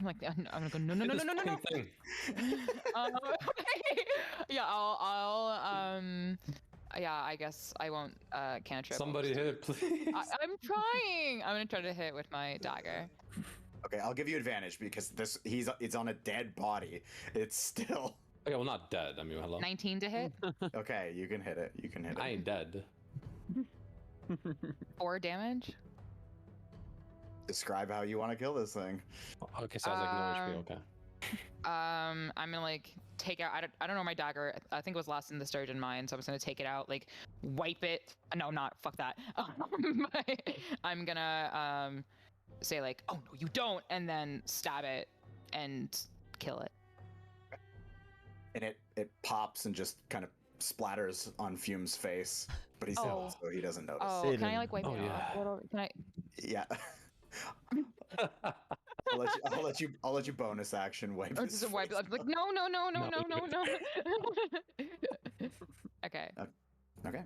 I'm like, I'm gonna go. No. Thing. Yeah, I'll yeah, I guess I won't cantrip. Somebody hit it, please. I'm trying. I'm gonna try to hit with my dagger. Okay, I'll give you advantage because it's on a dead body. It's still Okay, well, not dead. I mean, hello. 19 to hit. okay. You can hit it. You can hit it. I ain't dead. 4 damage. Describe how you want to kill this thing. Okay, so I was like, no HP. Okay. I'm gonna like take out. I don't know my dagger. I think it was last in the sturgeon mine, so I'm just gonna take it out, like wipe it. No, not fuck that. I'm gonna say like, oh no, you don't, and then stab it and kill it. And it pops and just kind of splatters on Fume's face, but he's Oh. so he doesn't notice. Oh, Save can I him. like wipe Oh, it yeah. off? a little? Can I? Yeah. I'll let you bonus action wipe. Or his just a wipe. face. I'm like, no. Okay. Okay.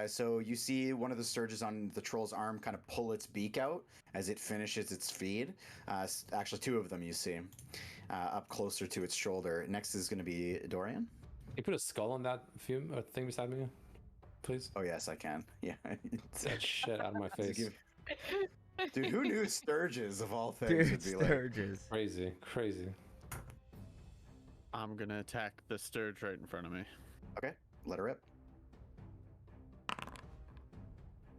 So you see one of the Sturges on the troll's arm kind of pull its beak out as it finishes its feed. Actually, 2 of them you see up closer to its shoulder. Next is going to be Dorian. Can you put a skull on that fume thing beside me, please? Oh yes, I can. Yeah. That shit out of my face. Dude, who knew Sturges of all things would be like? Sturges. Crazy. I'm gonna attack the Sturge right in front of me. Okay, let her rip.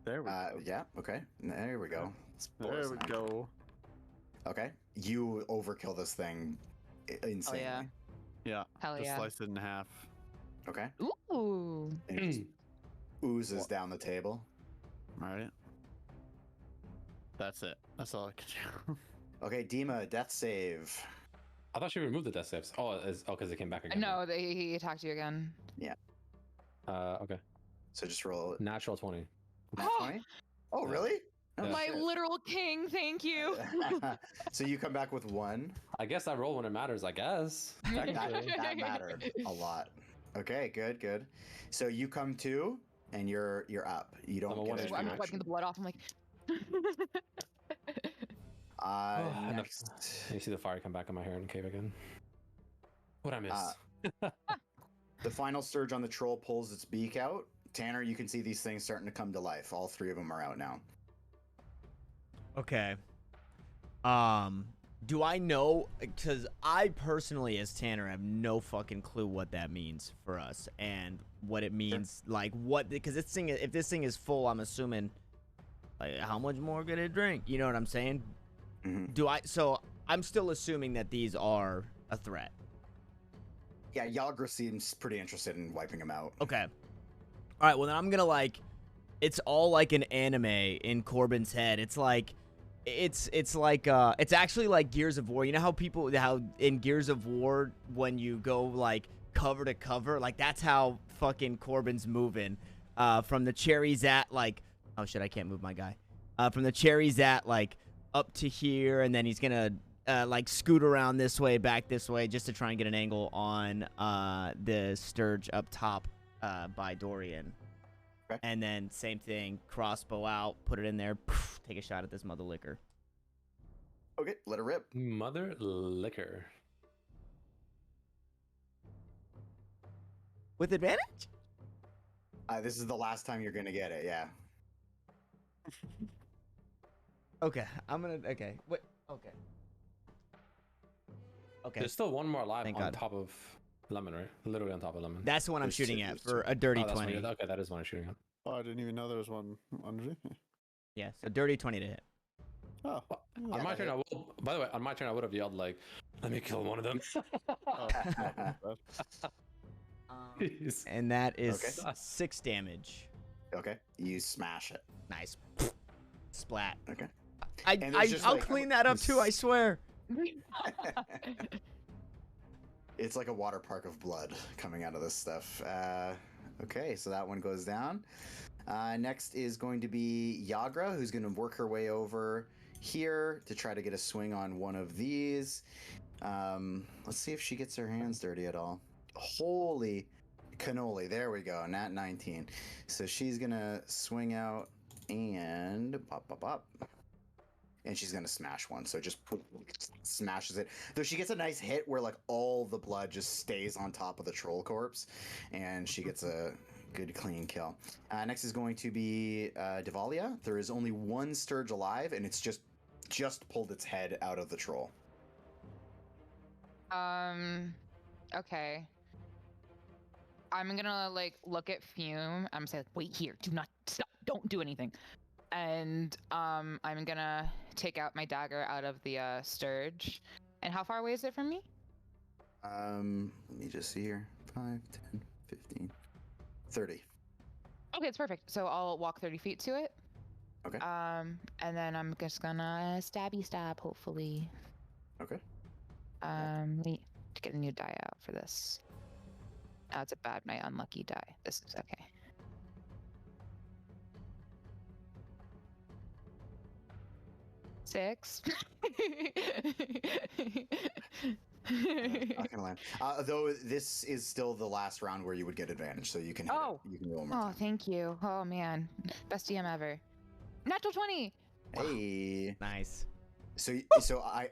There we go. Yeah. Okay. There we go. There we go. Okay. You overkill this thing insanely. yeah. Yeah. Hell Just yeah. slice it in half. Okay. Ooh. And it just oozes down the table. All right. That's it. That's all I can do. Okay, Dima, death save. I thought she removed the death saves. Oh, because it came back again. No, he attacked you again. Okay. So just roll Natural 20. nat 20. Oh, Yeah. really? Oh, Yeah. My shit. literal king, thank you. So you come back with 1. I guess I roll when it matters. I guess. That mattered a lot. Okay, good. So you come to, and you're up. You don't I'm a get one any HP. I'm action. wiping the blood off. I'm like. Enough. Next. You see the fire come back on my hair and cave again. What'd I miss? The final Sturge on the troll pulls its beak out. Tanner, you can see these things starting to come to life. All 3 of them are out now. Okay. Do I know? Because I personally, as Tanner, have no fucking clue what that means for us and what it means. Like what? Because this thing, if this thing is full, I'm assuming, like, how much more could it drink? You know what I'm saying? Do I? So I'm still assuming that these are a threat. Yeah, Yagra seems pretty interested in wiping him out. Okay. All right. Well, then I'm gonna like. It's all like an anime in Corbin's head. It's like. It's actually like Gears of War. You know how in Gears of War when you go like cover to cover, like that's how fucking Corbin's moving. From the cherries at like, oh shit, I can't move my guy. From the cherries at like up to here, and then he's gonna like scoot around this way, back this way, just to try and get an angle on the Sturge up top by Dorian. Okay. And then same thing, crossbow out, put it in there, poof, take a shot at this mother liquor. Okay, let it rip. Mother liquor. With advantage? This is the last time you're gonna get it. Yeah. Okay, okay. Wait, okay. Okay. There's still one more alive Thank on God. top of Lemon, right? Literally on top of Lemon. That's the one I'm There's shooting two- at there's for two. a dirty Oh, that's 20. okay, that is one I'm shooting at. Oh, I didn't even know there was one underneath me. Yeah, so dirty 20 to hit. Oh. Yeah, On my that turn, hit. I will. By the way, on my turn, I would have yelled like, "Let me kill one of them." Oh, Jeez. And that is Okay. 6 damage. Okay, you smash it. Nice. Splat. Okay. And I'll there's just, like, clean that up too, I swear. It's like a water park of blood coming out of this stuff. Okay, so that one goes down. Next is going to be Yagra, who's going to work her way over here to try to get a swing on one of these. Let's see if she gets her hands dirty at all. Holy cannoli. There we go. Nat 19. So she's going to swing out and pop, pop, pop. And she's going to smash one. So just smashes it. Though she gets a nice hit where like all the blood just stays on top of the troll corpse. And she gets a good clean kill. Next is going to be Devalia. There is only one Sturge alive, and it's just pulled its head out of the troll. Okay. I'm gonna like look at Fume. I'm gonna say, wait here. Do not stop. Don't do anything. And I'm gonna take out my dagger out of the Sturge. And how far away is it from me? Let me just see here. 5, 10, 15, 30. Okay, it's perfect. So I'll walk 30 feet to it. Okay. And then I'm just gonna stabby stab, hopefully. Okay. Wait, to get a new die out for this. Oh, it's a bad, my unlucky die. This is okay. Six. Not gonna land. Though this is still the last round where you would get advantage, so you can hit Oh. it. You can roll more Oh, time. thank you. Oh man, best DM ever. Natural 20. Hey. Nice. So I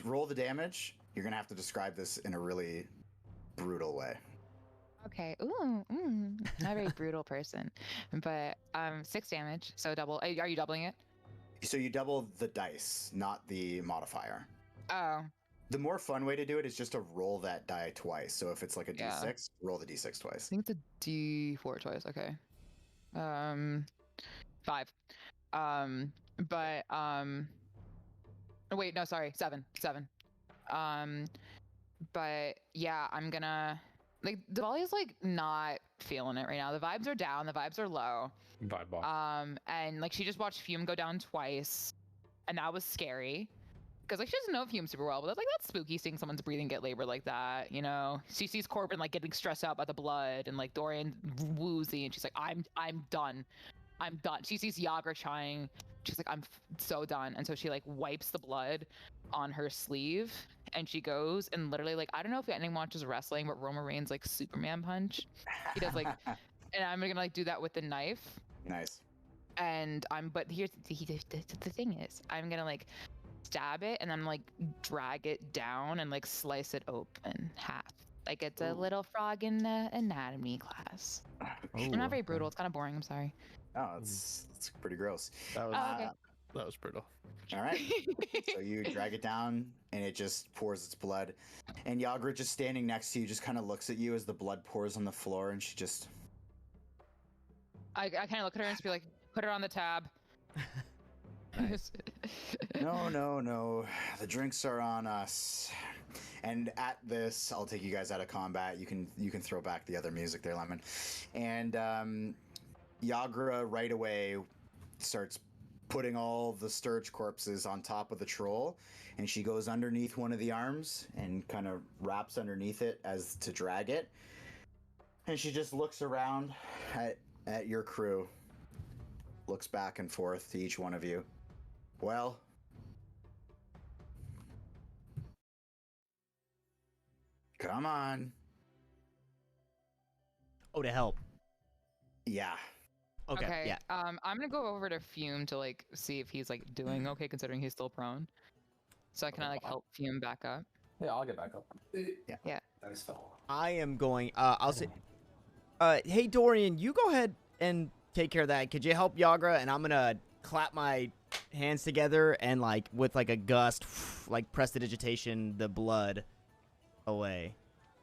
roll the damage. You're gonna have to describe this in a really brutal way. Okay. Ooh, not a very brutal person, but 6 damage. So double. Are you doubling it? So you double the dice, not the modifier. Oh, The more fun way to do it is just to roll that die twice. So if it's like a Yeah. d6, roll the d6 I twice. think it's a D4 twice. Okay. 5. But oh, wait, no, sorry, 7. But yeah, I'm gonna like Diwali's like not feeling it right now. The vibes are down. The vibes are low. Vibe box. And like she just watched Fume go down twice, and that was scary. Because like she doesn't know Fume super well, but that's spooky seeing someone's breathing get labor like that, you know. She sees Corbin like getting stressed out by the blood, and like Dorian woozy, and she's like, I'm done. I'm done. She sees Yagra trying. She's like, I'm so done. And so she like wipes the blood on her sleeve, and she goes and literally like I don't know if anyone watches wrestling, but Roman Reigns like Superman punch. He does like, and I'm gonna like do that with the knife. Nice. And but here's the thing is, I'm gonna like stab it and then like drag it down and like slice it open half. Like it's a Ooh. little frog in the anatomy class. I'm not very brutal. It's kind of boring. I'm sorry. Oh, it's pretty gross. That was Oh, okay. That was brutal. All right. So you drag it down, and it just pours its blood. And Yagra, just standing next to you, just kind of looks at you as the blood pours on the floor, and she just. I kind of look at her and just be like, put her on the tab. Nice. No. The drinks are on us. And at this, I'll take you guys out of combat. You can throw back the other music there, Lemon. And Yagra right away starts putting all the Sturge corpses on top of the troll, and she goes underneath one of the arms and kind of wraps underneath it as to drag it. And she just looks around at your crew, looks back and forth to each one of you. Well, come on. Oh, to help. Yeah. Okay. Yeah. I'm gonna go over to Fume to like see if he's like doing okay considering he's still prone. So I can like help Fume back up. Yeah, I'll get back up. Yeah. Dice fell. I am going. I'll say. Hey Dorian, you go ahead and take care of that. Could you help Yagra? And I'm gonna clap my hands together and like with like a gust, like prestidigitation the blood away,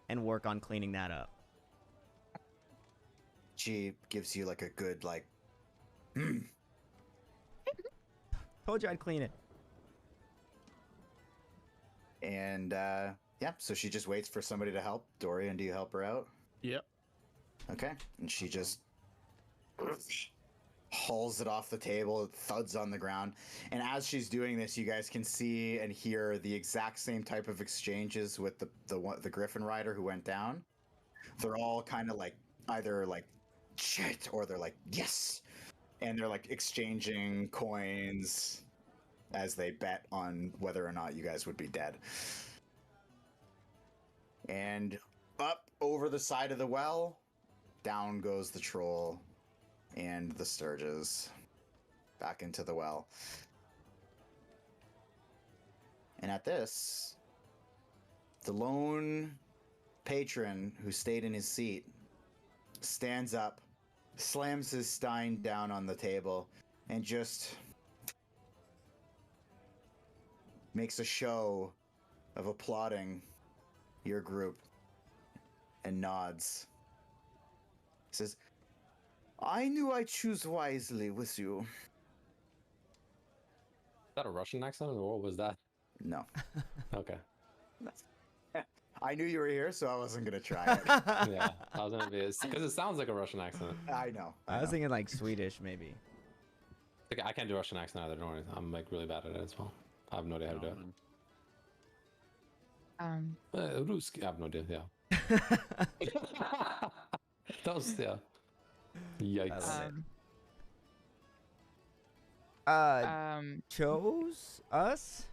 and work on cleaning that up. She gives you like a good like. Told you I'd clean it. And yeah, so she just waits for somebody to help. Dorian, do you help her out? Yep. Okay. And she just hauls it off the table, it thuds on the ground. And as she's doing this, you guys can see and hear the exact same type of exchanges with the Griffin Rider who went down. They're all kind of like either like shit or they're like yes. And they're like exchanging coins as they bet on whether or not you guys would be dead. And up over the side of the well, down goes the troll and the Sturges back into the well. And at this, the lone patron who stayed in his seat stands up, slams his stein down on the table, and just makes a show of applauding your group and nods. He says, I knew I'd choose wisely with you. Is that a Russian accent or what was that? No. Okay. I knew you were here, so I wasn't going to try it. Yeah, I was gonna be because it sounds like a Russian accent. I know. I was thinking like Swedish maybe. Like, I can't do Russian accent either. Don't worry. I'm like really bad at it as well. I have no idea how to do it. Ruski. I have no idea. Yeah. That was yeah. Yikes. Chose us?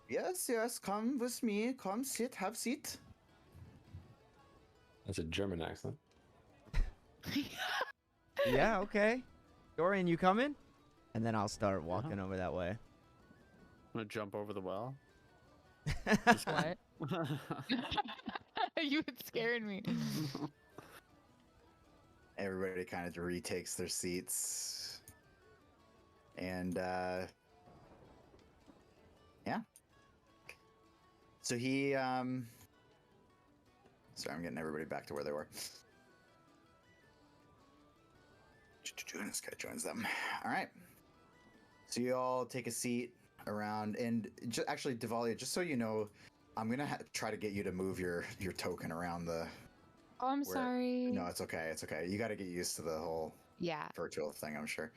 Yes, come with me. Come sit, have seat. That's a German accent. Yeah, okay. Dorian, you coming? And then I'll start walking over that way. I'm gonna jump over the well. What? You scared me. Everybody kind of retakes their seats. And, yeah. So he, sorry, I'm getting everybody back to where they were. This guy joins them. All right. So you all take a seat around, and actually, Devalia, just so you know, I'm gonna try to get you to move your token around the. Oh, I'm sorry. No, it's okay. It's okay. You got to get used to the whole virtual thing, I'm sure.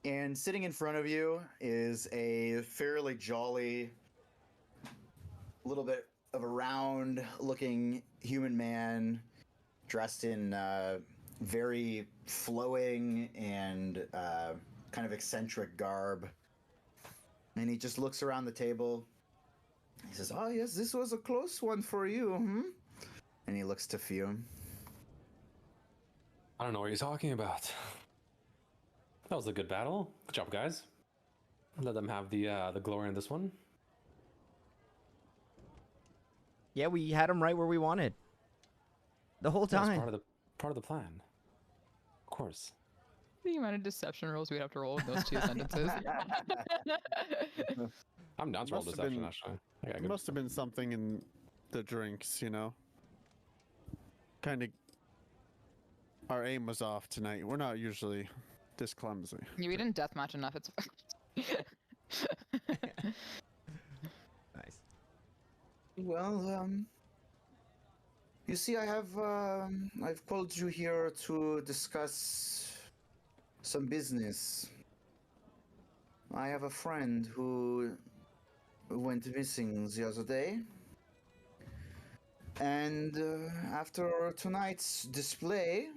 And sitting in front of you is a fairly jolly, little bit of a round-looking human man dressed in very flowing and kind of eccentric garb. And he just looks around the table. He says, "Oh, yes, this was a close one for you, hmm?" And he looks to Fume. I don't know what you're talking about. That was a good battle. Good job, guys. Let them have the glory in this one. Yeah, we had him right where we wanted. The whole That was time. part of the plan. Of course. The amount of deception rolls we'd have to roll in those two sentences. I'm down to roll Must have deception, been- actually. I got It good must have been something in the drinks, you know. Kind of. Our aim was off tonight. We're not usually this clumsy. We didn't deathmatch enough. It's. Nice. Well, you see, I've called you here to discuss some business. I have a friend who went missing the other day. And after tonight's display,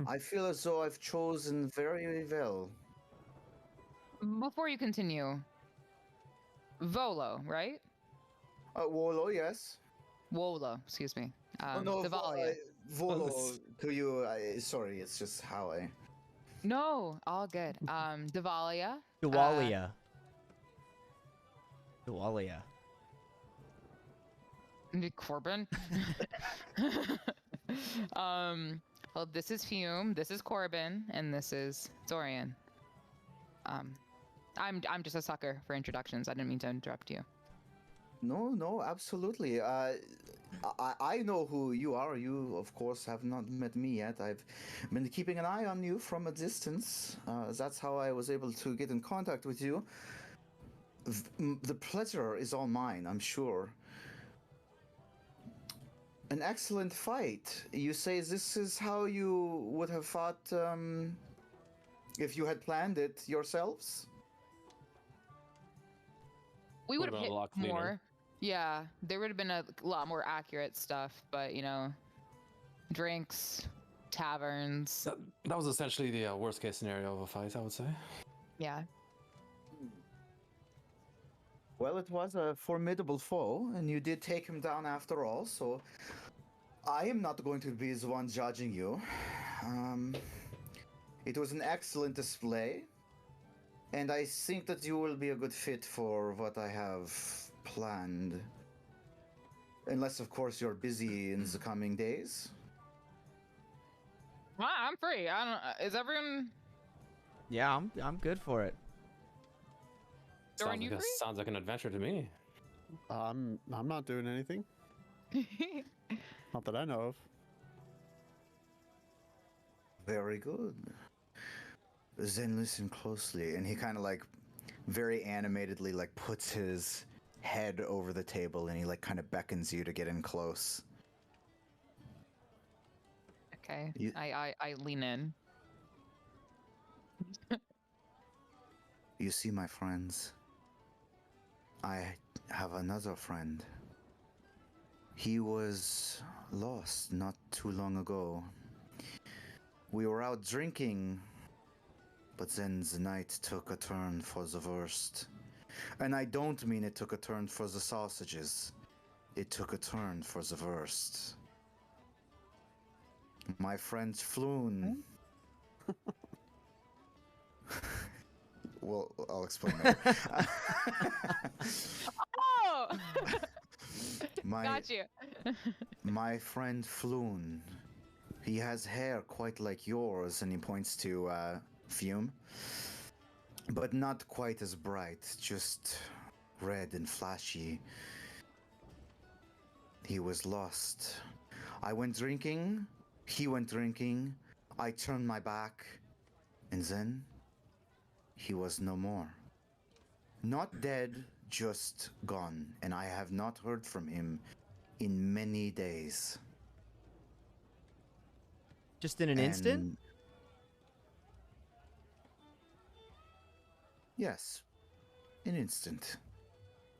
I feel as though I've chosen very well. Before you continue, Volo, right? Wolo, yes. Wolo, excuse me. Oh, no, Devalia. Volo to you. Sorry, it's just how I. No, all good. Devalia. Dualia. Dualia. Corbin. Well, this is Fume, this is Corbin, and this is Zorian. I'm just a sucker for introductions. I didn't mean to interrupt you. No, absolutely. I know who you are. You, of course, have not met me yet. I've been keeping an eye on you from a distance. That's how I was able to get in contact with you. The pleasure is all mine, I'm sure. An excellent fight. You say this is how you would have fought if you had planned it yourselves? We would Would've have been a hit lot cleaner. more. Yeah, there would have been a lot more accurate stuff, but you know, drinks, taverns. That was essentially the worst case scenario of a fight, I would say. Yeah. Well, it was a formidable foe, and you did take him down after all, so I am not going to be the one judging you. It was an excellent display, and I think that you will be a good fit for what I have planned. Unless, of course, you're busy in the coming days. I'm free. I don't. Is everyone? Yeah, I'm good for it. Soren, you free? Sounds like an adventure to me. I'm not doing anything. Not that I know of. Very good. Then listen closely, and he kind of like very animatedly like puts his head over the table, and he like kind of beckons you to get in close. Okay. You- I lean in. You see, my friends, I have another friend. He was lost not too long ago. We were out drinking, but then the night took a turn for the worst. And I don't mean it took a turn for the sausages. It took a turn for the worst. My friend Floon. Well, I'll explain that. Oh, my got you. my friend Floon. He has hair quite like yours, and he points to Fume. But not quite as bright, just red and flashy. He was lost. I went drinking, he went drinking, I turned my back, and then he was no more. Not dead, just gone, and I have not heard from him in many days. Just in an instant? And- Yes, an instant.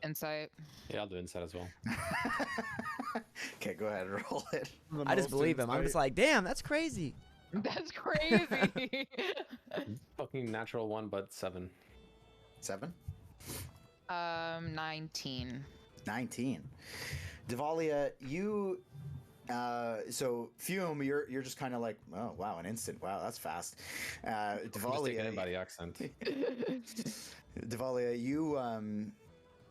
Insight. Yeah, I'll do insight as well. Okay, go ahead, roll it. I just believe him. I'm just like, damn, that's crazy. That's crazy. Fucking natural one, but 7. 7? 19. 19. Devalia, you so Fume, you're just kind of like, oh wow, an instant. Wow, that's fast. I'm just taken in by Devalia, the accent. Devalia,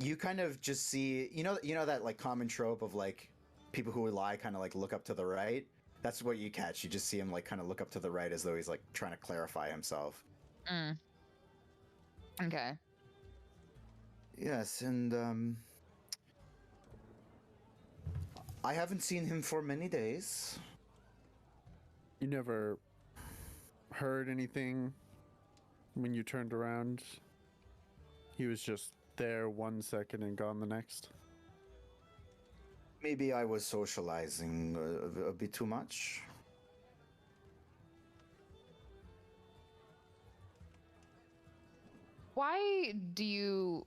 you kind of just see, you know that like common trope of like people who lie kind of like look up to the right. That's what you catch. You just see him like kind of look up to the right as though he's like trying to clarify himself. Mm. Okay. Yes, and I haven't seen him for many days. You never heard anything when you turned around? He was just there 1 second and gone the next? Maybe I was socializing a bit too much. Why do you...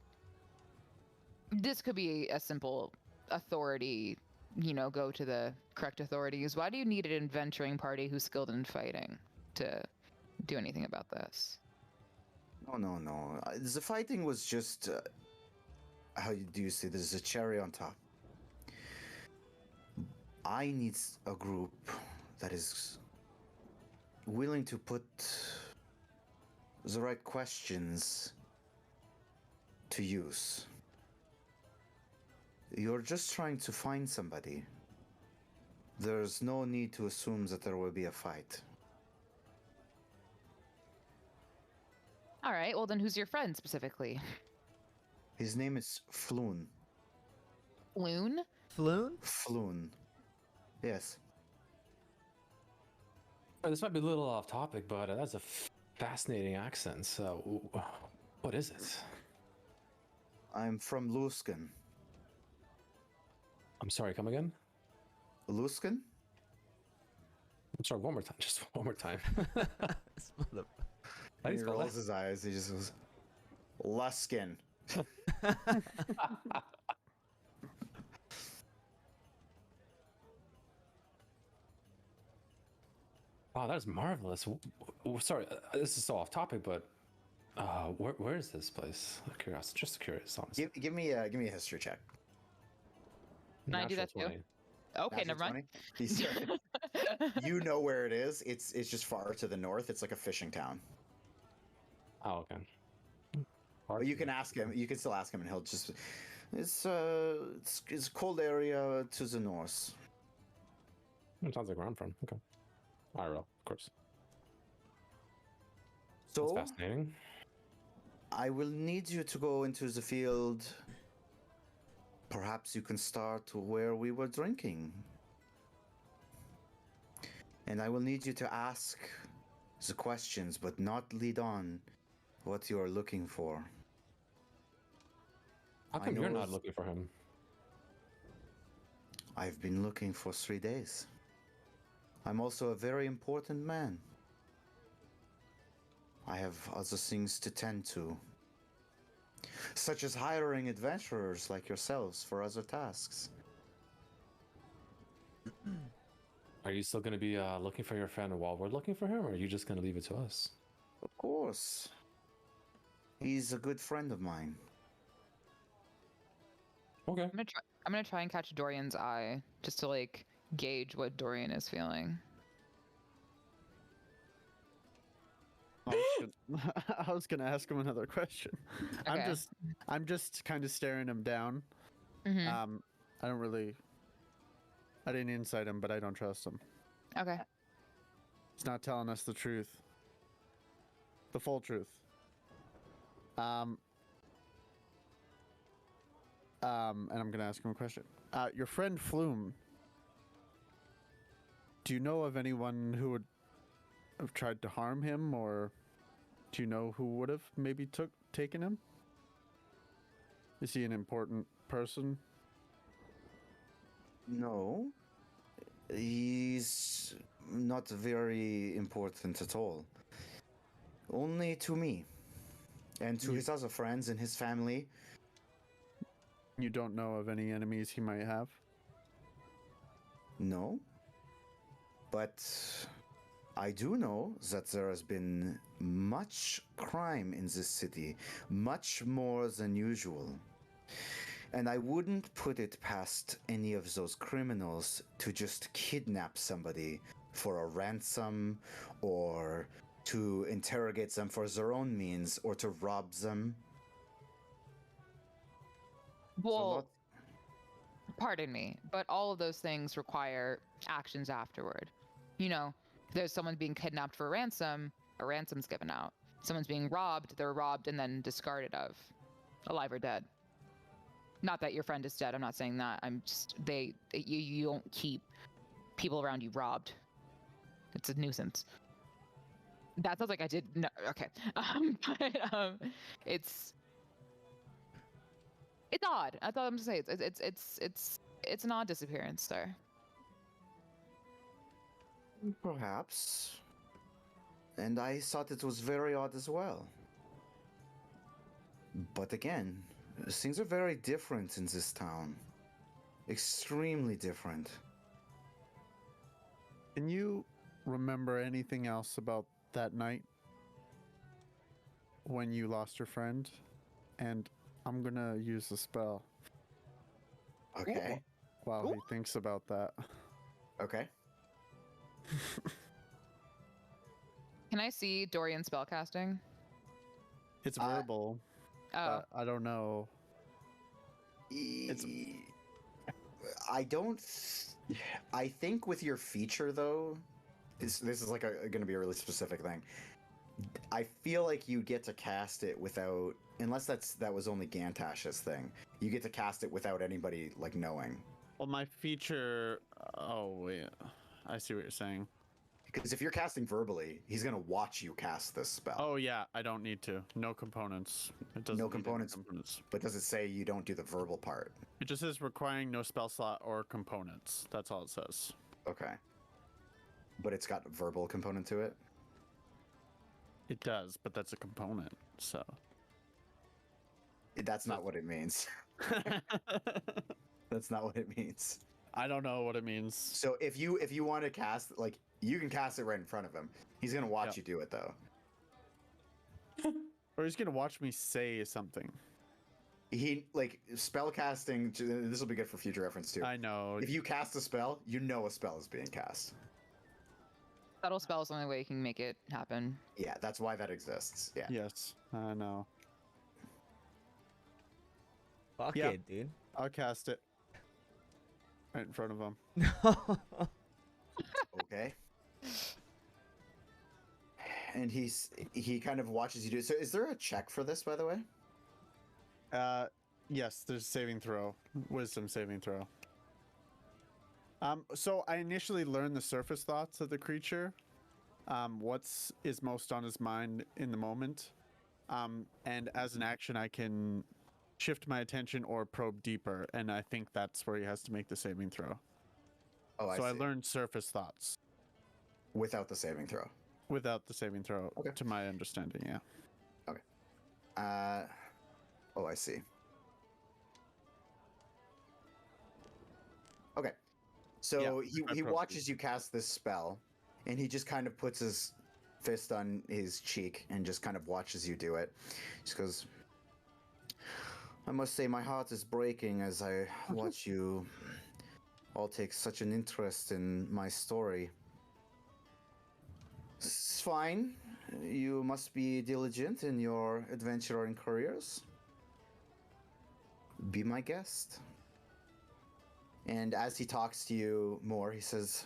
This could be a simple authority, go to the correct authorities. Why do you need an adventuring party who's skilled in fighting to do anything about this? No. The fighting was just... how do you say? There's a cherry on top. I need a group that is willing to put the right questions to use. You're just trying to find somebody. There's no need to assume that there will be a fight. All right, well then who's your friend specifically? His name is Floon. Loon? Floon? Floon. Yes. This might be a little off topic, but that's a fascinating accent. So, what is it? I'm from Luskan. I'm sorry, come again? Luskan? I'm sorry, one more time. Just one more time. This mother- How do you He spell rolls that? his eyes. He just goes, Luskin. Wow, that is marvelous. Sorry, this is so off topic, but where is this place? Curious, just curious, honestly. Give me a history check. Can I do that too? 20. Okay, Natural never mind. 20? He's- you know where it is. It's just far to the north. It's like a fishing town. Oh, okay. But you can ask him. You can still ask him, and he'll just. It's a cold area to the north. Sounds like where I'm from. Okay. IRL, of course. So That's fascinating. I will need you to go into the field. Perhaps you can start where we were drinking. And I will need you to ask the questions, but not lead on what you are looking for. How I come you're know not looking for him? I've been looking for 3 days. I'm also a very important man. I have other things to tend to, such as hiring adventurers like yourselves for other tasks. Are you still going to be looking for your friend while we're looking for him, or are you just going to leave it to us? Of course. He's a good friend of mine. Okay. I'm gonna try and catch Dorian's eye just to like gauge what Dorian is feeling. I was gonna ask him another question. Okay. I'm just kind of staring him down. Mm-hmm. I didn't insight him, but I don't trust him. Okay. He's not telling us the truth. The full truth. And I'm gonna ask him a question. Your friend Flume. Do you know of anyone who would have tried to harm him, or do you know who would have maybe taken him? Is he an important person? No. He's not very important at all. Only to me. And to his other friends and his family. You don't know of any enemies he might have? No. But I do know that there has been much crime in this city, much more than usual. And I wouldn't put it past any of those criminals to just kidnap somebody for a ransom, or to interrogate them for their own means, or to rob them. Well, pardon me, but all of those things require actions afterward. You know, if there's someone being kidnapped for a ransom's given out. Someone's being robbed, they're robbed and then discarded of, alive or dead. Not that your friend is dead. I'm not saying that. I'm just you don't keep people around you robbed. It's a nuisance. That sounds like I did. No, okay. But it's odd. I thought I'm just saying it's an odd disappearance, sir. Perhaps. And I thought it was very odd as well. But again, things are very different in this town. Extremely different. Can you remember anything else about that night when you lost your friend? And I'm gonna use the spell Okay. while he thinks about that. Okay. Can I see Dorian spellcasting? It's verbal. Oh, I don't know. I don't. I think with your feature though, this is like going to be a really specific thing. I feel like you get to cast it without, unless that was only Gantash's thing. You get to cast it without anybody like knowing. Well, my feature. Oh wait, I see what you're saying. Because if you're casting verbally, he's going to watch you cast this spell. Oh yeah, I don't need to. No components. It doesn't. No need any components. components. But does it say you don't do the verbal part? It just says requiring no spell slot or components. That's all it says. Okay. But it's got a verbal component to it? It does, but that's a component. So. That's not what it means. That's not what it means. I don't know what it means. So if you want to cast, like, you can cast it right in front of him. He's gonna watch you do it though. Or he's gonna watch me say something. He like spell casting. This will be good for future reference too. I know. If you cast a spell, you know a spell is being cast. subtle spell is the only way you can make it happen. Yeah, that's why that exists. Yeah. Yes, I know. Fuck Yeah. it, dude. I'll cast it right in front of him. Okay. And he kind of watches you do it. So is there a check for this, by the way? Yes, there's saving throw. Wisdom saving throw. So I initially learned the surface thoughts of the creature. What's is most on his mind in the moment. And as an action, I can shift my attention or probe deeper, and I think that's where he has to make the saving throw. Oh, So I see. learned surface thoughts Without the saving throw. without the saving throw, Okay. to my understanding, yeah. Oh, I see. Okay. So Yeah, I he probably- watches you cast this spell, and he just kind of puts his fist on his cheek and just kind of watches you do it. Just goes, I must say my heart is breaking as I watch you all take such an interest in my story. It's fine. You must be diligent in your adventuring careers. Be my guest. And as he talks to you more, he says,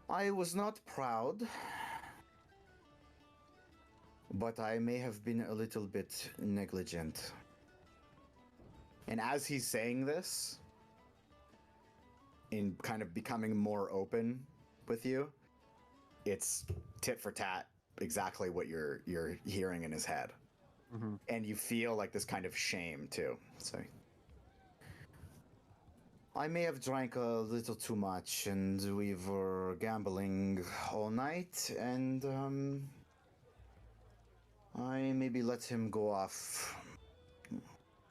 I was not proud, but I may have been a little bit negligent. And as he's saying this, in kind of becoming more open with you, it's tit for tat exactly what you're hearing in his head. Mm-hmm. And you feel like this kind of shame too. So I may have drank a little too much, and we were gambling all night, and I maybe let him go off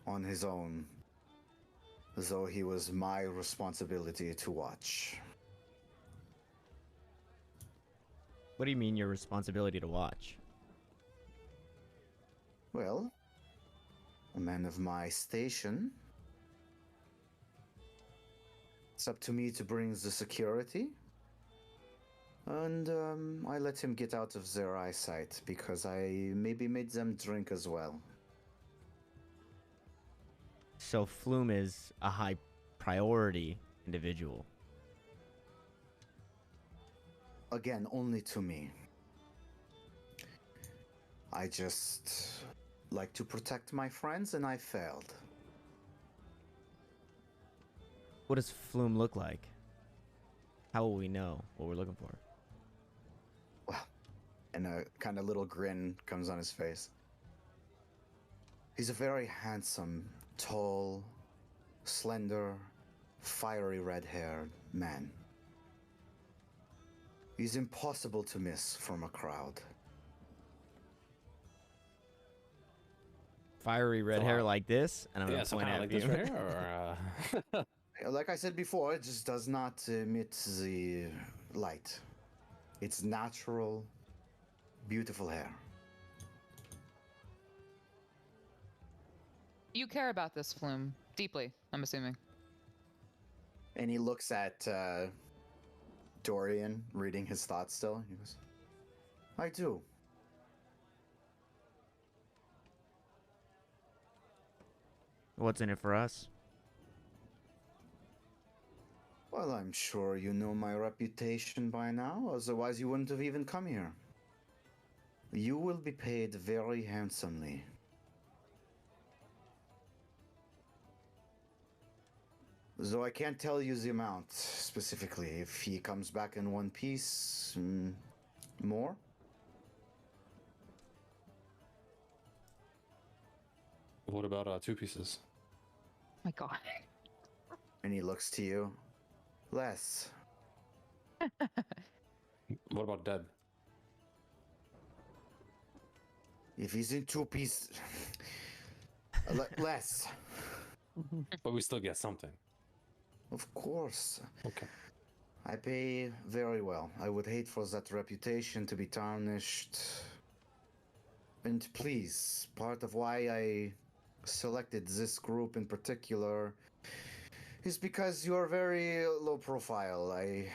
on his own, though he was my responsibility to watch. What do you mean your responsibility to watch? Well, a man of my station. It's up to me to bring the security. And I let him get out of their eyesight because I maybe made them drink as well. So Flume is a high priority individual. again, only to me. I just like to protect my friends, and I failed. What does Flume look like? How will we know what we're looking for? Well, and a kind of little grin comes on his face. He's a very handsome, tall, slender, fiery red-haired man. He's impossible to miss from a crowd. Fiery red hair like this, and I'm Yeah, gonna some point kind at of like you. this right here, or Like I said before, it just does not emit the light. It's natural, beautiful hair. You care about this, Flume, deeply, I'm assuming. And he looks at Dorian, reading his thoughts still. He goes, I do. What's in it for us? Well, I'm sure you know my reputation by now, otherwise you wouldn't have even come here. You will be paid very handsomely. Though I can't tell you the amount specifically. If he comes back in one piece, more? what about 2 pieces? My God. And he looks to you. Less. What about dead? If he's in 2 pieces, less. But we still get something. Of course. Okay. I pay very well. I would hate for that reputation to be tarnished. And please, part of why I selected this group in particular is because you're very low profile. I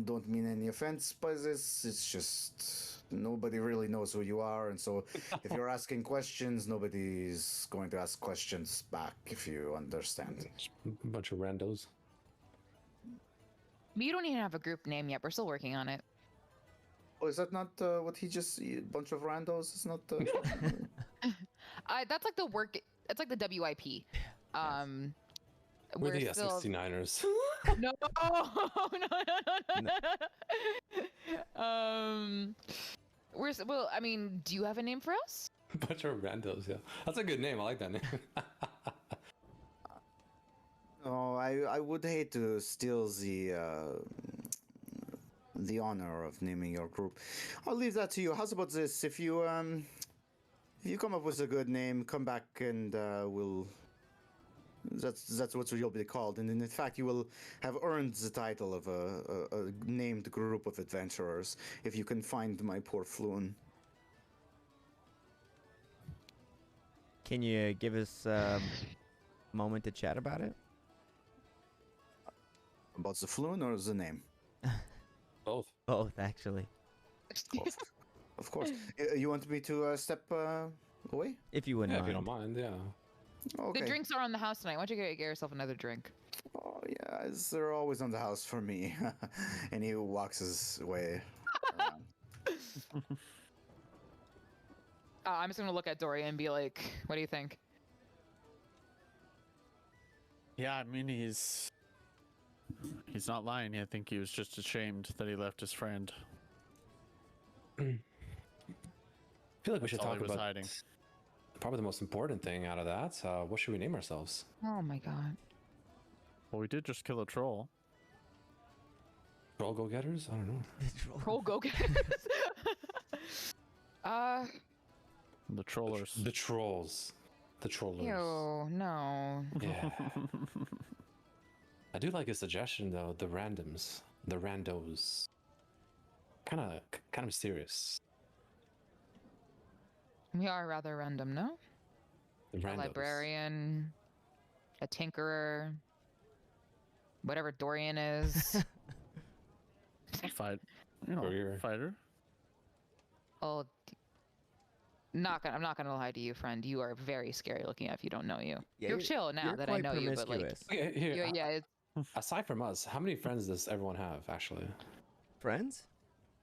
don't mean any offense by this. It's just nobody really knows who you are, and so if you're asking questions, nobody's going to ask questions back, if you understand. A bunch of randos. You don't even have a group name yet. We're still working on it. Oh, is that not what he just... A bunch of randos? It's not... That's like the work. That's like the WIP. We're the still... 69ers. No, no. Well, I mean, do you have a name for us? Bunch of randos, yeah. That's a good name. I like that name. Oh, I would hate to steal the honor of naming your group. I'll leave that to you. How's about this? If you come up with a good name, come back and we'll... That's what you'll be called, and in fact, you will have earned the title of a named group of adventurers if you can find my poor Floon. Can you give us a moment to chat about it? About the Floon or the name? Both. Both, actually. Of course. You want me to step away? If you wouldn't Yeah, if you mind. don't mind, yeah. Okay. The drinks are on the house tonight. Why don't you get yourself another drink? Oh, yeah, they're always on the house for me. And he walks his way around. I'm just gonna look at Doria and be like, "What do you think?" Yeah, I mean, he's not lying. I think he was just ashamed that he left his friend. I feel like we should That's all talk he was about hiding. probably the most important thing out of that. What should we name ourselves? Oh my God. Well, we did just kill a troll. Troll go-getters? I don't know. Troll go getters. The trollers. The trolls. The trollers. Ew, no. Yeah. I do like a suggestion though. The randoms. The randos. Kind of mysterious. We are rather random, no? The A randos. librarian, a tinkerer, whatever Dorian is. Fight. Warrior. Fighter. Oh, I'm not gonna lie to you, friend. You are very scary looking if you don't know you. Yeah, you're chill now You're that I quite know you, but like, promiscuous. Okay, here. yeah, it's, Aside from us, how many friends does everyone have actually? Friends?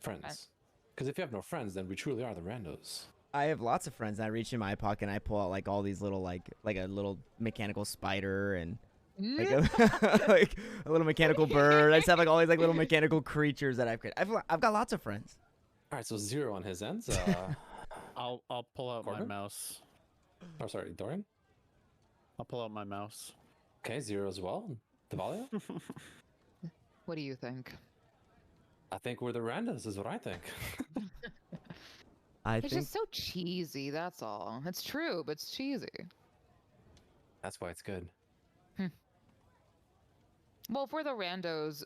Friends. Because if you have no friends, then we truly are the randos. I have lots of friends. I reach in my pocket and I pull out like all these little like a little mechanical spider and like a, like a little mechanical bird. I just have like all these like little mechanical creatures that I've created. I've got lots of friends. All right, so 0 on his ends. I'll pull out Corbin? my mouse. Oh, sorry, Dorian. I'll pull out my mouse. Okay, 0 as well. Devalia? What do you think? I think we're the randos, is what I think. I It's think just so cheesy. That's all. It's true, but it's cheesy. That's why it's good. Well, if we're the randos,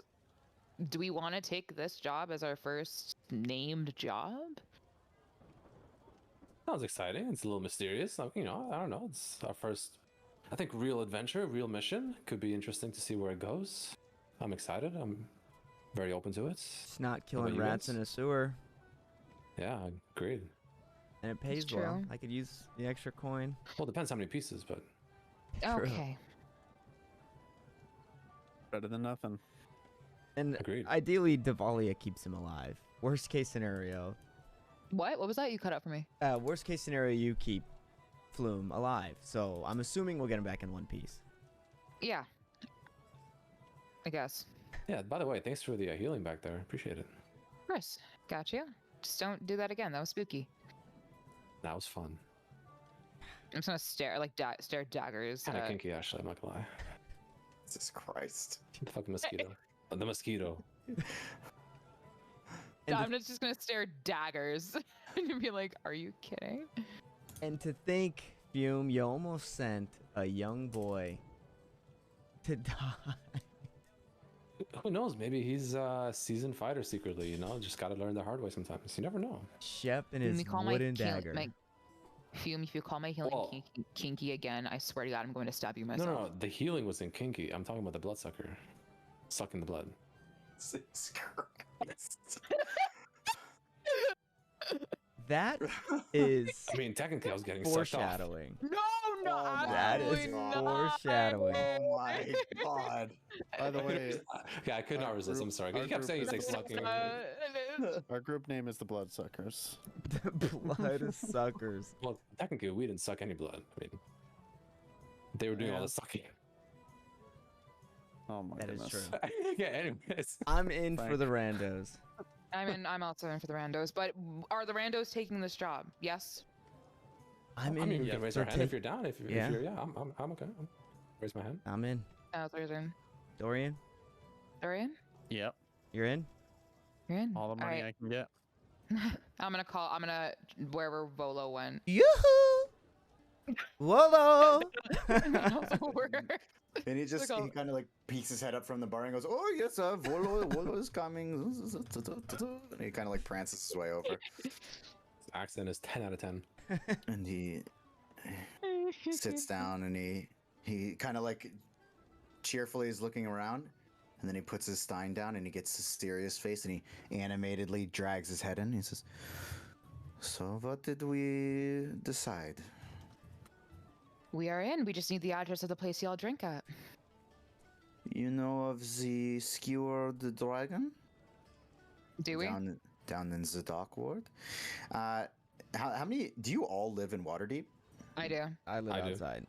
do we want to take this job as our first named job? Sounds exciting. It's a little mysterious. You know, I don't know. It's our first, I think, real adventure, real mission. Could be interesting to see where it goes. I'm excited. I'm very open to it. it's not killing about you rats guys? in a sewer, Yeah, agreed. and it pays true. well. I could use the extra coin. Well, depends how many pieces, but True. Okay. Better than nothing. And agreed. ideally, Devalia keeps him alive. Worst case scenario. What was that? You cut out for me. Worst case scenario, you keep Flume alive. So I'm assuming we'll get him back in one piece. Yeah. I guess. Yeah, by the way, thanks for the healing back there. Appreciate it. Of course. Got you. Just don't do that again. That was spooky. That was fun. I'm just gonna stare like stare daggers. Kind of at- kinky, actually. I'm not gonna lie. Jesus Christ. The fucking mosquito. The mosquito. And I'm just gonna stare daggers and be like, "Are you kidding?" And to think, Fume, you almost sent a young boy to die. Who knows? Maybe he's a seasoned fighter secretly, you know? Just gotta learn the hard way sometimes. You never know. Shep and When his you call wooden my, dagger. Fume, if you call my healing Well- kinky again, I swear to God, I'm going to stab you No, myself. no, no. The healing was in kinky. I'm talking about the bloodsucker. Sucking the blood. Jesus Christ. That is I mean, technically, I was getting sucked off. foreshadowing. No, no, Oh my That is absolutely not. foreshadowing. Oh my God. By the way, Yeah, I could not Our resist. group- I'm sorry. our You kept group saying he's like is- sucking. It is. our group name is the Bloodsuckers. The blood suckers. Well, technically, we didn't suck any blood. I mean, they were doing all Yeah. the sucking. Oh my That is goodness. true. Yeah, anyways. I'm in for Frank. the randos. I'm also in for the randos, but are the randos taking this job? Yes. I'm in. I mean, you can raise for your hand if take- you're down. If Yeah. you're, yeah, I'm okay. Raise my hand. I'm in. Thursday. Dorian, Dorian, Yep. you're in. you're in. All the money I can get. I'm gonna wherever Volo went. Yoo-hoo! Wolo! Also work. And he just Like he kind of like peeks his head up from the bar and goes, "Oh yes, Volo is coming." And he kind of like prances his way over, His accent is 10 out of 10. and he sits down and he kind of like cheerfully is looking around, and then he puts his stein down and he gets a serious face and he animatedly drags his head in. He says, "So what did we decide?" We are in. We just need the address of the place y'all drink at. You know of the skewered dragon? Do we? Down in the dock ward. How many? Do you all live in Waterdeep? I do. I live I do. outside.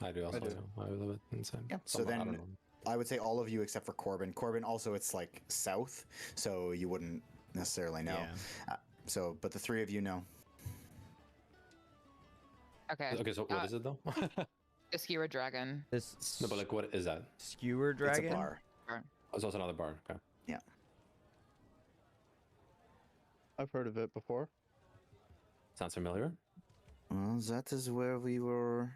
I do also. do. I live it inside. Yeah, so Somewhat, I then- don't know. I would say all of you except for Corbin. Corbin also it's like south, so you wouldn't necessarily know. Yeah. So, but the three of you know. Okay. Okay, so what is it though? The skewer dragon. This No, but like, what is that? skewer dragon. It's a bar. Oh, it's also another bar. Okay. I've heard of it before. Sounds familiar. Well, that is where we were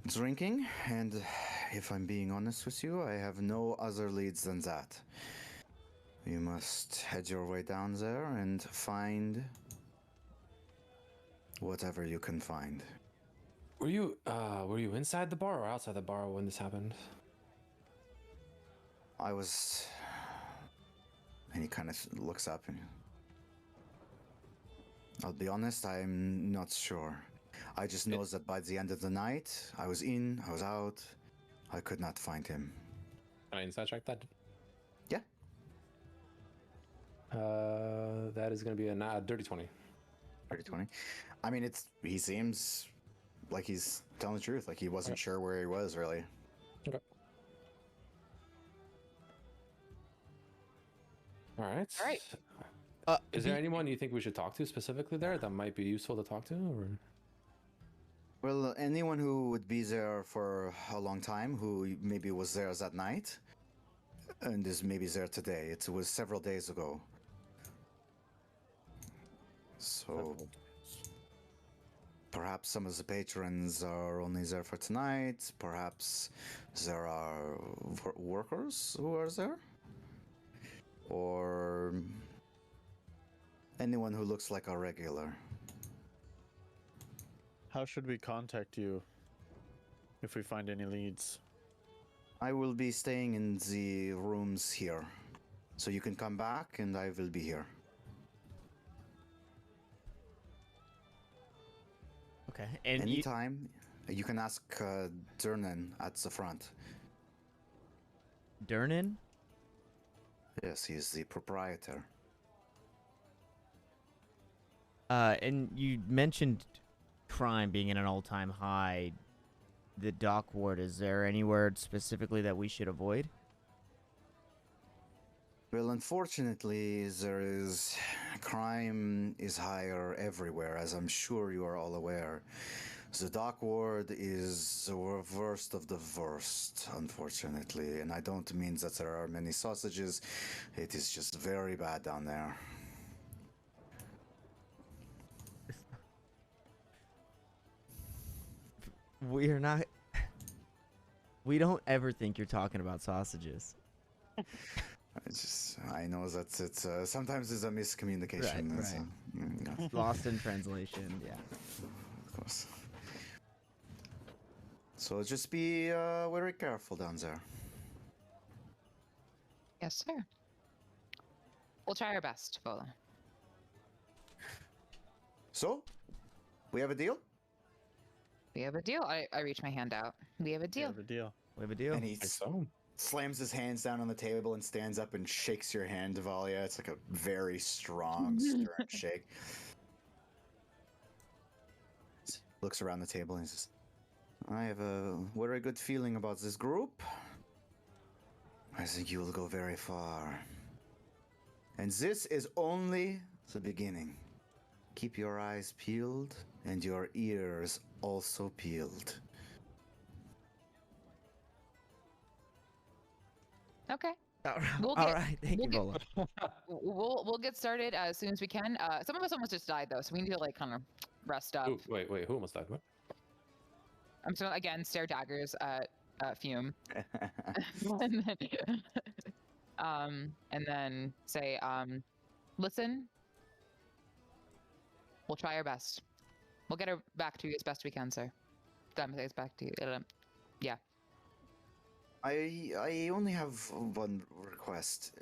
drinking, and if I'm being honest with you, I have no other leads than that. You must head your way down there and find whatever you can find. Were you inside the bar or outside the bar when this happened? I was, and he kind of looks up and I'll be honest, I'm not sure. I just know that by the end of the night, I was in, I was out, I could not find him. Can I inside check that? Yeah. That is going to be a dirty 20. 30-20. I mean, he seems like he's telling the truth. Like he wasn't sure where he was really. Okay. All right. All right. Is there anyone you think we should talk to specifically there that might be useful to talk to? Or? Well, anyone who would be there for a long time, who maybe was there that night, and is maybe there today. It was several days ago. So perhaps some of the patrons are only there for tonight. Perhaps there are workers who are there, or anyone who looks like a regular. How should we contact you if we find any leads? I will be staying in the rooms here, so you can come back and I will be here. Okay. And Anytime, you can ask Durnan at the front. Durnan? Yes, he is the proprietor. And you mentioned crime being at an all-time high. The dock ward, is there anywhere specifically that we should avoid? Well, unfortunately, crime is higher everywhere, as I'm sure you are all aware. The dock ward is the worst of the worst, unfortunately, and I don't mean that there are many sausages. It is just very bad down there. We're not. We don't ever think you're talking about sausages. I know that it's sometimes it's a miscommunication. Right. Lost in translation. Yeah. Of course. So just be very careful down there. Yes, sir. We'll try our best, Vola. So, we have a deal? We have a deal. I reach my hand out. We have a We deal. have a deal. We have a deal. And he slams his hands down on the table and stands up and shakes your hand, Davalia. It's like a very strong, stern shake. Looks around the table and says, I have a very good feeling about this group. I think you will go very far. And this is only the beginning. Keep your eyes peeled and your ears also peeled. Okay. All right. Thank you, Bola. We'll get started as soon as we can. Some of us almost just died though, so we need to like kind of rest up. Ooh, wait, who almost died? What? I'm just gonna again stare daggers at Fume, and then say, listen, we'll try our best. We'll get her back to you as best we can, sir. It's back to you. Yeah. I only have one request.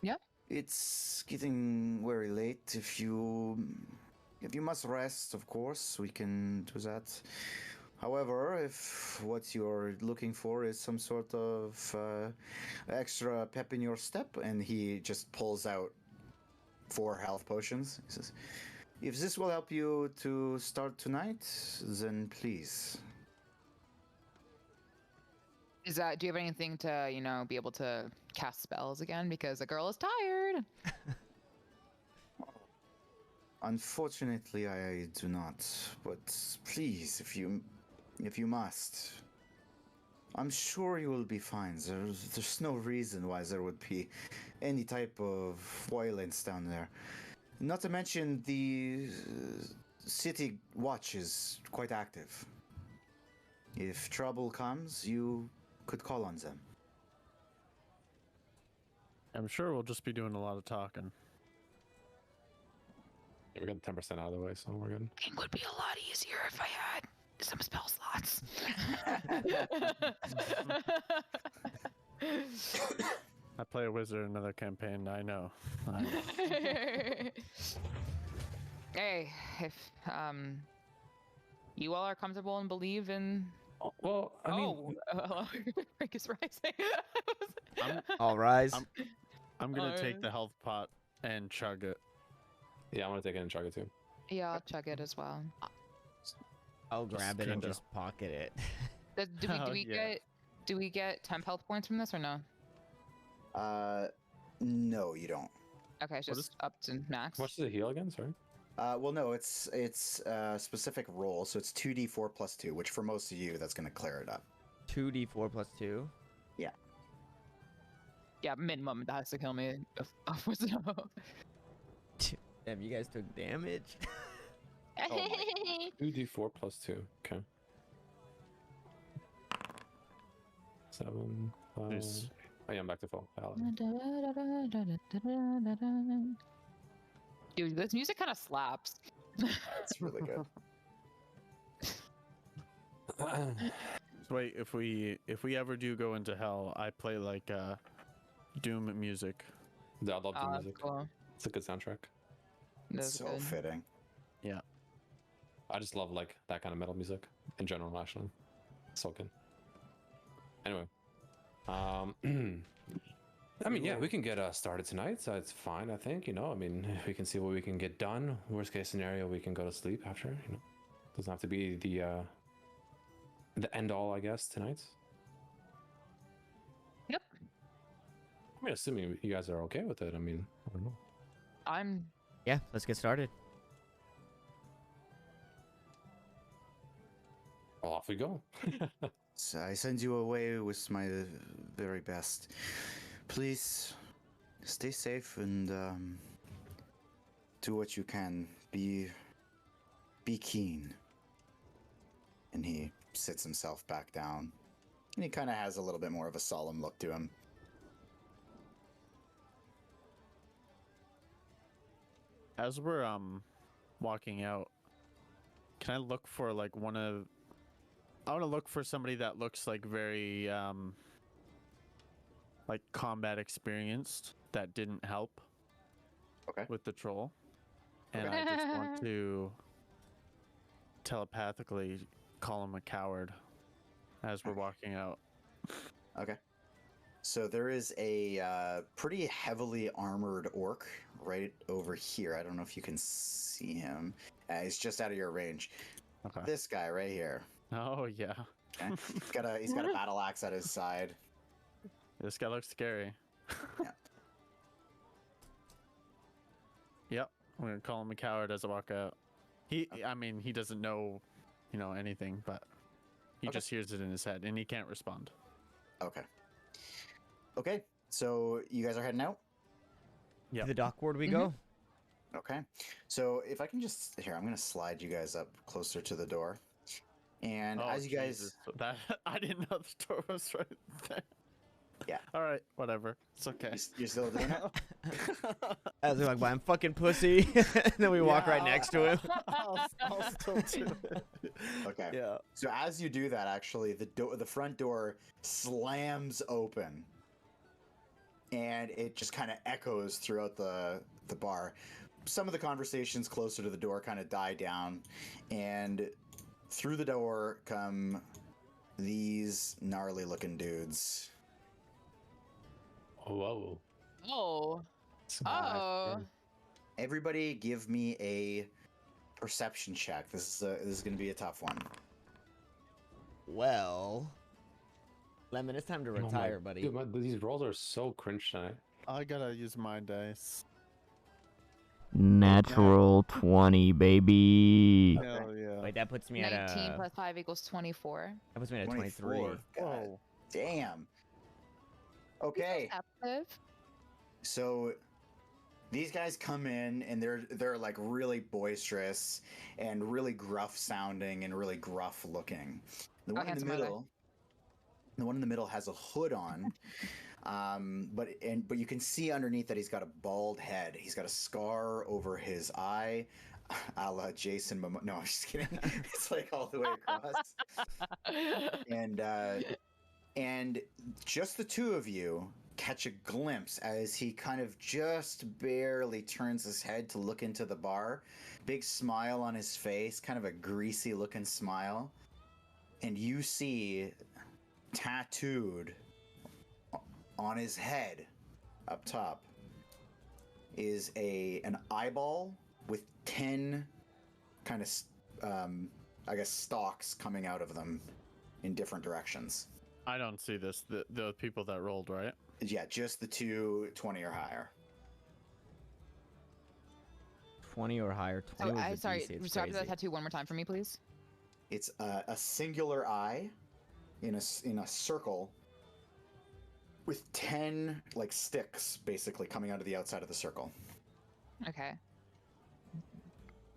Yeah? It's getting very late. If you must rest, of course, we can do that. However, if what you're looking for is some sort of extra pep in your step, and he just pulls out 4 health potions, he says, if this will help you to start tonight, then please. Do you have anything to, be able to cast spells again? Because the girl is tired. Unfortunately, I do not. But please, if you must, I'm sure you will be fine. There's no reason why there would be any type of violence down there. Not to mention the city watch is quite active. If trouble comes, you could call on them. I'm sure we'll just be doing a lot of talking. Yeah, we got 10% out of the way, so we're good. It would be a lot easier if I had some spell slots. I play a wizard in another campaign. I know. Hey, if you all are comfortable and believe in. Well, I mean, Frank is rising. All rise. I'm gonna take the health pot and chug it. Yeah, I'm gonna take it and chug it too. Yeah, I'll chug it as well. I'll grab it and kinda- just pocket it. Do we Oh, yeah. get temp health points from this or no? No, you don't. Okay, it's What just up to max. How much does it heal again? Sorry. Well, no, it's a specific roll, so it's 2d4 plus 2, which for most of you, that's going to clear it up. 2d4 plus 2. Yeah, minimum that has to kill me. Damn, you guys took damage. Oh my 2d4 plus 2. Okay. 7. 5. Nice. Oh yeah, I'm back to full. Dude, this music kind of slaps. It's really good. So wait, if we ever do go into hell, I play like Doom music. Yeah, I love the Oh, music. cool. It's a good soundtrack. That's So good. fitting. Yeah. I just love like that kind of metal music in general, actually. So good. Anyway, I mean, yeah, we can get started tonight, so it's fine. I think, I mean, we can see what we can get done. Worst case scenario, we can go to sleep after. Doesn't have to be the end all, I guess, tonight. Yep. I mean, assuming you guys are okay with it. I mean, I don't know. I'm Yeah, let's get started. Well, off we go. So I send you away with my very best. Please stay safe and do what you can. Be keen. And he sits himself back down. And he kind of has a little bit more of a solemn look to him. As we're walking out, can I look for like I want to look for somebody that looks like very like combat experienced that didn't help Okay. with the troll. And I just want to telepathically call him a coward as we're walking out. Okay. So there is a pretty heavily armored orc right over here. I don't know if you can see him. He's just out of your range. Okay. This guy right here. Oh yeah. Okay? He's got a battle axe at his side. This guy looks scary. Yeah. Yep. I'm gonna call him a coward as I walk out. I mean, he doesn't know, anything, but he Okay. just hears it in his head and he can't respond. Okay. Okay. So you guys are heading out? Yep. To the dock ward we Mhm. go. Okay. So if I can just I'm gonna slide you guys up closer to the door. And Oh, as you guys Jesus. That I didn't know the door was right there. Yeah. All right, whatever. It's okay. you're still doing it? As we walk by him, fucking pussy. And then we walk right Yeah. next to him. I'll still do it. Okay. Yeah. So as you do that, actually, the front door slams open, and it just kind of echoes throughout the bar. Some of the conversations closer to the door kind of die down, and through the door come these gnarly-looking dudes. Whoa. Oh. Oh. Everybody, give me a perception check. This is going to be a tough one. Well, Lemon, it's time to retire, buddy. Dude, these rolls are so cringe tonight. I gotta use my dice. Natural 20, baby. Okay. Hell yeah. Wait, that puts me 19 at plus 5 equals 24. that puts me at 23. 24. God Whoa. damn. Okay. Perceptive. So these guys come in and they're like really boisterous and really gruff sounding and really gruff looking. The one in the handsome are they? middle, the one in the middle has a hood on, but you can see underneath that he's got a bald head. He's got a scar over his eye, a la Jason Momoa. No, I'm just kidding. It's like all the way across. And just the two of you catch a glimpse as he kind of just barely turns his head to look into the bar. Big smile on his face, kind of a greasy looking smile. And you see tattooed on his head up top is an eyeball with 10 kind of I guess stalks coming out of them in different directions. I don't see this. The people that rolled, right? Yeah, just the two 20 or higher. 20 or higher. 20 Oh, was the sorry. DC. It's Describe that crazy. tattoo one more time for me, please. It's a singular eye in a circle with 10 like sticks basically coming out of the outside of the circle. Okay.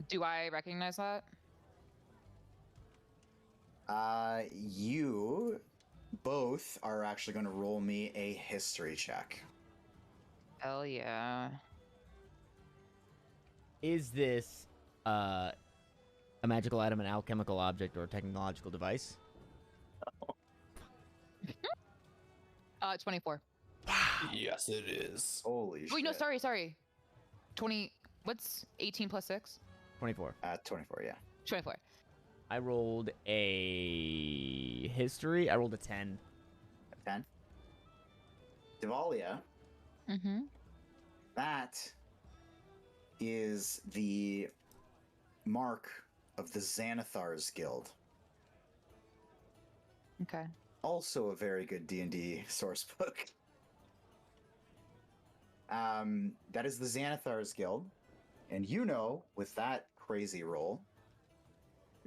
Do I recognize that? You both are actually going to roll me a history check. Hell yeah. Is this a magical item, an alchemical object, or a technological device? 24. Yes, it is. Holy shit. Wait, no, sorry. 20. What's 18 plus 6? 24. 24, yeah. 24. I rolled a history. I rolled a 10. 10. Devalia, Mm-hmm. that is the mark of the Xanathar's Guild. Okay. Also a very good D&D source book. That is the Xanathar's Guild. And you know, with that crazy roll,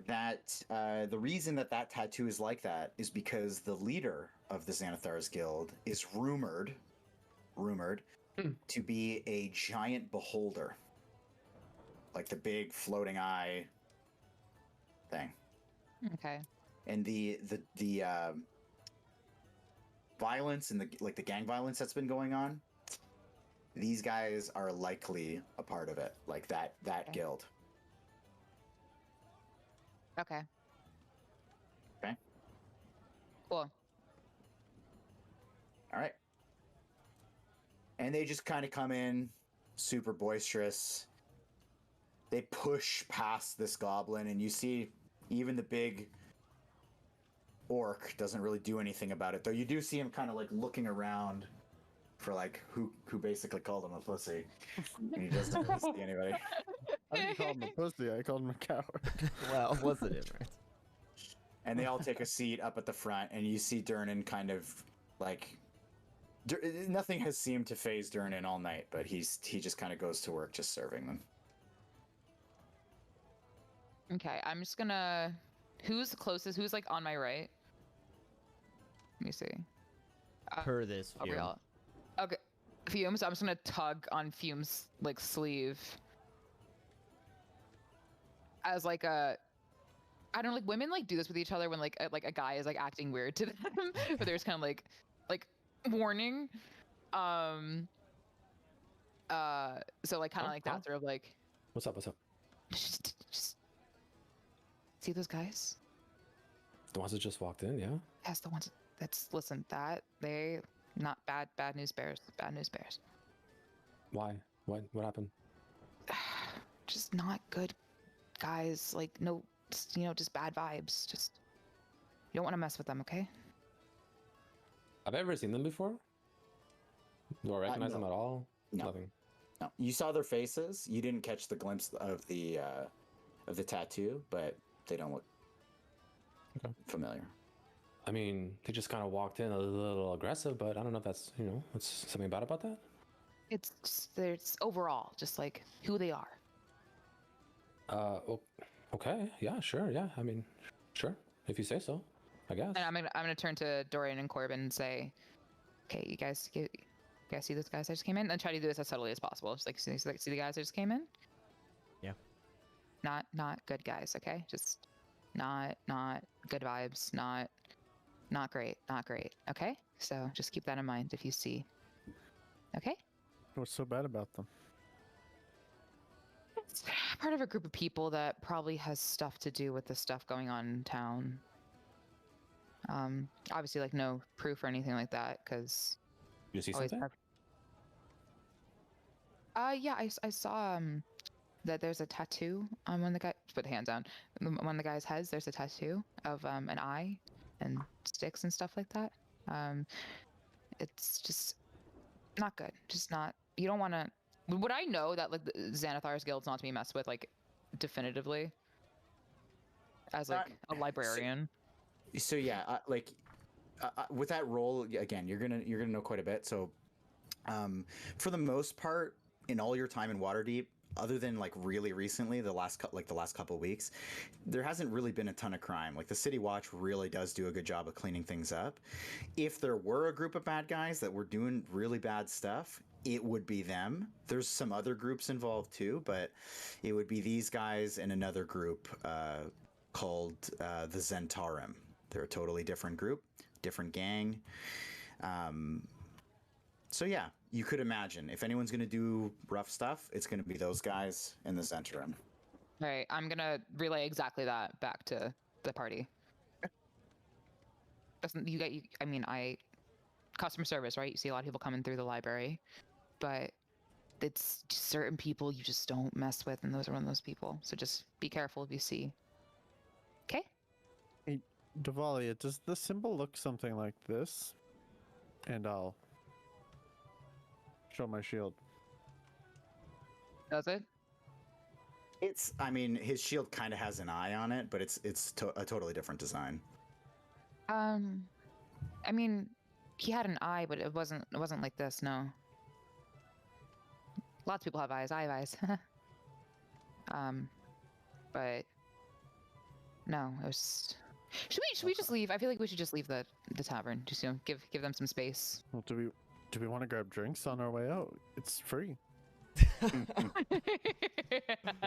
that the reason that tattoo is like that is because the leader of the Xanathar's Guild is rumored to be a giant beholder. Like the big floating eye thing. Okay. And the violence and the gang violence that's been going on, these guys are likely a part of it, like that Okay. guild. Okay. Okay. Cool. All right. And they just kind of come in super boisterous. They push past this goblin, and you see even the big orc doesn't really do anything about it, though you do see him kind of like looking around for like who basically called him a pussy. And he doesn't really see anybody. I didn't call him a pussy. I called him a coward. Well, what's the difference? And they all take a seat up at the front, and you see Durnan kind of like nothing has seemed to phase Durnan all night, but he just kind of goes to work just serving them. Okay, I'm just gonna... Who's closest? Who's like on my right? Let me see. Per this view. Gabrielle. Okay, Fumes. I'm just gonna tug on Fumes' like sleeve as like a... I don't know, like women like do this with each other when like a guy is like acting weird to them, but there's kind of like warning. So like kind of like that sort of like... What's up? Just see those guys? The ones that just walked in, yeah? Yes, the ones listen, that they not bad news bears. Bad news bears. Why? What happened? Just not good guys. Like no, just, just bad vibes. Just you don't want to mess with them, okay? Have I ever seen them before? Do I recognize them at all? No. Nothing. No, you saw their faces. You didn't catch the glimpse of the tattoo, but they don't look familiar. I mean, they just kind of walked in a little aggressive, but I don't know if that's, what's something bad about that? It's overall just like who they are. Okay, yeah, sure, yeah. I mean, sure, if you say so, I guess. And I'm gonna turn to Dorian and Corbin and say, okay, you guys see those guys that just came in? And try to do this as subtly as possible. Just like see the guys that just came in? Yeah. Not good guys, okay? Just not good vibes, not great, okay? So just keep that in mind if you see. Okay? What's so bad about them? It's part of a group of people that probably has stuff to do with the stuff going on in town. Obviously like no proof or anything like that, because You see something? Yeah, I saw that there's a tattoo on one of the guys. Put the hands down. One of the guys' heads. There's a tattoo of an eye and sticks and stuff like that. It's just not good. Just not. You don't want to Would I know that like the Xanathar's guild's not to be messed with like definitively as like a librarian? So yeah, with that role again, you're gonna know quite a bit. So, for the most part, in all your time in Waterdeep, other than like really recently, the last couple of weeks, there hasn't really been a ton of crime. Like the City Watch really does do a good job of cleaning things up. If there were a group of bad guys that were doing really bad stuff, it would be them. There's some other groups involved too, but it would be these guys and another group called the Zentarum. They're a totally different group, different gang. So yeah, you could imagine if anyone's going to do rough stuff, it's going to be those guys in the Zentarum. All right, I'm gonna relay exactly that back to the party. Doesn't you get you? I mean, customer service, right? You see a lot of people coming through the library, but it's just certain people you just don't mess with, and those are one of those people. So just be careful if you see. Okay. Hey, Davalia, does the symbol look something like this? And I'll show my shield. Does it? I mean, his shield kind of has an eye on it, but it's a totally different design. I mean, he had an eye, but it wasn't like this. No. Lots of people have eyes. I have eyes. But no, it was. Should we just leave? I feel like we should just leave the tavern. Just give them some space. Well, do we want to grab drinks on our way out? It's free.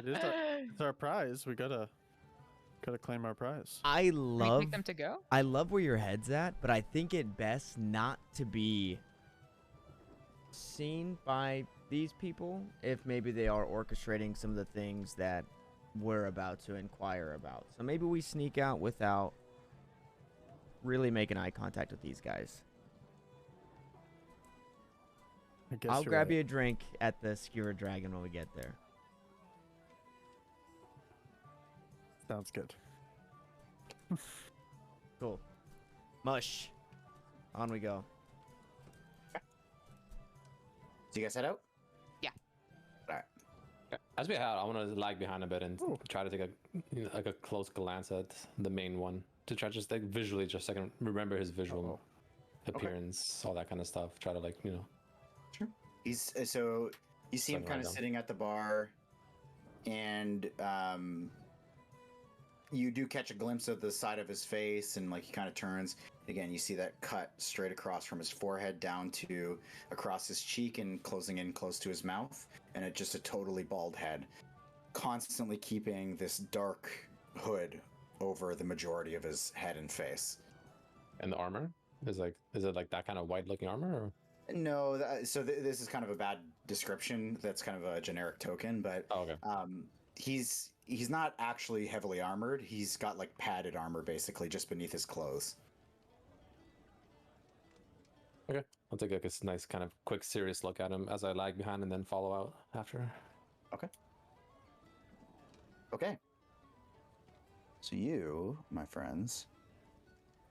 It's our prize. We gotta claim our prize. I Can we love take them to go? I love where your head's at, but I think it best not to be seen by these people if maybe they are orchestrating some of the things that we're about to inquire about. So maybe we sneak out without really making eye contact with these guys. I guess I'll you're grab right. you a drink at the Skewer Dragon when we get there. Sounds good. Cool. Mush. On we go. Do you guys head out? Yeah. All right. As we head out, I want to lag behind a bit and try to take a close glance at the main one to try just like visually, just so I can remember his visual appearance, all that kind of stuff. Try to Sure. He's so you see him Something kind of like that. sitting at the bar, and you do catch a glimpse of the side of his face, and like he kind of turns. Again, you see that cut straight across from his forehead down to across his cheek and closing in close to his mouth, and it's just a totally bald head, constantly keeping this dark hood over the majority of his head and face. And the armor is it like that kind of white looking armor? Or? No, this is kind of a bad description. That's kind of a generic token, but Okay. He's not actually heavily armored. He's got like padded armor basically just beneath his clothes. Okay. I'll take like a nice kind of quick serious look at him as I lag behind and then follow out after. Okay. So you, my friends,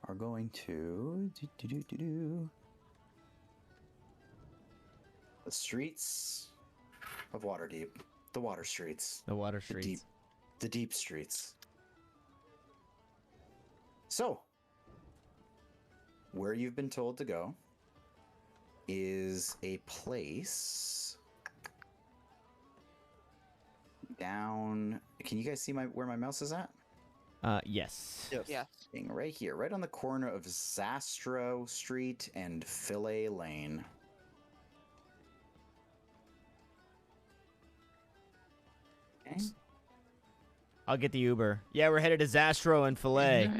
are going to the streets of Waterdeep. The water streets. The water The streets. deep streets. So, where you've been told to go is a place down. Can you guys see where my mouse is at? Yes. Yeah. Being right here, right on the corner of Zastro Street and Fillet Lane. Okay. I'll get the Uber. Yeah, we're headed to Zastro and Filet.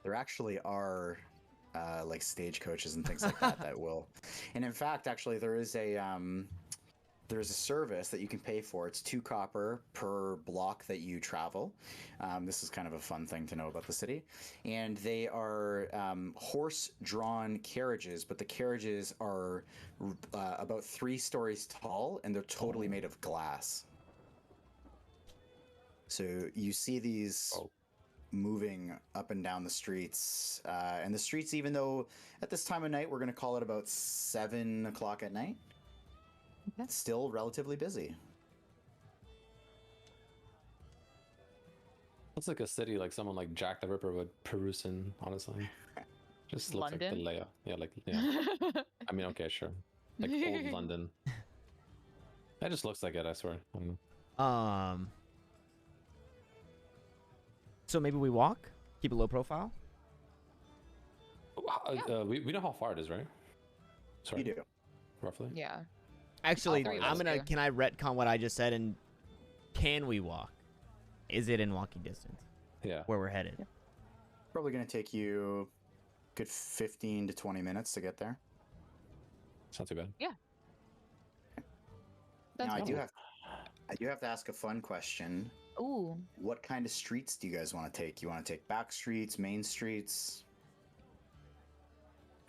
There actually are like stagecoaches and things like that will. And in fact, actually, there's a service that you can pay for. It's 2 copper per block that you travel. This is kind of a fun thing to know about the city. And they are horse-drawn carriages, but the carriages are about 3 stories tall, and they're totally made of glass. So you see these moving up and down the streets. And the streets, even though at this time of night, we're going to call it about 7 o'clock at night. still relatively busy. Looks like a city like someone like Jack the Ripper would peruse in, honestly. Just looks like the London? layout. Yeah, like, yeah. I mean, okay, sure. Like old London. That just looks like it, I swear. I don't know. So maybe we walk, keep a low profile. We know how far it is, right? Sorry. You do. Roughly? Yeah. Actually, three of I'm us gonna. do. Can I retcon what I just said? And can we walk? Is it in walking distance Yeah. where we're headed? Yeah. Probably going to take you a good 15 to 20 minutes to get there. It's not too bad. That's Now, I fine. do have to ask a fun question. Ooh. What kind of streets do you guys want to take? You want to take back streets, main streets?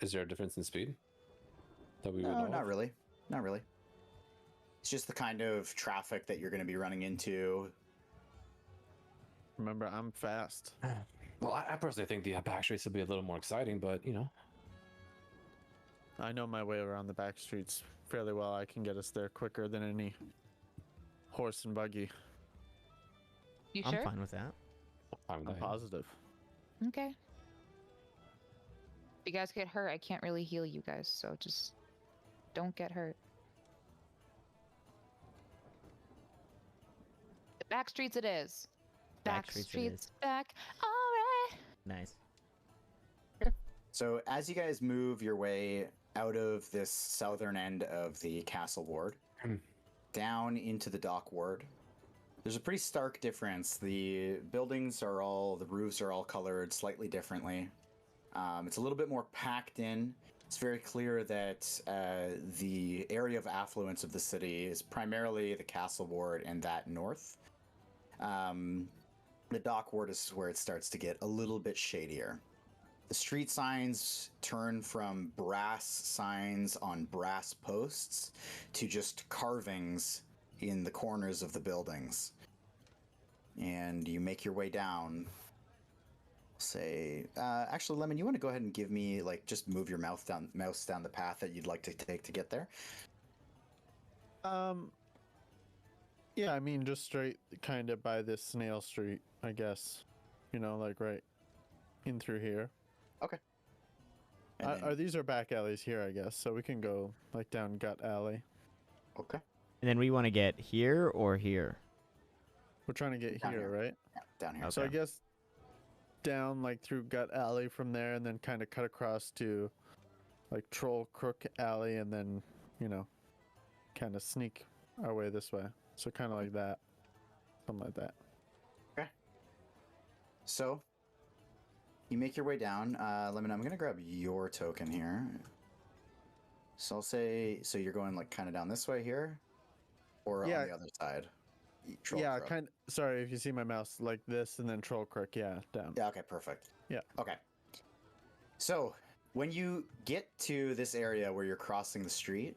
Is there a difference in speed that we would No, know? not of? really. Not really. It's just the kind of traffic that you're going to be running into. Remember, I'm fast. Well, I personally think the back streets would be a little more exciting, but you know. I know my way around the back streets fairly well. I can get us there quicker than any horse and buggy. You I'm sure? fine with that. I'm positive. Okay. If you guys get hurt, I can't really heal you guys, so just don't get hurt. The back streets it is. Back streets it is. Back. All right. Nice. So as you guys move your way out of this southern end of the castle ward, down into the dock ward, there's a pretty stark difference. The buildings are the roofs are all colored slightly differently. It's a little bit more packed in. It's very clear that the area of affluence of the city is primarily the castle ward and that north. The dock ward is where it starts to get a little bit shadier. The street signs turn from brass signs on brass posts to just carvings in the corners of the buildings. And you make your way down. Say, actually, Lemon, you want to go ahead and give me, like, just move your mouse down the path that you'd like to take to get there? Yeah, I mean, just straight kind of by this snail street, I guess. You know, like right in through here. Okay. And then- Are these are back alleys here, I guess, so we can go like down Gut Alley. okay. And then we want to get here or here. We're trying to get Down here, here. right? Yeah, down here. Okay. So I guess down like through Gut Alley from there, and then kind of cut across to like Troll Crook Alley, and then kind of sneak our way this way. So kind of like that, something like that. So, you make your way down. Lemon, I'm going to grab your token here. So I'll say, so you're going like kind of down this way here? Or Yeah. on the other side? Troll Yeah, Crook. kind. Sorry if you see my mouse like this, and then Troll Crook. Yeah, down. Yeah, okay, perfect. Yeah. Okay. So, when you get to this area where you're crossing the street,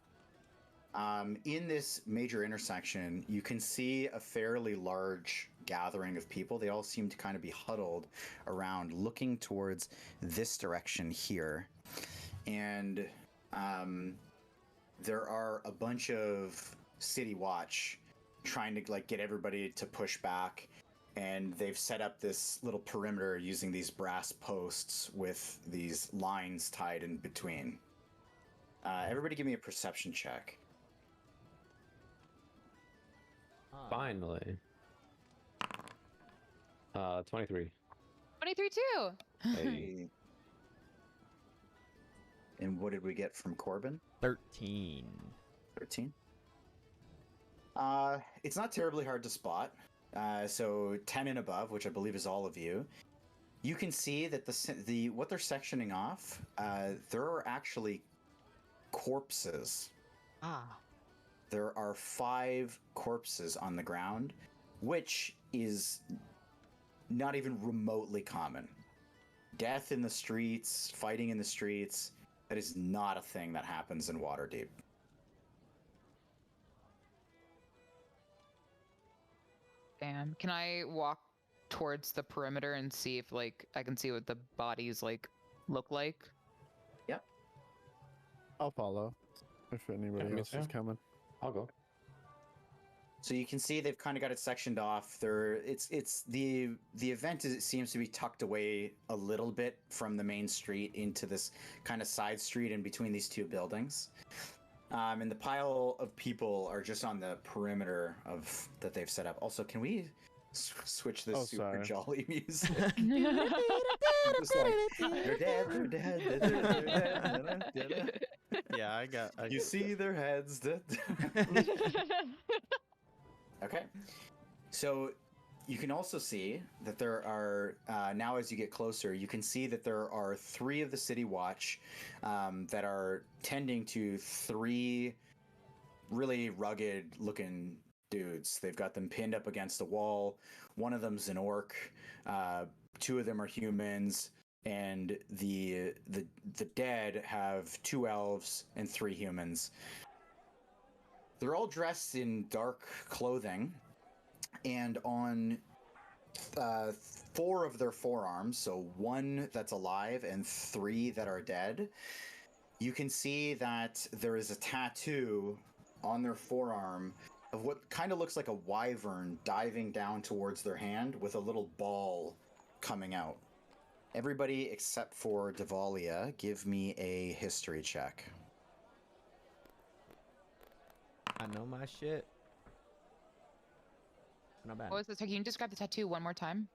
in this major intersection, you can see a fairly large gathering of people. They all seem to kind of be huddled around, looking towards this direction here. And there are a bunch of City Watch trying to like get everybody to push back. And they've set up this little perimeter using these brass posts with these lines tied in between. Everybody give me a perception check. Finally. 23. 23 too. Hey. And what did we get from Corbin? 13. 13. It's not terribly hard to spot. So 10 and above, which I believe is all of you, you can see that the what they're sectioning off, there are actually corpses. Ah. There are 5 corpses on the ground, which is not even remotely common. Death in the streets, fighting in the streets, that is not a thing that happens in Waterdeep. Damn. Can I walk towards the perimeter and see if like I can see what the bodies like look like? Yep. I'll follow if anybody Yeah, me else is too. coming. I'll go. So you can see they've kind of got it sectioned off. It's the event is, it seems to be tucked away a little bit from the main street into this kind of side street in between these two buildings. And the pile of people are just on the perimeter of that they've set up. Also, can we switch this super sorry. jolly music? Just like, they're dead, they're dead, they're dead. Yeah, I You see their heads. Okay. So you can also see that there are, now as you get closer, you can see that there are 3 of the City Watch that are tending to 3 really rugged looking dudes. They've got them pinned up against a wall. One of them's an orc. 2 of them are humans. And the dead have 2 elves and 3 humans. They're all dressed in dark clothing, and on 4 of their forearms, so 1 that's alive and 3 that are dead, you can see that there is a tattoo on their forearm of what kind of looks like a wyvern diving down towards their hand with a little ball coming out. Everybody except for Devalia, give me a history check. I know my shit. Not bad. What was this? Can you describe the tattoo one more time?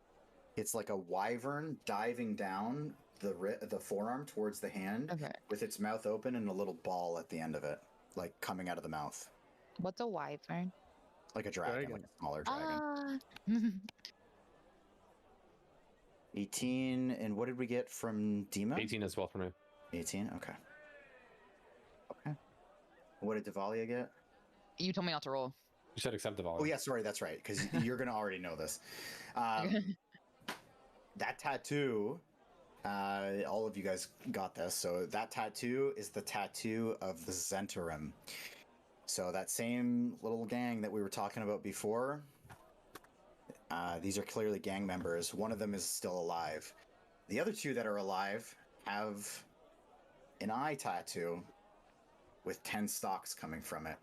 It's like a wyvern diving down the forearm towards the hand Okay. with its mouth open and a little ball at the end of it, like coming out of the mouth. What's a wyvern? Like a dragon, Dragon. like a smaller dragon. Ah. 18, and what did we get from Dima? 18 as well for me. 18, okay. Okay. What did Devalia get? You told me not to roll. You said accept the Oh volume. yeah, sorry, that's right, because you're gonna already know this. That tattoo, all of you guys got this, so that tattoo is the tattoo of the Zentarim. So that same little gang that we were talking about before, these are clearly gang members. One of them is still alive. The other 2 that are alive have an eye tattoo with 10 stalks coming from it.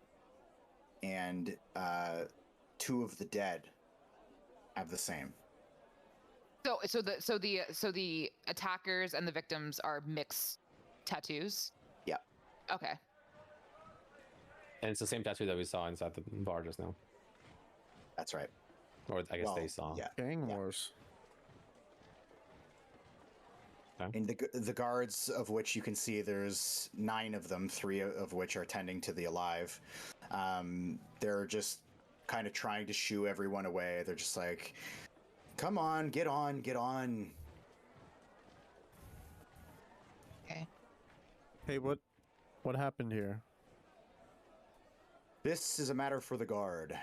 And 2 of the dead have the same. So the attackers and the victims are mixed tattoos. Yeah. Okay. And it's the same tattoo that we saw inside the bar just now. That's right. Or I guess Well, they saw. Yeah. Gang Yeah. Wars. And the guards, of which you can see there's 9 of them, 3 of which are tending to the alive. They're just kind of trying to shoo everyone away. They're just like, come on, get on, get on. Okay. Hey, what happened here? This is a matter for the guard.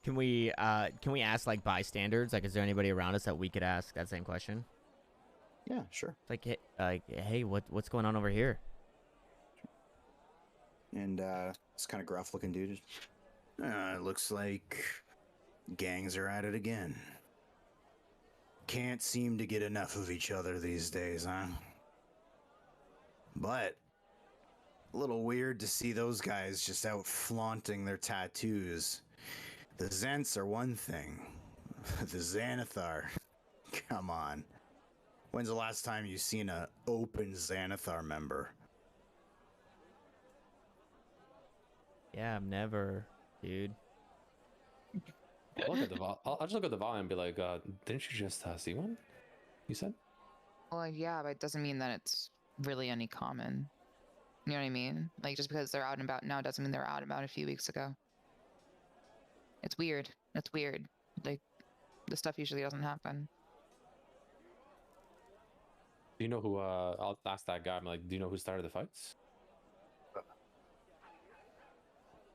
Can we ask like bystanders? Like, is there anybody around us that we could ask that same question? Yeah, sure. Hey, what's going on over here? And this kind of gruff looking dude. It looks like gangs are at it again. Can't seem to get enough of each other these days, huh? But a little weird to see those guys just out flaunting their tattoos. The Zents are one thing. The Xanathar, come on. When's the last time you seen a open Xanathar member? Yeah, I'm never, dude. Look at the I'll just look at the volume and be like, didn't you just see one? You said? Well, yeah, but it doesn't mean that it's really any common. You know what I mean? Like, just because they're out and about now doesn't mean they were out and about a few weeks ago. It's weird. It's weird. Like, this stuff usually doesn't happen. Do you know who? I'll ask that guy. I'm like, do you know who started the fights?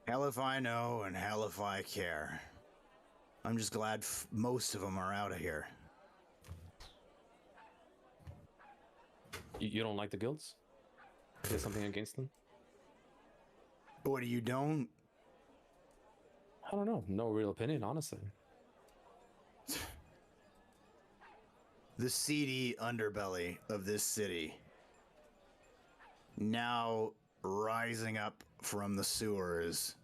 Hell if I know, and hell if I care. I'm just glad most of them are out of here. You don't like the guilds? There's something against them? What do you don't? I don't know. No real opinion, honestly. The seedy underbelly of this city now rising up from the sewers,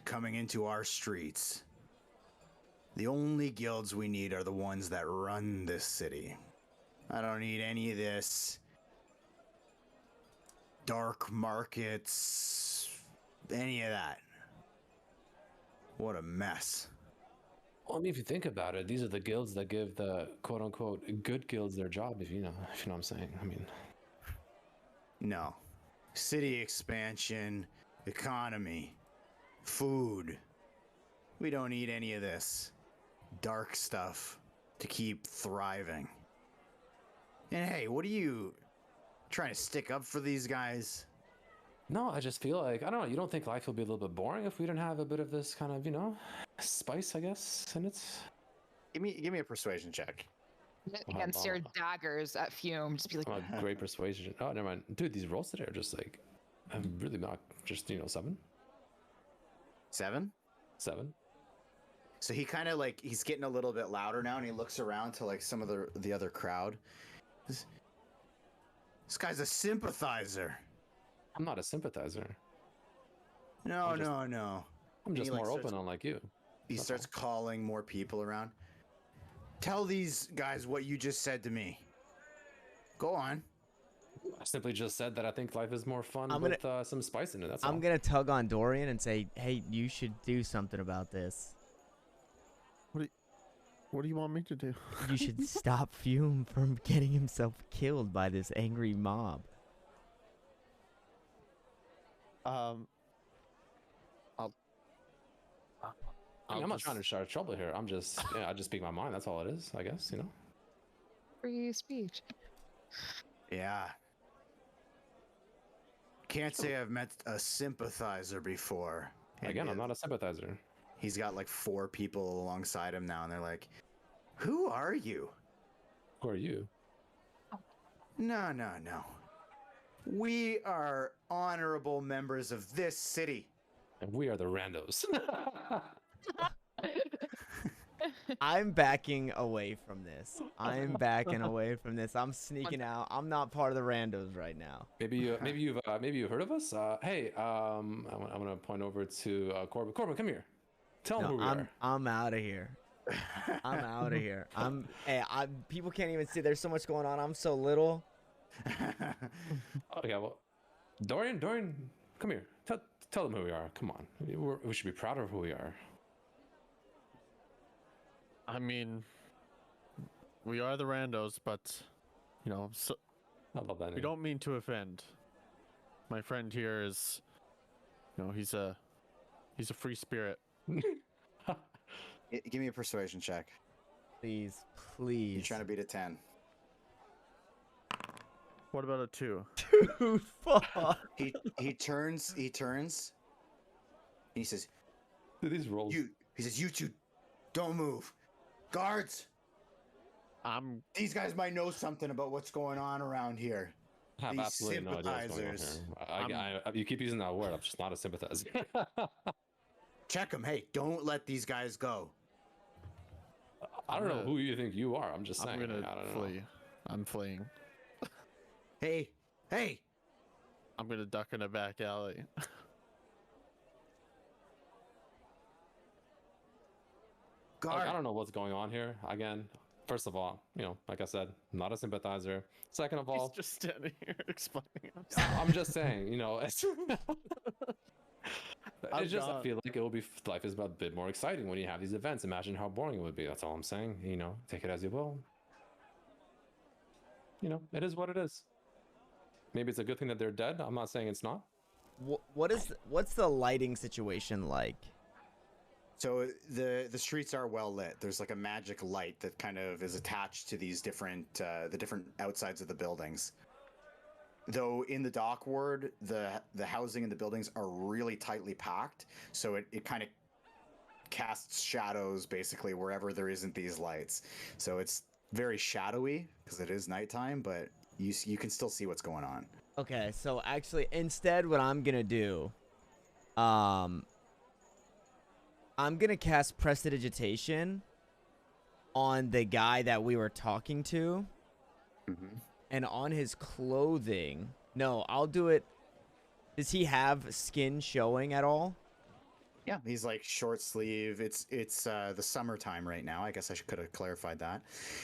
coming into our streets. The only guilds we need are the ones that run this city. I don't need any of this dark markets, any of that. What a mess. Well, I mean, if you think about it, these are the guilds that give the quote-unquote good guilds their job. If you know what I'm saying. I mean, No. City expansion, economy, food. We don't need any of this dark stuff to keep thriving. And hey, what are you trying to stick up for these guys? no, I just feel like I don't know. You don't think life will be a little bit boring if we didn't have a bit of this kind of spice, I guess, and it's. Give me a persuasion check. And stare daggers at Fume. Just be like, I'm a great persuasion. Oh, never mind, dude. These rolls today are just like, I'm really not just 7. 7? 7. So he kind of like he's getting a little bit louder now, and he looks around to like some of the other crowd. This guy's a sympathizer. I'm not a sympathizer. No. I'm just he, like, more starts- open, unlike you. He That's starts calling more people around. Tell these guys what you just said to me. Go on. I simply just said that I think life is more fun I'm with some spice in it. That's all. I'm gonna tug on Dorian and say, hey, you should do something about this. What do you want me to do? You should stop Fume from getting himself killed by this angry mob. I mean, I'm not trying to start trouble here. I'm just, I just speak my mind. That's all it is, I guess. free speech. Yeah. Can't say I've met a sympathizer before. Again, I'm not a sympathizer. He's got like 4 people alongside him now, and they're like, "Who are you?" Who are you? No. We are honorable members of this city. And we are the randos. I'm backing away from this. I'm I'm sneaking out. I'm not part of the randos right now. maybe you've heard of us. Hey, I'm gonna point over to Corbin. Corbin, come here. Tell him who we are. I'm out of here. I'm out of here. People can't even see. There's so much going on. I'm so little. Okay, well, Dorian, come here. Tell them who we are. Come on. We should be proud of who we are. I mean, we are the randos, but so I love that name. we don't mean to offend. My friend here is, he's a free spirit. Give me a persuasion check. Please. You're trying to beat a 10. What about a 2? Dude, fuck. He turns. And he says, Dude, these rolls. He says, "You two, don't move. Guards. These guys might know something about what's going on around here." I have these absolutely no idea what's going on sympathizers. here. You keep using that word. I'm just not a sympathizer. Check them. Hey, don't let these guys go. I don't know who you think you are. I'm just saying. I'm gonna I don't flee. know. I'm fleeing. Hey. I'm gonna duck in a back alley. Guard. I don't know what's going on here. Again, first of all, like I said, I'm not a sympathizer. Second of He's all, just standing here explaining. I'm just saying, it's I'm just I gone. feel like life is a bit more exciting when you have these events. Imagine how boring it would be. That's all I'm saying. Take it as you will. It is what it is. Maybe it's a good thing that they're dead. I'm not saying it's not. What's the lighting situation like? So the streets are well lit. There's like a magic light that kind of is attached to these different the different outsides of the buildings. Though in the dock ward, the housing and the buildings are really tightly packed, so it kind of casts shadows basically wherever there isn't these lights. So it's very shadowy because it is nighttime, but you can still see what's going on. Okay, so actually, instead, what I'm gonna do, I'm gonna cast Prestidigitation on the guy that we were talking to, Mm-hmm. and on his clothing, No, I'll do it. Does he have skin showing at all? Yeah, he's like short sleeve. It's the summertime right now. I guess I could have clarified that.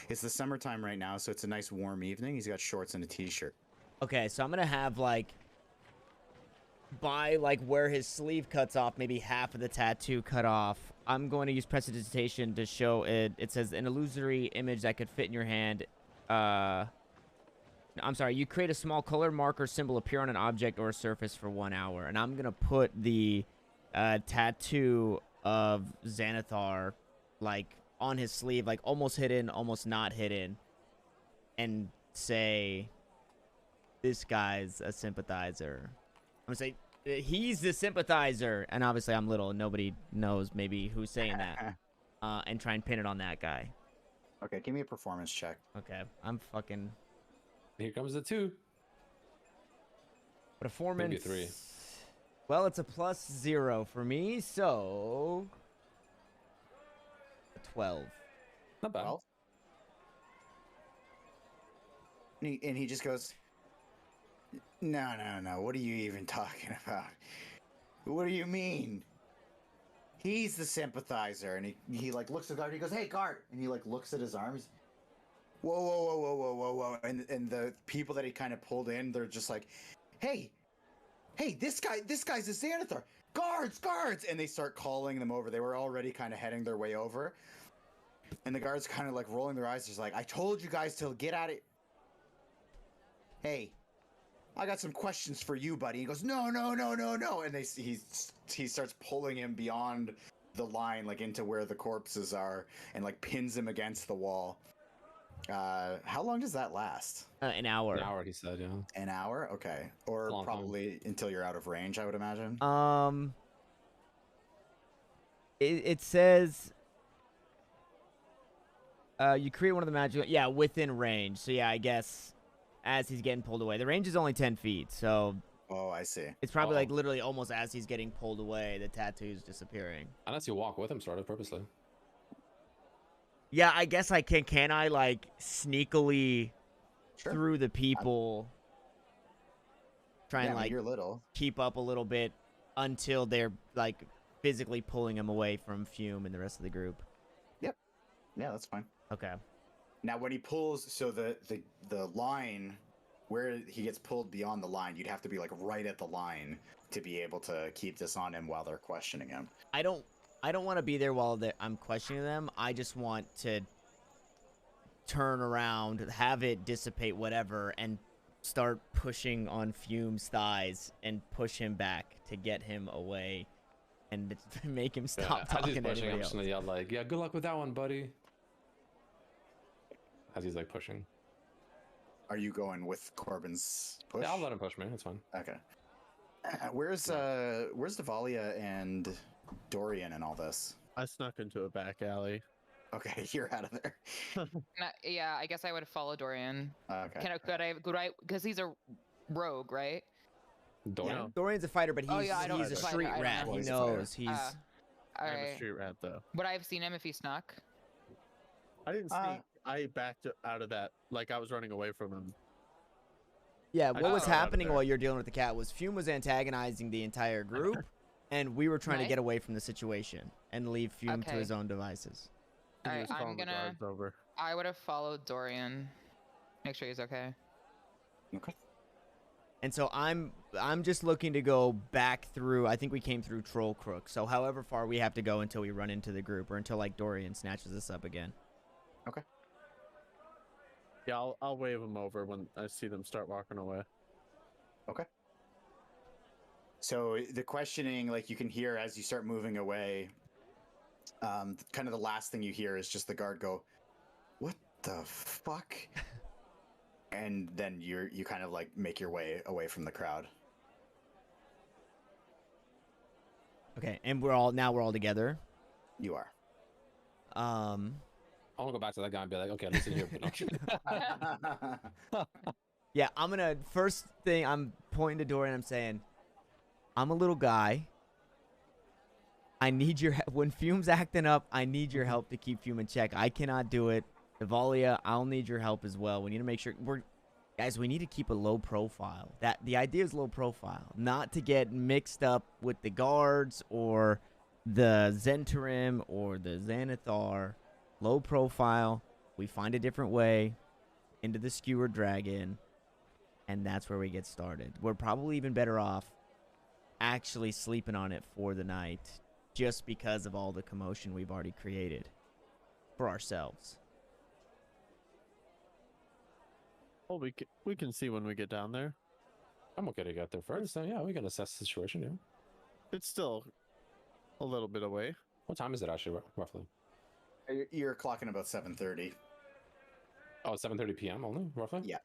It's the summertime right now, so it's a nice warm evening. He's got shorts and a t-shirt. Okay, so I'm gonna have like by like where his sleeve cuts off, maybe half of the tattoo cut off. I'm going to use prestidigitation to show it. It says an illusory image that could fit in your hand. I'm sorry, you create a small color marker symbol appear on an object or a surface for 1 hour. And I'm going to put the tattoo of Xanathar, like, on his sleeve, like, almost hidden, almost not hidden. And say, this guy's a sympathizer. I'm going to say, he's the sympathizer. And obviously I'm little and nobody knows maybe who's saying that. And try and pin it on that guy. Okay, give me a performance check. Okay, I'm fucking... Here comes the 2. Performance. Maybe 3. Well, it's a +0 for me, so 12. Not bad. Well, and he just goes, no. What are you even talking about? What do you mean? He's the sympathizer. And he like looks at the guard. And he goes, hey, guard. And he like looks at his arms. Whoa. And the people that he kind of pulled in, they're just like, hey, this guy's a Xanathar. Guards. And they start calling them over. They were already kind of heading their way over. And the guards kind of like rolling their eyes. Just like, I told you guys to get out of... Hey, I got some questions for you, buddy. He goes, no. And he starts pulling him beyond the line, like into where the corpses are, and like pins him against the wall. How long does that last? An hour. An hour, he said, yeah. An hour? Okay. Or probably until you're out of range, I would imagine. It says you create one of the magic... Yeah, within range. So yeah, I guess as he's getting pulled away. The range is only 10 feet, so... Oh, I see. It's probably like literally almost as he's getting pulled away, the tattoo's disappearing. Unless you walk with him, sort of, purposely. Yeah, I guess I can. Can I, like, sneakily through the people try and, like, you're little. keep up a little bit until they're, like, physically pulling him away from Fume and the rest of the group? Yep. Yeah, that's fine. Okay. Now, when he pulls, so the line, where he gets pulled beyond the line, you'd have to be, like, right at the line to be able to keep this on him while they're questioning him. I don't want to be there while I'm questioning them. I just want to turn around, have it dissipate, whatever, and start pushing on Fume's thighs and push him back to get him away and make him stop talking to anybody I'm else. just gonna yell like, yeah, good luck with that one, buddy. As he's like pushing. Are you going with Corbin's push? Yeah, I'll let him push me. It's fine. Okay. Where's Devalia and Dorian and all this? I snuck into a back alley. Okay, you're out of there. Yeah, I guess I would follow Dorian. Okay. Could I? Because he's a rogue, right? Dorian? No. Dorian's a fighter, but he's, yeah, I know he's a he's a fighter. street I don't rat. know. He He's a fighter. knows. He's... All I'm a right. street rat, though. Would I have seen him if he snuck? I didn't sneak. I backed out of that. Like, I was running away from him. Yeah, what was got out of happening there. while you're dealing with the cat was Fume was antagonizing the entire group, and we were trying to Right. get away from the situation and leave Fume to Okay. his own devices. And he Alright, was calling the guards over. I would have followed Dorian. Make sure he's okay. Okay. And so I'm just looking to go back through. I think we came through Troll Crook, so however far we have to go until we run into the group, or until like Dorian snatches us up again. Okay. Yeah, I'll wave them over when I see them start walking away. Okay. So the questioning, like you can hear as you start moving away, kind of the last thing you hear is just the guard go, "What the fuck?" And then you kind of like make your way away from the crowd. Okay, and we're all together. You are. I want to go back to that guy and be like, okay, listen here, Pinocchio. Yeah, first thing I'm pointing to Dorian. I'm saying, I'm a little guy. I need your when Fume's acting up. I need your help to keep Fume in check. I cannot do it. Devalia, I'll need your help as well. We need to make sure Guys, we need to keep a low profile. That the idea is low profile, not to get mixed up with the guards or the Zentarim or the Xanathar. Low profile. We find a different way into the skewer dragon, and that's where we get started. We're probably even better off actually sleeping on it for the night, just because of all the commotion we've already created for ourselves. Well, we can see when we get down there. I'm okay to get there first. So yeah, we can assess the situation. Yeah. It's still a little bit away. What time is it actually, roughly? You're clocking about 7:30. Oh, 7:30 p.m. only, roughly. Yeah.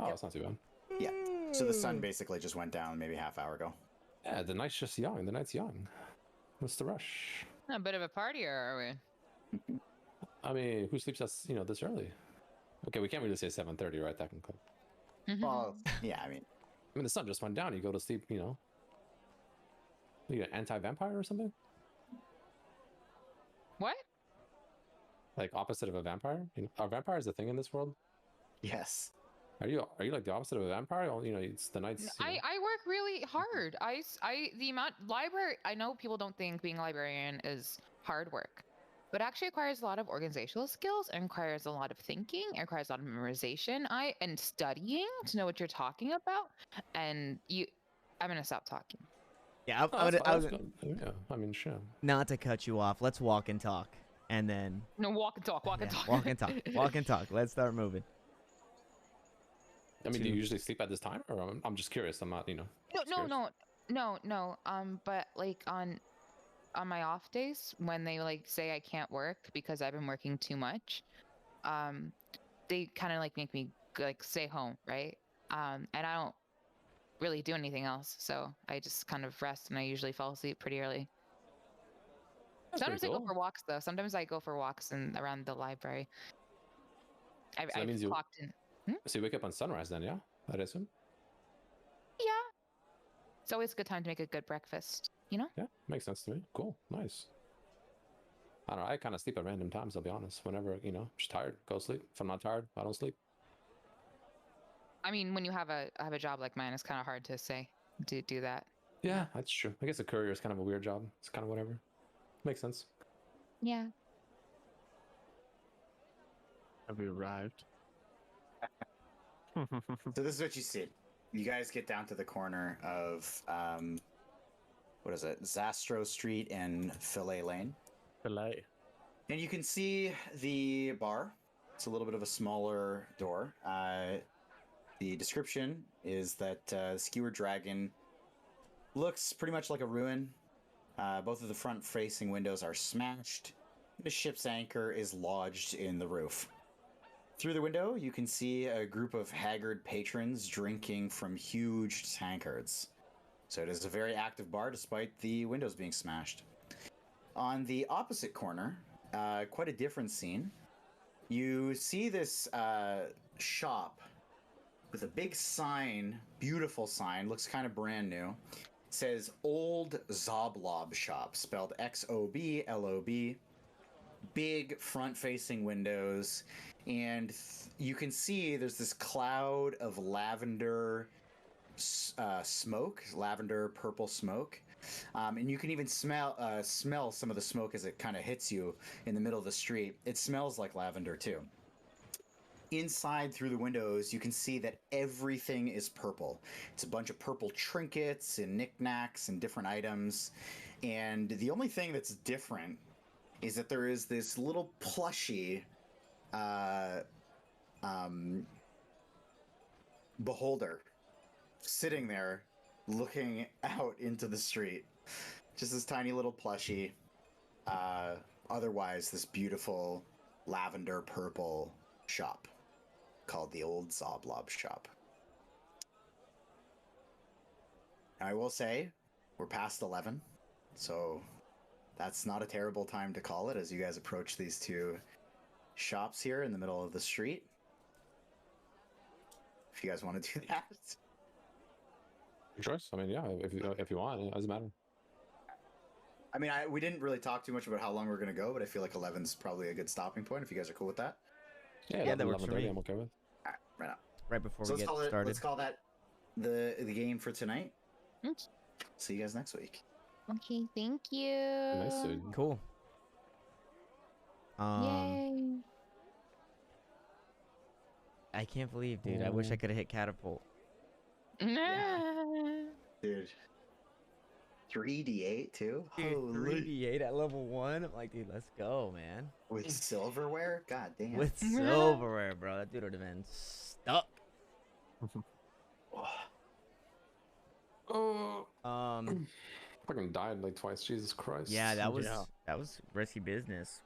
Oh, Yeah. that's not too bad. Yeah. So the sun basically just went down maybe half hour ago. Yeah, the night's just young. The night's young. What's the rush? A bit of a partier, are we? I mean, who sleeps this early? Okay, we can't really say 7:30, right? Technically. Well, yeah, I mean, The sun just went down. You go to sleep, You an anti-vampire or something? What? Like opposite of a vampire? Are vampires a thing in this world? yes. Are you like the opposite of a vampire? It's the nights. I work really hard. The amount library. I know people don't think being a librarian is hard work, but actually requires a lot of organizational skills. It requires a lot of thinking. It requires a lot of memorization. And studying to know what you're talking about. And I'm gonna stop talking. Yeah, Oh, yeah, I mean, sure. not to cut you off. Let's walk and talk, and then No, walk and talk. Walk and talk. walk and talk, walk and talk. Let's start moving. I mean, do you usually sleep at this time, or I'm just curious? I'm not, No, curious. no. But like on my off days when they like say I can't work because I've been working too much, they kind of like make me like stay home, right? And I don't really do anything else, so I just kind of rest, and I usually fall asleep pretty early. That's pretty Sometimes I go cool. for walks though. Sometimes I go for walks around the library. that I've means you- clocked in. So you wake up on sunrise then, yeah? I'd assume. Yeah, it's always a good time to make a good breakfast. Yeah, makes sense to me. Cool, nice. I don't know. I kind of sleep at random times. I'll be honest. Whenever I'm just tired, go sleep. If I'm not tired, I don't sleep. I mean, when you have a job like mine, it's kind of hard to say do that. Yeah, that's true. I guess a courier is kind of a weird job. It's kind of whatever. Makes sense. Yeah. Have we arrived? So this is what you see. You guys get down to the corner of what is it? Zastro Street and Fillet Lane. Fillet. And you can see the bar. It's a little bit of a smaller door. The description is that Skewer Dragon looks pretty much like a ruin. Both of the front-facing windows are smashed. The ship's anchor is lodged in the roof. Through the window, you can see a group of haggard patrons drinking from huge tankards. So it is a very active bar despite the windows being smashed. On the opposite corner, quite a different scene. You see this shop with a big sign, beautiful sign, looks kind of brand new. It says Old Zoblob Shop, spelled Xoblob. Big front-facing windows, and you can see there's this cloud of lavender smoke, lavender purple smoke, and you can even smell some of the smoke as it kind of hits you in the middle of the street. It smells like lavender too. Inside through the windows, you can see that everything is purple. It's a bunch of purple trinkets and knickknacks and different items, and the only thing that's different is that there is this little plushie beholder sitting there looking out into the street. Just this tiny little plushie. Otherwise, this beautiful lavender purple shop called the Old Zoblob Shop. I will say, we're past 11, so that's not a terrible time to call it as you guys approach these two shops here in the middle of the street. If you guys want to do that. Your choice. I mean, yeah, if you want, it doesn't matter. I mean, we didn't really talk too much about how long we're going to go, but I feel like 11 is probably a good stopping point if you guys are cool with that. Yeah, Yeah, that works for 11:30, me. I'm okay with. All right, right right before So we get let's started. call that the game for tonight. Mm. See you guys next week. Okay, thank you. Nice, dude. Cool. Yay. I can't believe, dude. I wish I could have hit catapult. Dude. 3d8 too? Dude, Holy. 3d8 at level 1. I'm like, dude, let's go, man. With silverware? God damn. With silverware, bro. That dude would have been stuck. Oh, Um, fucking died like twice. Jesus Christ. yeah, that was Yeah. risky business.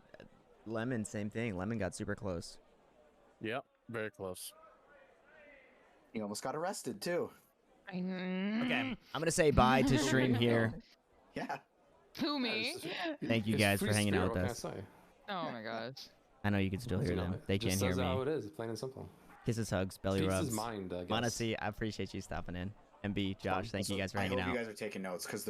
Lemon, same thing. Lemon got super close. Yep, very close. He almost got arrested too. Okay, I'm gonna say bye to stream here. Yeah. Who, me? Thank you It's guys free for hanging out spirit, with what us. can Oh my gosh. I know you can still I say? hear You know, them. They just can't hear says how me. it is, plain and simple. Kisses, hugs, belly Speaks rubs. his mind, I guess. Honestly, I appreciate you stopping in. And B, Josh, thank you guys for I hanging hope out. you guys are taking notes because